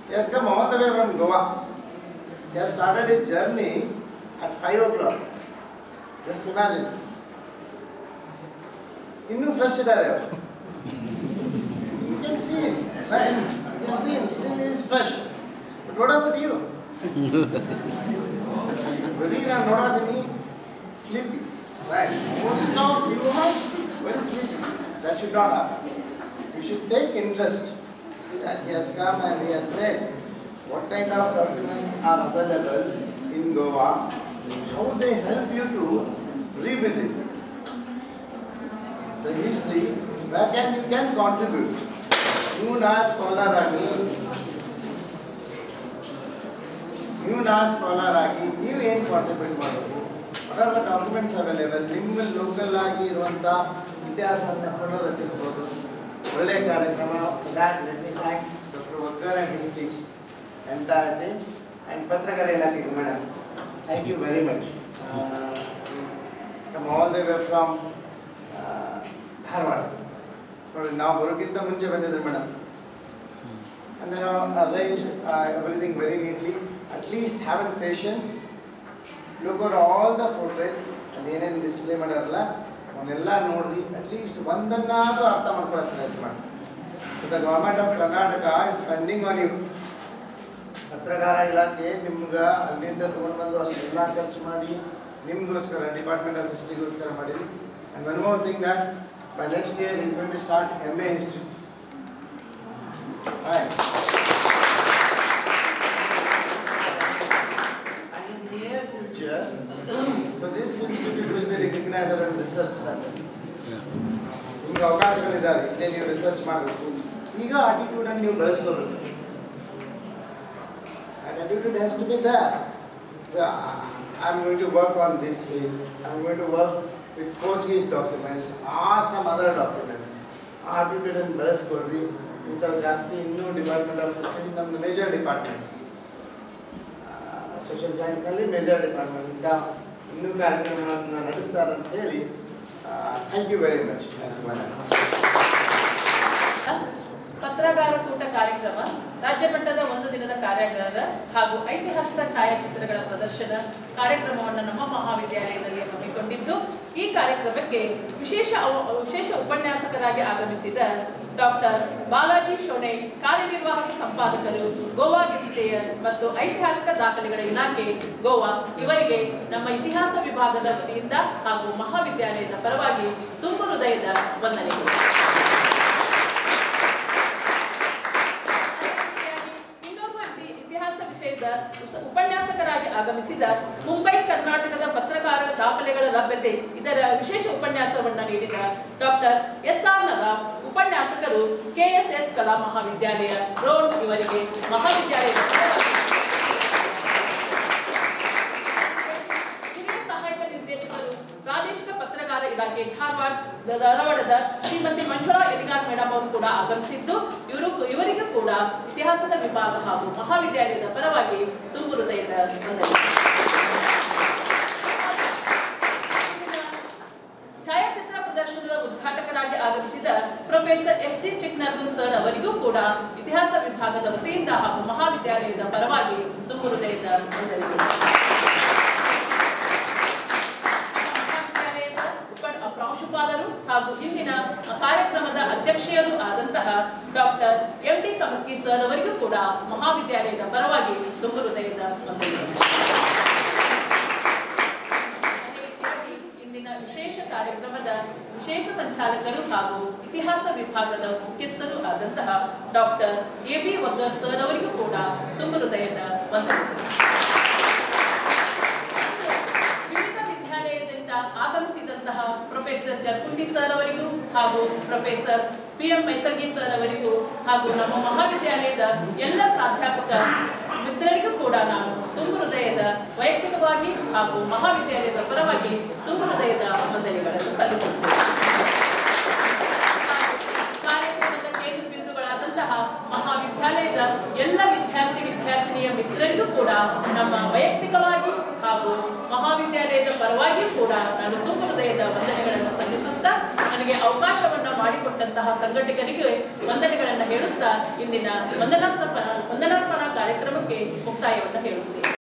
He has come all the way from Goa. He has started his journey at 5 o'clock. Just imagine. Innu fresh idare avaru. You can see him, right? You can see him, still he is fresh. But what about you? Very na nodadini sleepy, right? Most of you are very sleepy. That should not happen. You should take interest. See that he has come and he has said what kind of documents are available in Goa, how they help you to revisit the history, where you can contribute. You na scholar agi, you ಏನು contribute ಮಾಡಬೇಕು. What are the documents available? ನಿಮ್ಮ local ಆಗಿ ಇರುವಂಥ ಇತಿಹಾಸವನ್ನು ಪುನರ್ರಚಿಸಬಹುದು. ಒಳ್ಳೆಯ ಕಾರ್ಯಕ್ರಮ. That let me thank Dr. Vakkar and his team, entire team, and ಪತ್ರಕರ ಇಲಾಖೆಗೆ madam. Thank you very much. Come all the way from Dharwad. ನೋಡಿ ನಾವು ಬರೋಕ್ಕಿಂತ ಮುಂಚೆ ಬಂದಿದ್ರು madam. And they have arranged everything very neatly. At least have patience. Look at all the portraits. ಅಲ್ಲಿ ಏನೇನು display ಮಾಡ್ಯಾರಲ್ಲ ಅವನ್ನೆಲ್ಲ ನೋಡ್ರಿ. ಅಟ್ಲೀಸ್ಟ್ ಒಂದನ್ನಾದರೂ ಅರ್ಥ ಮಾಡ್ಕೊಳ್ಳೋಕೆ ಪ್ರಯತ್ನ ಮಾಡಿ. So the government of Karnataka is spending on you. ಪತ್ರಕಾರ ಇಲಾಖೆ ನಿಮ್ಗೆ ಅಲ್ಲಿಂದ ತೊಗೊಂಡು ಬಂದು ಅಷ್ಟೆಲ್ಲ ಖರ್ಚು ಮಾಡಿ ನಿಮಗೋಸ್ಕರ ಡಿಪಾರ್ಟ್ಮೆಂಟ್ ಆಫ್ ಹಿಸ್ಟ್ರಿಗೋಸ್ಕರ ಮಾಡಿದ್ವಿ. And one more thing that by next year is going to start MA history. Right. And in the near future, so this institute will be recognized as a research center. ನಿಮಗೆ ಅವಕಾಶಗಳಿದ್ದಾವೆ. ಇಲ್ಲೇ ನೀವು research ಮಾಡಬೇಕು. ಈಗ ಆಟಿಟ್ಯೂಡನ್ನು ನೀವು ಬೆಳೆಸ್ಕೋಬೇಕು. And attitude has to be there. So I'm going to work on this field. I'm going to work with Portuguese documents or some other documents. Attitude ಬೆಳೆಸ್ಕೊಳ್ರಿ. ಇಂಥವು ಜಾಸ್ತಿ ಇನ್ನೂ department of history ನಮ್ಮದು ಮೇಜರ್ ಡಿಪಾರ್ಟ್ಮೆಂಟ್, ಸೋಷಿಯಲ್ ಸೈನ್ಸ್ನಲ್ಲಿ major department ಇಂಥ ಇನ್ನೂ ಕಾರ್ಯಕ್ರಮಗಳನ್ನು ನಡೆಸ್ತಾರೆ ಅಂತ ಹೇಳಿ ಥ್ಯಾಂಕ್ ಯು ವೆರಿ ಮಚ್. ಪತ್ರಕಾರ ಕೂಟ ಕಾರ್ಯಕ್ರಮ ರಾಜ್ಯ ಮಟ್ಟದ ಒಂದು ದಿನದ ಕಾರ್ಯಾಗಾರ ಹಾಗೂ ಐತಿಹಾಸಿಕ ಛಾಯಾಚಿತ್ರಗಳ ಪ್ರದರ್ಶನ ಕಾರ್ಯಕ್ರಮವನ್ನು ನಮ್ಮ ಮಹಾವಿದ್ಯಾಲಯದಲ್ಲಿ ಹಮ್ಮಿಕೊಂಡಿದ್ದು, ಈ ಕಾರ್ಯಕ್ರಮಕ್ಕೆ ವಿಶೇಷ ಉಪನ್ಯಾಸಕರಾಗಿ ಆಗಮಿಸಿದ ಡಾಕ್ಟರ್ ಬಾಲಾಜಿ ಶೋಣೆ, ಕಾರ್ಯನಿರ್ವಾಹಕ ಸಂಪಾದಕರು, ಗೋವಾ ಗೆಜಿಟೇಯರ್ ಮತ್ತು ಐತಿಹಾಸಿಕ ದಾಖಲೆಗಳ ಇಲಾಖೆ ಗೋವಾ, ಇವರಿಗೆ ನಮ್ಮ ಇತಿಹಾಸ ವಿಭಾಗದ ವತಿಯಿಂದ ಹಾಗೂ ಮಹಾವಿದ್ಯಾಲಯದ ಪರವಾಗಿ ತುಂಬ ಹೃದಯದ ವಂದನೆಗಳು. ಉಪನ್ಯಾಸಕರಾಗಿ ಆಗಮಿಸಿದ ಮುಂಬೈ ಕರ್ನಾಟಕದ ಪತ್ರಕಾರ ದಾಖಲೆಗಳ ಲಭ್ಯತೆ ಇದರ ವಿಶೇಷ ಉಪನ್ಯಾಸವನ್ನು ನೀಡಿದ ಡಾಕ್ಟರ್ SR ನದಾಫ್, ಉಪನ್ಯಾಸಕರು KSS ಕಲಾ ಮಹಾವಿದ್ಯಾಲಯ ರೋಡ್, ಇವರಿಗೆ ಮಹಾವಿದ್ಯಾಲಯದ ಹಿರಿಯ ಸಹಾಯಕ ನಿರ್ದೇಶಕರು ಪ್ರಾದೇಶಿಕ ಪತ್ರಕಾರ ಇಲಾಖೆ ಧಾರವಾಡದ ಶ್ರೀಮತಿ ಮಂಜುಳಾ ಎಲಿಗಾರ್ ಮೇಡಮ್ ಅವರು ಕೂಡ ಆಗಮಿಸಿದ್ದು, ಇವರಿಗೂ ಕೂಡ ಇತಿಹಾಸದ ವಿಭಾಗ ಹಾಗೂ ಮಹಾವಿದ್ಯಾಲಯದ ಪರವಾಗಿ ತುಂಬ ಹೃದಯದ ವಂದನೆಗಳು. ಛಾಯಾಚಿತ್ರ ಪ್ರದರ್ಶನದ ಉದ್ಘಾಟಕರಾಗಿ ಆಗಮಿಸಿದ ಪ್ರೊಫೆಸರ್ ST ಚಿಕ್ನರ್ಗುನ್ ಸರ್ ಅವರಿಗೂ ಕೂಡ ಇತಿಹಾಸ ವಿಭಾಗದ ವತಿಯಿಂದ ಹಾಗೂ ಮಹಾವಿದ್ಯಾಲಯದ ಪರವಾಗಿ ತುಂಬ ಹೃದಯದ ವಂದನೆಗಳು. ಪ್ರಾಂಶುಪಾಲರು ಹಾಗೂ ಇಂದಿನ ಕಾರ್ಯಕ್ರಮದ ಅಧ್ಯಕ್ಷೆಯರು ಆದಂತಹ ಡಾಕ್ಟರ್ MD ಕಮತ್ಕಿ ಸರ್ ಅವರಿಗೂ ಕೂಡ ಮಹಾವಿದ್ಯಾಲಯದ ಪರವಾಗಿ ತುಂಬ ಹೃದಯದ ವಂದನೆಗಳು. ಅದೇ ರೀತಿಯಾಗಿ ಇಂದಿನ ವಿಶೇಷ ಕಾರ್ಯಕ್ರಮದ ವಿಶೇಷ ಸಂಚಾಲಕರು ಹಾಗೂ ಇತಿಹಾಸ ವಿಭಾಗದ ಮುಖ್ಯಸ್ಥರು ಆದಂತಹ ಡಾಕ್ಟರ್ AB ವಗ್ಗರ್ ಸರ್ ಅವರಿಗೂ ಕೂಡ ತುಂಬ ಹೃದಯದ ವಂದನೆಗಳು. ಆಗಮಿಸಿದಂತಹ ಪ್ರೊಫೆಸರ್ ಜರ್ಕುಂಡಿ ಸರ್ ಅವರಿಗೂ ಹಾಗೂ ಪ್ರೊಫೆಸರ್ PM ಮೈಸರ್ಗಿ ಸರ್ ಅವರಿಗೂ ಹಾಗೂ ನಮ್ಮ ಮಹಾವಿದ್ಯಾಲಯದ ಎಲ್ಲ ಪ್ರಾಧ್ಯಾಪಕ ಮಿತ್ರರಿಗೂ ಕೂಡ ನಾನು ತುಂಬ ಹೃದಯದ ವೈಯಕ್ತಿಕವಾಗಿ ಹಾಗೂ ಮಹಾವಿದ್ಯಾಲಯದ ಪರವಾಗಿ ತುಂಬ ಹೃದಯದ ವಂದನೆಗಳನ್ನು ಸಲ್ಲಿಸುತ್ತೇನೆ. ಕಾರ್ಯಕ್ರಮದ ಕೇಂದ್ರ ಬಿಂದುಗಳಾದಂತಹ ಮಹಾವಿದ್ಯಾಲಯದ ಎಲ್ಲ ವಿದ್ಯಾರ್ಥಿನಿಯ ಮಿತ್ರರಿಗೂ ಕೂಡ ನಮ್ಮ ವೈಯಕ್ತಿಕವಾಗಿ ಹಾಗೂ ಮಹಾವಿದ್ಯಾಲಯದ ಪರವಾಗಿಯೂ ಕೂಡ ನಾನು ತುಂಬ ಹೃದಯದ ವಂದನೆಗಳನ್ನು ಸಲ್ಲಿಸುತ್ತಾ ನನಗೆ ಅವಕಾಶವನ್ನು ಮಾಡಿಕೊಟ್ಟಂತಹ ಸಂಘಟಕರಿಗೆ ವಂದನೆಗಳನ್ನು ಹೇಳುತ್ತಾ ಇಂದಿನ ವಂದನಾರ್ಪಣಾ ಕಾರ್ಯಕ್ರಮಕ್ಕೆ ಮುಕ್ತಾಯವನ್ನು ಹೇಳುತ್ತೇನೆ.